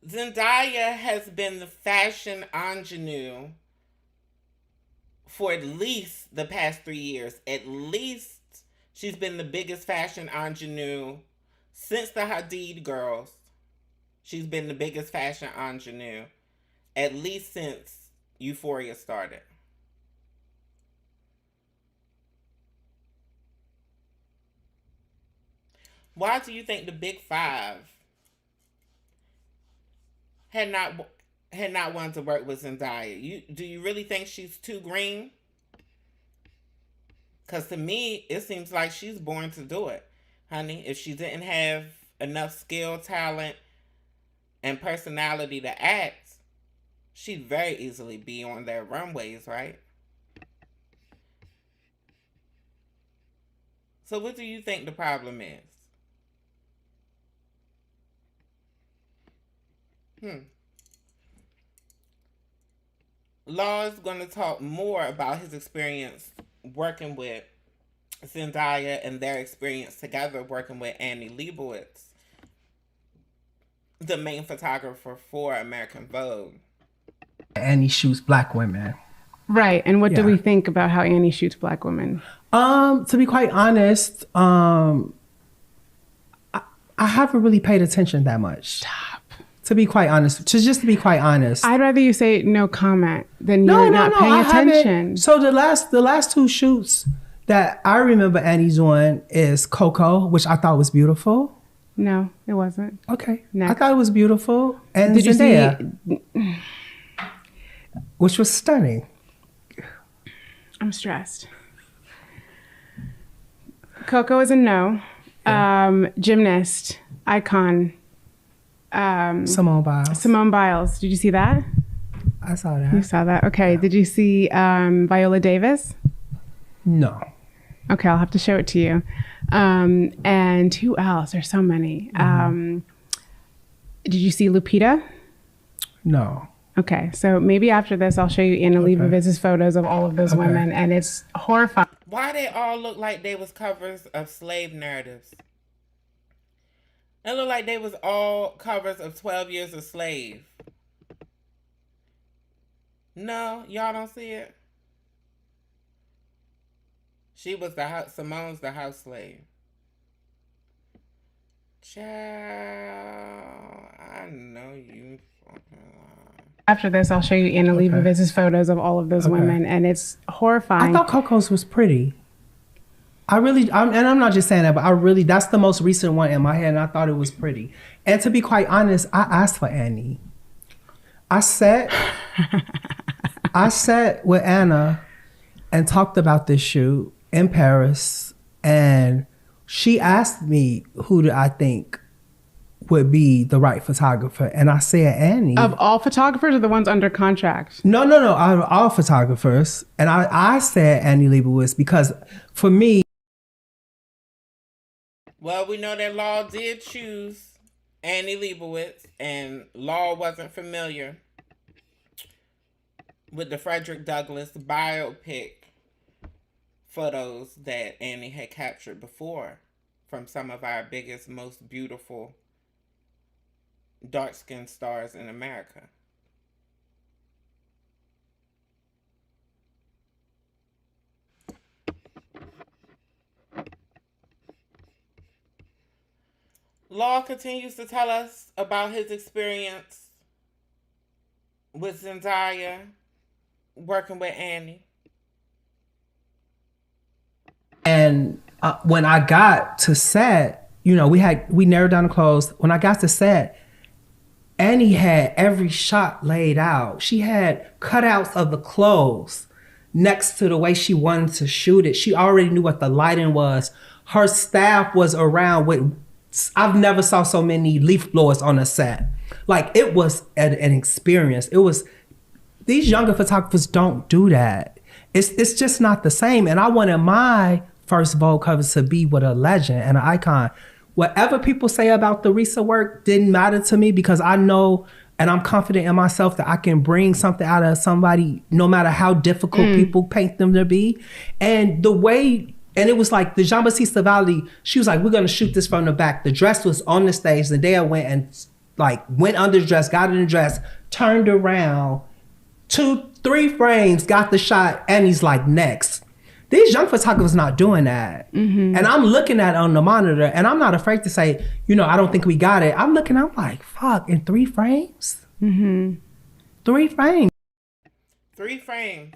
Zendaya has been the fashion ingenue for at least the past 3 years. At least she's been the biggest fashion ingenue since the Hadid girls. She's been the biggest fashion ingenue at least since Euphoria started. Why do you think the big 5 had not wanted to work with Zendaya? Do you really think she's too green? Because to me, it seems like she's born to do it, honey. If she didn't have enough skill, talent, and personality to act, she'd very easily be on their runways, right? So what do you think the problem is? Law is going to talk more about his experience working with Zendaya and their experience together working with Annie Leibovitz, the main photographer for American Vogue. Annie shoots black women. Right. And what do we think about how Annie shoots black women? To be quite honest, I haven't really paid attention that much. Stop. To be quite honest, to be quite honest. I'd rather you say no comment than you're not paying attention. So the last 2 shoots that I remember Annie doing is Coco, which I thought was beautiful. No, it wasn't. Okay. Next. I thought it was beautiful. And did Zendaya, you see? Which was stunning. I'm stressed. Coco is a no. Gymnast, icon. Simone Biles. Did you see that? I saw that. You saw that? Okay. Yeah. Did you see Viola Davis? No. Okay, I'll have to show it to you. And who else? There's so many. Did you see Lupita? No. Okay, so maybe after this, I'll show you Anna Leibovitz's photos of all of those women, and it's horrifying. Why they all look like they was covers of slave narratives? It looked like they was all covers of 12 Years a Slave. No, y'all don't see it? She was Simone's the house slave. Child, I know you fucking lying. After this, I'll show you Anna Leibovitz's photos of all of those women, and it's horrifying. I thought Coco's was pretty. I'm not just saying that, but that's the most recent one in my head, and I thought it was pretty. And to be quite honest, I asked for Annie. I sat with Anna and talked about this shoot in Paris, and she asked me who do I think would be the right photographer. And I said, Annie. Of all photographers or the ones under contract? No, out of all photographers. And I said Annie Leibovitz because for me. Well, we know that Law did choose Annie Leibovitz, and Law wasn't familiar with the Frederick Douglass biopic photos that Annie had captured before from some of our biggest, most beautiful dark-skinned stars in America. Law continues to tell us about his experience with Zendaya, working with Annie. And when I got to set, we narrowed down the clothes. When I got to set, Annie had every shot laid out. She had cutouts of the clothes next to the way she wanted to shoot it. She already knew what the lighting was. Her staff was around with, I've never saw so many leaf blowers on a set. Like, it was an experience. These younger photographers don't do that. It's just not the same. And I wanted my first Vogue covers to be with a legend and an icon. Whatever people say about the recent work didn't matter to me because I know and I'm confident in myself that I can bring something out of somebody no matter how difficult people paint them to be. And the way, and it was like the Jean-Baptiste Valli, she was like, we're gonna shoot this from the back. The dress was on the stage. Zendaya went and went under the dress, got in the dress, turned around, 2-3 frames, got the shot, and he's like, next. These young photographers not doing that. And I'm looking at it on the monitor, and I'm not afraid to say, I don't think we got it. I'm like, fuck, in 3 frames? 3 frames. 3 frames.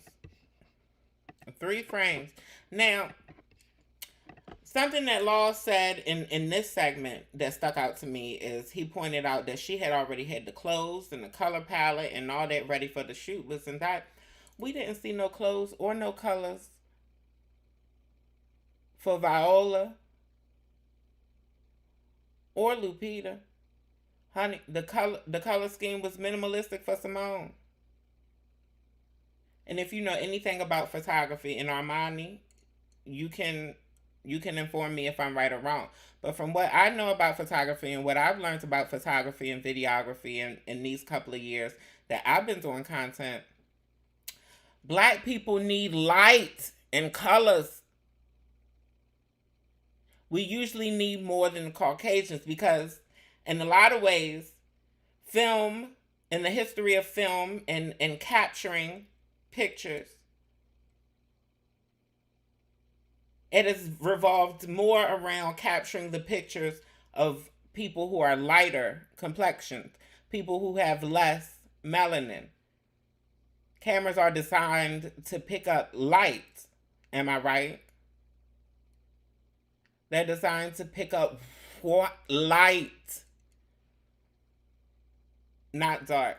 3 frames. Now, something that Law said in this segment that stuck out to me is he pointed out that she had already had the clothes and the color palette and all that ready for the shoot. Listen, that we didn't see no clothes or no colors for Viola or Lupita. Honey, the color scheme was minimalistic for Simone. And if you know anything about photography in Armani, you can inform me if I'm right or wrong. But from what I know about photography and what I've learned about photography and videography in these couple of years that I've been doing content, Black people need light and colors. We usually need more than Caucasians because in a lot of ways, film and the history of film and capturing pictures, it has revolved more around capturing the pictures of people who are lighter complexioned, people who have less melanin. Cameras are designed to pick up light. Am I right? They're designed to pick up light, not dark.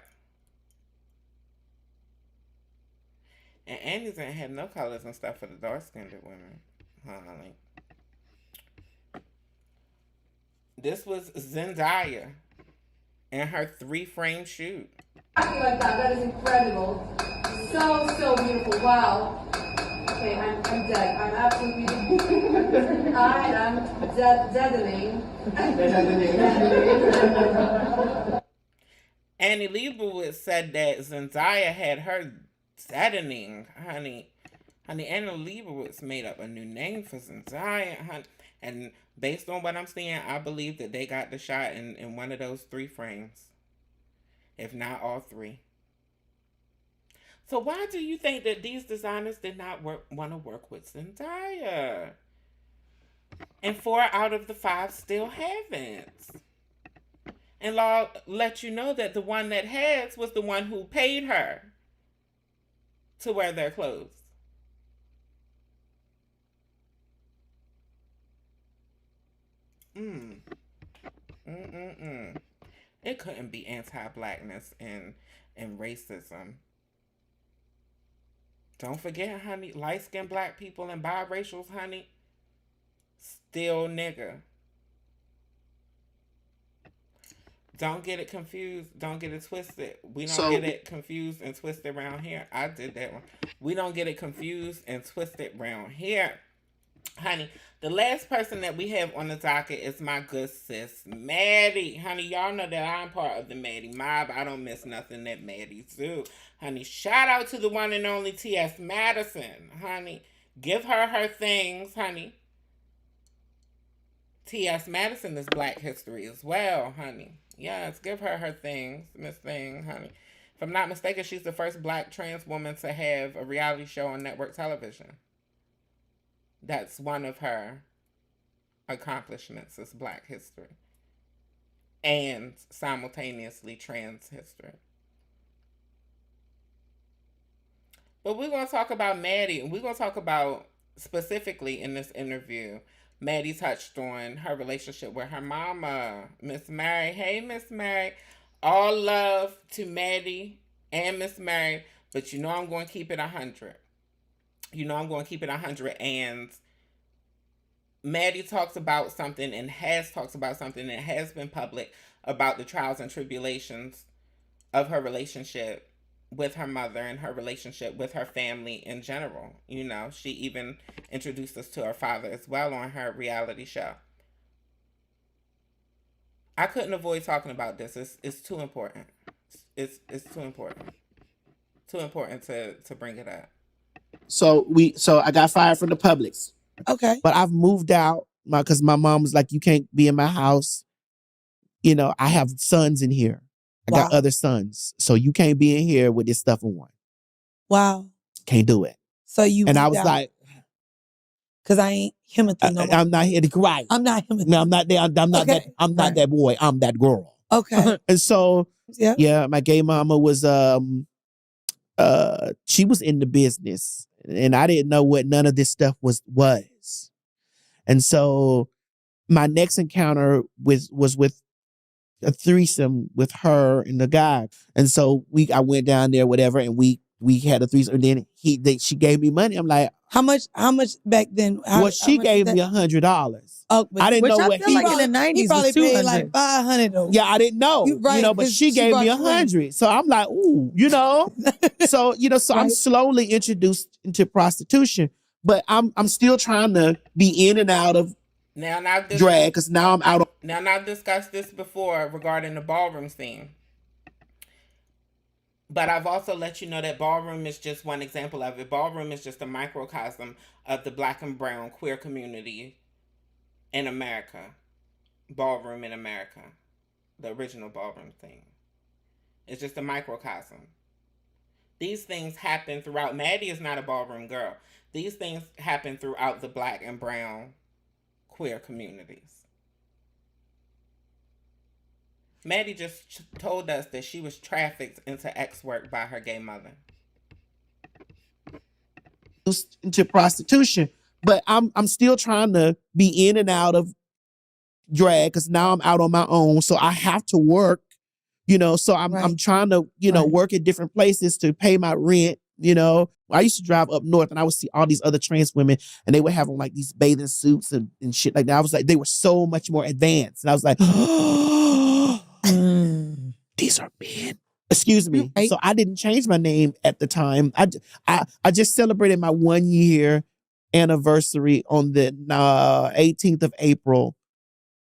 And Annie's didn't have no colors and stuff for the dark-skinned women. Honey. This was Zendaya and her 3-frame shoot. Like that is incredible. So beautiful. Wow. Okay, I'm dead. I'm absolutely I am deadening. Annie Leibovitz said that Zendaya had her deadening, honey. Annie Leibovitz made up a new name for Zendaya, honey. And based on what I'm seeing, I believe that they got the shot in one of those 3 frames. If not all 3. So why do you think that these designers did not want to work with Zendaya? And 4 out of the 5 still haven't. And Law let you know that the one that has was the one who paid her to wear their clothes. It couldn't be anti-blackness and racism. Don't forget, honey, light-skinned Black people and biracials, honey, still nigga. Don't get it confused. Don't get it twisted. We don't So- get it confused and twisted around here. I did that one. We don't get it confused and twisted around here. Honey, the last person that we have on the docket is my good sis, Maddie. Honey, y'all know that I'm part of the Maddie mob. I don't miss nothing that Maddie do. Honey, shout out to the one and only T.S. Madison. Honey, give her things, honey. T.S. Madison is Black history as well, honey. Yes, give her things, Miss Thing, honey. If I'm not mistaken, she's the first Black trans woman to have a reality show on network television. That's one of her accomplishments is Black history. And simultaneously trans history. But we're going to talk about Maddie. And we're going to talk about, specifically in this interview, Maddie touched on her relationship with her mama, Miss Mary. Hey, Miss Mary. All love to Maddie and Miss Mary. But you know I'm going to keep it 100. You know I'm going to keep it 100. And Maddie talks about something and has talked about something that has been public about the trials and tribulations of her relationship with her mother and her relationship with her family in general. You know, she even introduced us to her father as well on her reality show. I couldn't avoid talking about this. It's too important. It's too important. Too important to bring it up. So I got fired from the Publix. Okay. But I've moved out because my mom was like, you can't be in my house. You know, I have sons in here. I got other sons. So you can't be in here with this stuff on. Wow. Can't do it. So you and I moved was out. like, because I ain't Timothy no more. I'm not here to cry. I'm not Timothy. No, I'm not there. I'm not Okay. that. I'm not that boy. I'm that girl. Okay. And so, yeah, my gay mama was she was in the business, and I didn't know what none of this stuff was. And so, my next encounter was with a threesome with her and the guy. And so I went down there, whatever, and we had a threesome. And then she gave me money. I'm like, how much back then? She gave me $100. Oh, but, I didn't know what he like in the 90s. He probably paid like $500 though. Yeah, I didn't know. Right, but she gave me brought you in. $100. So I'm like, ooh, so I'm slowly introduced into prostitution, but I'm still trying to be in and out of drag because now I'm out of. Now, I've discussed this before regarding the ballroom scene. But I've also let you know that ballroom is just one example of it. Ballroom is just a microcosm of the Black and brown queer community in America. Ballroom in America. The original ballroom thing. It's just a microcosm. These things happen throughout. Maddie is not a ballroom girl. These things happen throughout the Black and brown queer communities. Maddie just told us that she was trafficked into X work by her gay mother. Into prostitution, but I'm still trying to be in and out of drag because now I'm out on my own, so I have to work. So I'm trying to work at different places to pay my rent. I used to drive up north and I would see all these other trans women and they would have on like these bathing suits and shit like that. I was like, they were so much more advanced, and I was like, these are men. Excuse me. Right. So I didn't change my name at the time. I just celebrated my 1 year anniversary on the 18th of April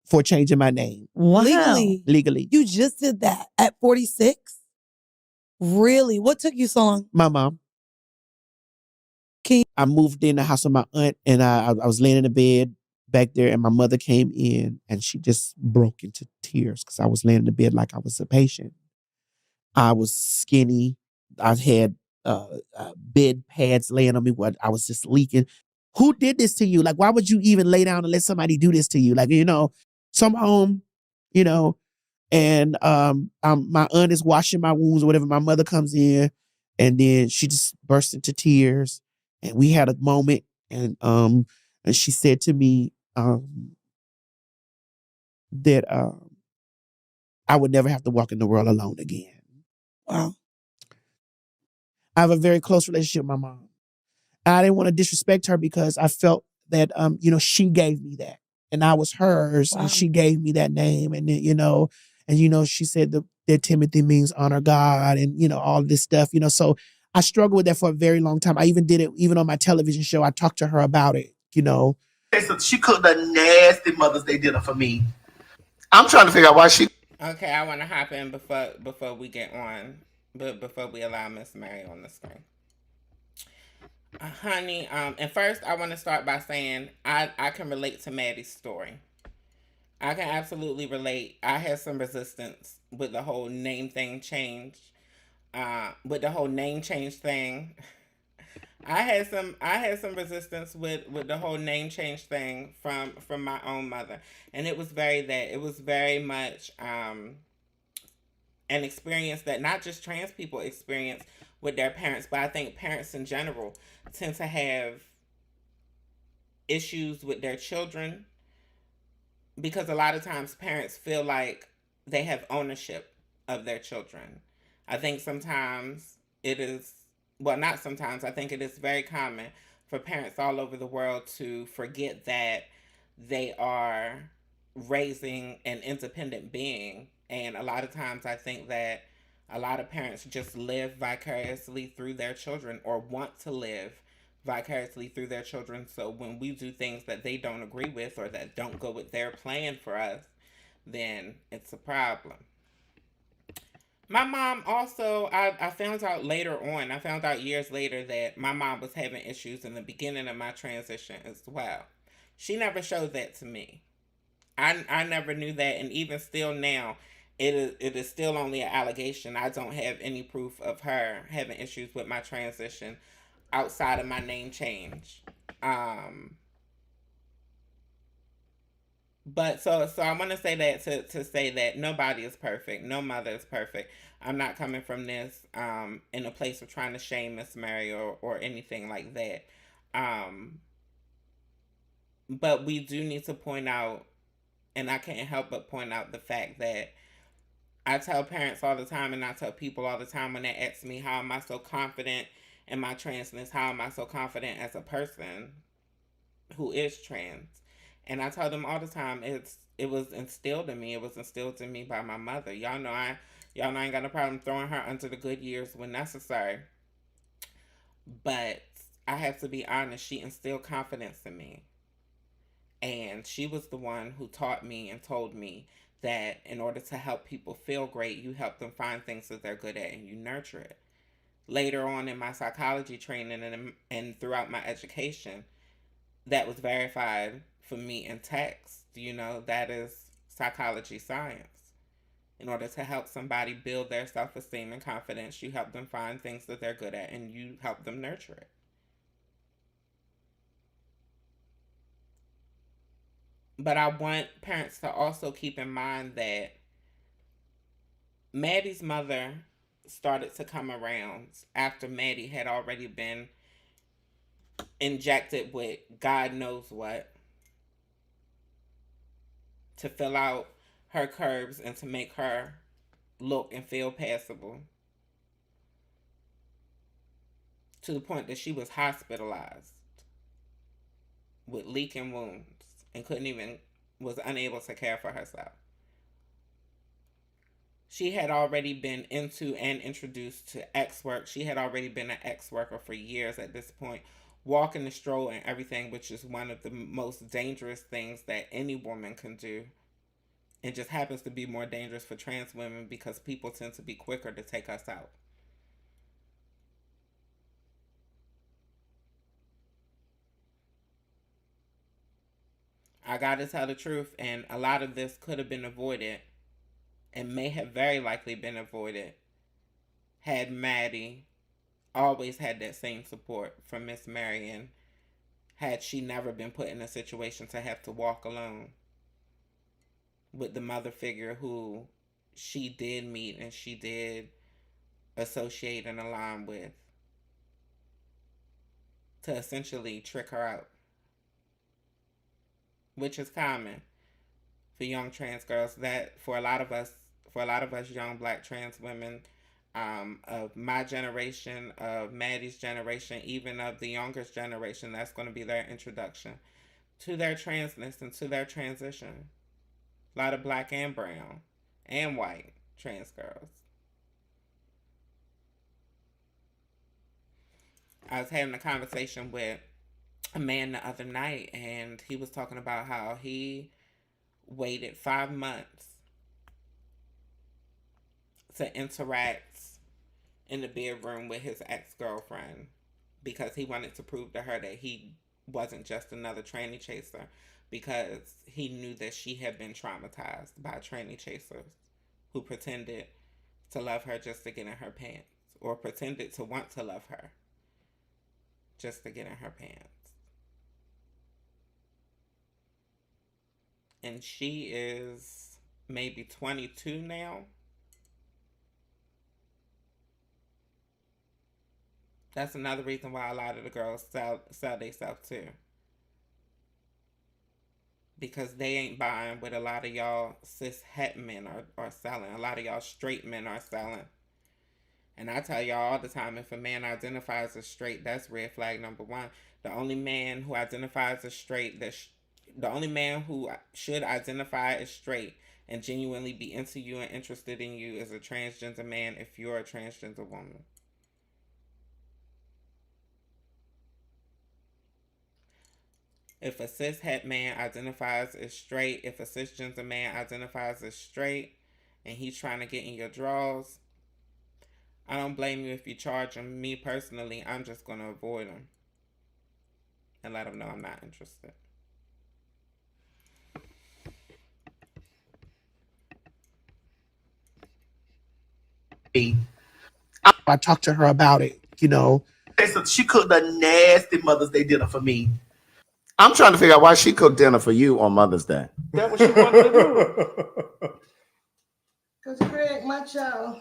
for changing my name. Wow. Legally. You just did that at 46? Really? What took you so long? My mom. I moved in the house of my aunt and I was laying in the bed back there and my mother came in and she just broke into tears because I was laying in the bed like I was a patient. I was skinny. I had bed pads laying on me where I was just leaking. Who did this to you? Like, why would you even lay down and let somebody do this to you? Like, so I'm home, and my aunt is washing my wounds or whatever. My mother comes in and then she just burst into tears. And we had a moment and she said to me that I would never have to walk in the world alone again. Wow. I have a very close relationship with my mom. I didn't want to disrespect her because I felt that, she gave me that and I was hers and she gave me that name. And then, And, she said that Timothy means honor God and, all this stuff, so I struggled with that for a very long time. I even did it, even on my television show, I talked to her about it. She cooked a nasty Mother's Day dinner for me. I'm trying to figure out why she. Okay, I want to hop in before we get on, but before we allow Miss Mary on the screen. Honey, and first I want to start by saying I can relate to Maddie's story. I can absolutely relate. I had some resistance with the whole name thing change. With the whole name change thing. I had some resistance with the whole name change thing from my own mother. And it was very much an experience that not just trans people experience with their parents, but I think parents in general tend to have issues with their children because a lot of times parents feel like they have ownership of their children. I think sometimes it is, well, not sometimes, I think it is very common for parents all over the world to forget that they are raising an independent being. And a lot of times I think that a lot of parents just live vicariously through their children or want to live vicariously through their children. So when we do things that they don't agree with or that don't go with their plan for us, then it's a problem. My mom also, I found out later on, I found out years later that my mom was having issues in the beginning of my transition as well. She never showed that to me. I never knew that, and even still now, it is still only an allegation. I don't have any proof of her having issues with my transition outside of my name change. But so I want to say that to say that nobody is perfect. No mother is perfect. I'm not coming from this in a place of trying to shame Miss Mary or anything like that. But we do need to point out, and I can't help but point out the fact that I tell parents all the time and I tell people all the time when they ask me how am I so confident in my transness, how am I so confident as a person who is trans. And I tell them all the time it was instilled in me. It was instilled in me by my mother. Y'all know I ain't got no problem throwing her under the good years when necessary. But I have to be honest, she instilled confidence in me. And she was the one who taught me and told me that in order to help people feel great, you help them find things that they're good at and you nurture it. Later on in my psychology training and throughout my education, that was verified for me in text. That is psychology science. In order to help somebody build their self-esteem and confidence, you help them find things that they're good at and you help them nurture it. But I want parents to also keep in mind that Maddie's mother started to come around after Maddie had already been injected with God knows what to fill out her curves and to make her look and feel passable, to the point that she was hospitalized with leaking wounds and was unable to care for herself. She had already been into and introduced to X work. She had already been an X worker for years at this point, walking the stroll and everything, which is one of the most dangerous things that any woman can do. It just happens to be more dangerous for trans women because people tend to be quicker to take us out. I gotta tell the truth, and a lot of this could have been avoided and may have very likely been avoided had Maddie always had that same support from Miss Marion, had she never been put in a situation to have to walk alone with the mother figure who she did meet and she did associate and align with to essentially trick her out, which is common for young trans girls. That for a lot of us young black trans women of my generation, of Maddie's generation, even of the youngest generation, that's going to be their introduction to their transness and to their transition. A lot of black and brown. and white trans girls. I was having a conversation with a man the other night, and he was talking about how he waited 5 months to interact in the bedroom with his ex-girlfriend because he wanted to prove to her that he wasn't just another tranny chaser, because he knew that she had been traumatized by tranny chasers who pretended to love her just to get in her pants, or pretended to want to love her just to get in her pants. And she is maybe 22 now. That's another reason why a lot of the girls sell themselves too. Because they ain't buying what a lot of y'all cis het men are selling. A lot of y'all straight men are selling. And I tell y'all all the time, if a man identifies as straight, that's red flag number one. The only man who identifies as straight, the only man who should identify as straight and genuinely be into you and interested in you is a transgender man if you're a transgender woman. If a cis het man identifies as straight, if a cisgender man identifies as straight, and he's trying to get in your drawers, I don't blame you if you charge him. Me personally, I'm just going to avoid him and let him know I'm not interested. I talked to her about it, you know. She cooked a nasty Mother's Day dinner for me. I'm trying to figure out why she cooked dinner for you on Mother's Day. That's what she wanted to do. Because Craig, my child,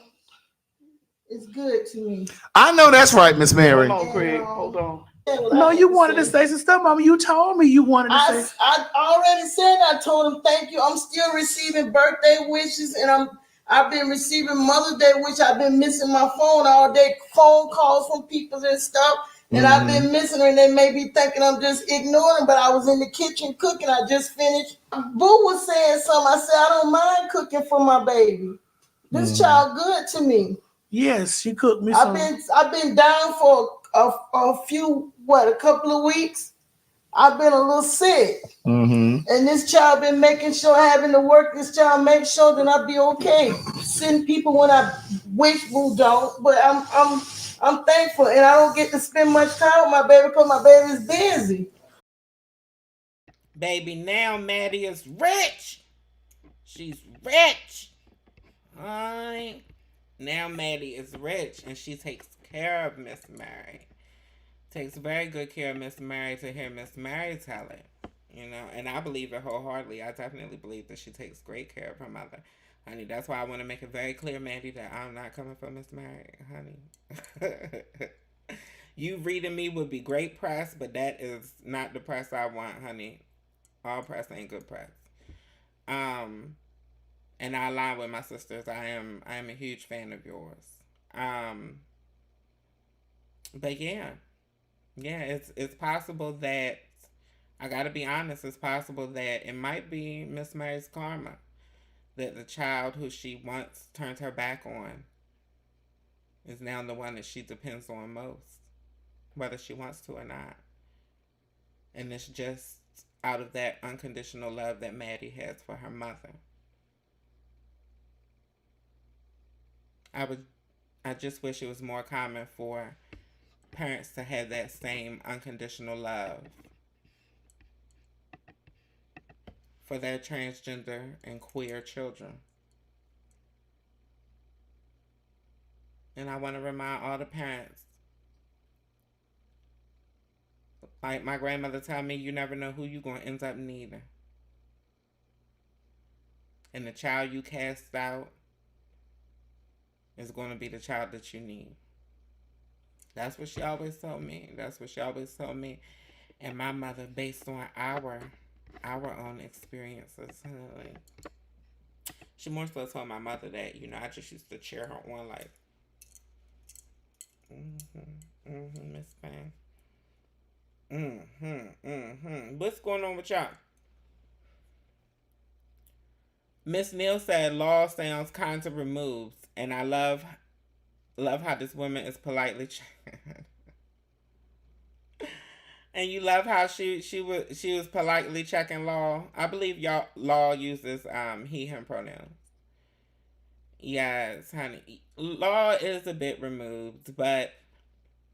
is good to me. I know that's right, Miss Mary. Hold on, Craig. Hold on. No, you wanted to say some stuff, Mama. You told me you wanted to say. I already said, I told him thank you. I'm still receiving birthday wishes, and I've been receiving Mother's Day wishes. I've been missing my phone all day, phone calls from people and stuff. And I've been missing her, and they may be thinking I'm just ignoring, but I was in the kitchen cooking. I just finished. Boo was saying something. I said, I don't mind cooking for my baby. This child good to me. Yes, she cooked me some. I've been down for a couple of weeks. I've been a little sick. And this child been making sure, having to work this child, make sure that I be okay. Send people when I wish Boo don't, but I'm thankful, and I don't get to spend much time with my baby because my baby is busy. Baby, now Maddie is rich. She's rich. Alright. Now Maddie is rich, and she takes care of Miss Mary. Takes very good care of Miss Mary to hear Miss Mary tell it. You know, and I believe it wholeheartedly. I definitely believe that she takes great care of her mother. Honey, that's why I want to make it very clear, Maddie, that I'm not coming for Miss Mary, honey. You reading me would be great press, but that is not the press I want, honey. All press ain't good press. And I align with my sisters. I am a huge fan of yours. But yeah, it's possible that, I gotta be honest, it's possible that it might be Miss Mary's karma, that the child who she once turned her back on is now the one that she depends on most, whether she wants to or not. And it's just out of that unconditional love that Maddie has for her mother. I just wish it was more common for parents to have that same unconditional love for their transgender and queer children. And I want to remind all the parents, like my grandmother told me, you never know who you're going to end up needing. And the child you cast out is going to be the child that you need. That's what she always told me. And my mother, based on our own experiences. She more so told my mother that, you know, I just used to cheer her on like, Miss Pam. What's going on with y'all? Miss Neal said law sounds kind of removed, and I love how this woman is politely and you love how she was politely checking law. I believe y'all law uses he him pronouns. Yes, honey. Law is a bit removed, but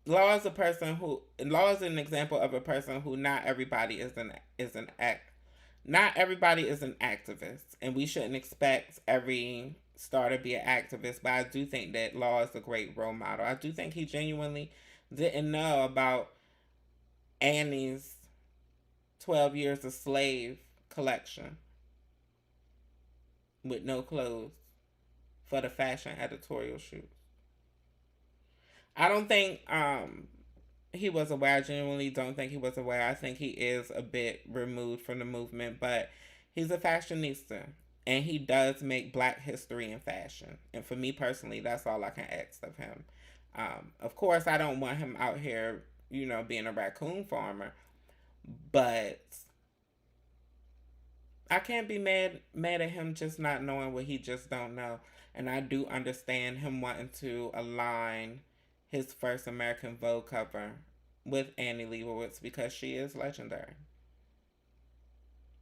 Law is an example of a person who not everybody not everybody is an activist, and we shouldn't expect every star to be an activist. But I do think that Law is a great role model. I do think he genuinely didn't know about Annie's 12 Years a Slave collection with no clothes for the fashion editorial shoot. I don't think he was aware. I genuinely don't think he was aware. I think he is a bit removed from the movement, but he's a fashionista, and he does make Black history in fashion. And for me personally, that's all I can ask of him. Of course, I don't want him out here, being a raccoon farmer, but I can't be mad at him just not knowing what he just don't know. And I do understand him wanting to align his first American Vogue cover with Annie Leibovitz because she is legendary.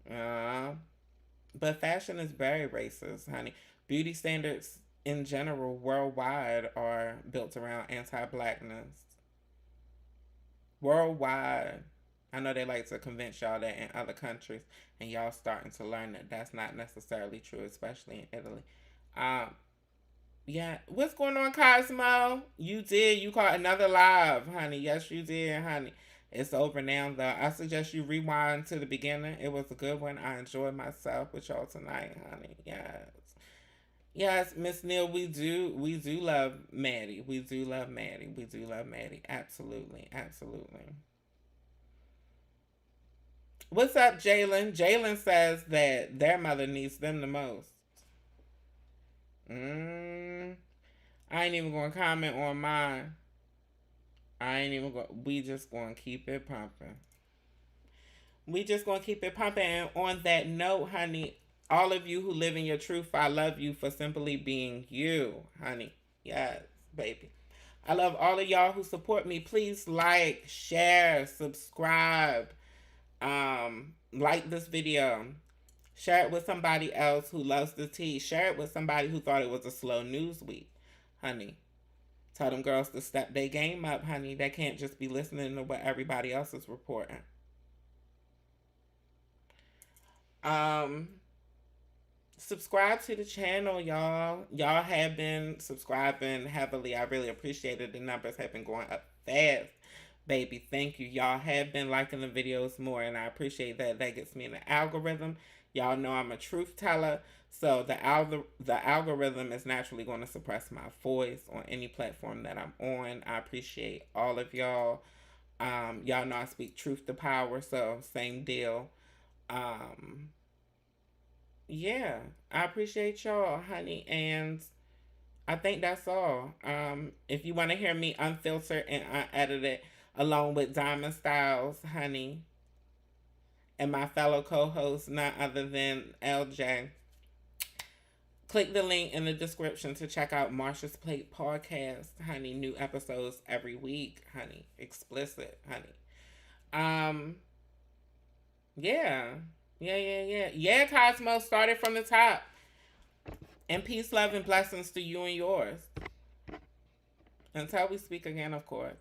But fashion is very racist, honey. Beauty standards in general worldwide are built around anti-Blackness. Worldwide. I know they like to convince y'all that in other countries, and y'all starting to learn that that's not necessarily true, especially in Italy. Yeah, what's going on, Cosmo? You caught another live, honey. Yes, you did, honey. It's over now, though. I suggest you rewind to the beginning. It was a good one. I enjoyed myself with y'all tonight, honey. Yes, Miss Neal, we do love Maddie. We do love Maddie. Absolutely. What's up, Jalen? Jalen says that their mother needs them the most. I ain't even gonna comment on mine. We just gonna keep it pumping. And on that note, honey, all of you who live in your truth, I love you for simply being you, honey. Yes, baby. I love all of y'all who support me. Please like, share, subscribe, like this video. Share it with somebody else who loves the tea. Share it with somebody who thought it was a slow news week, honey. Tell them girls to step their game up, honey. They can't just be listening to what everybody else is reporting. Subscribe to the channel, y'all. Y'all have been subscribing heavily. I really appreciate it. The numbers have been going up fast. Baby, thank you. Y'all have been liking the videos more, and I appreciate that. That gets me in the algorithm. Y'all know I'm a truth teller, so the algorithm is naturally going to suppress my voice on any platform that I'm on. I appreciate all of y'all. Y'all know I speak truth to power, so same deal. Yeah, I appreciate y'all, honey, and I think that's all. If you want to hear me unfiltered and unedited, along with Diamond Styles, honey, and my fellow co-host, none other than LJ, click the link in the description to check out Marsha's Plate podcast, honey. New episodes every week, honey. Explicit, honey. Yeah, Cosmo, started from the top. And peace, love, and blessings to you and yours. Until we speak again, of course.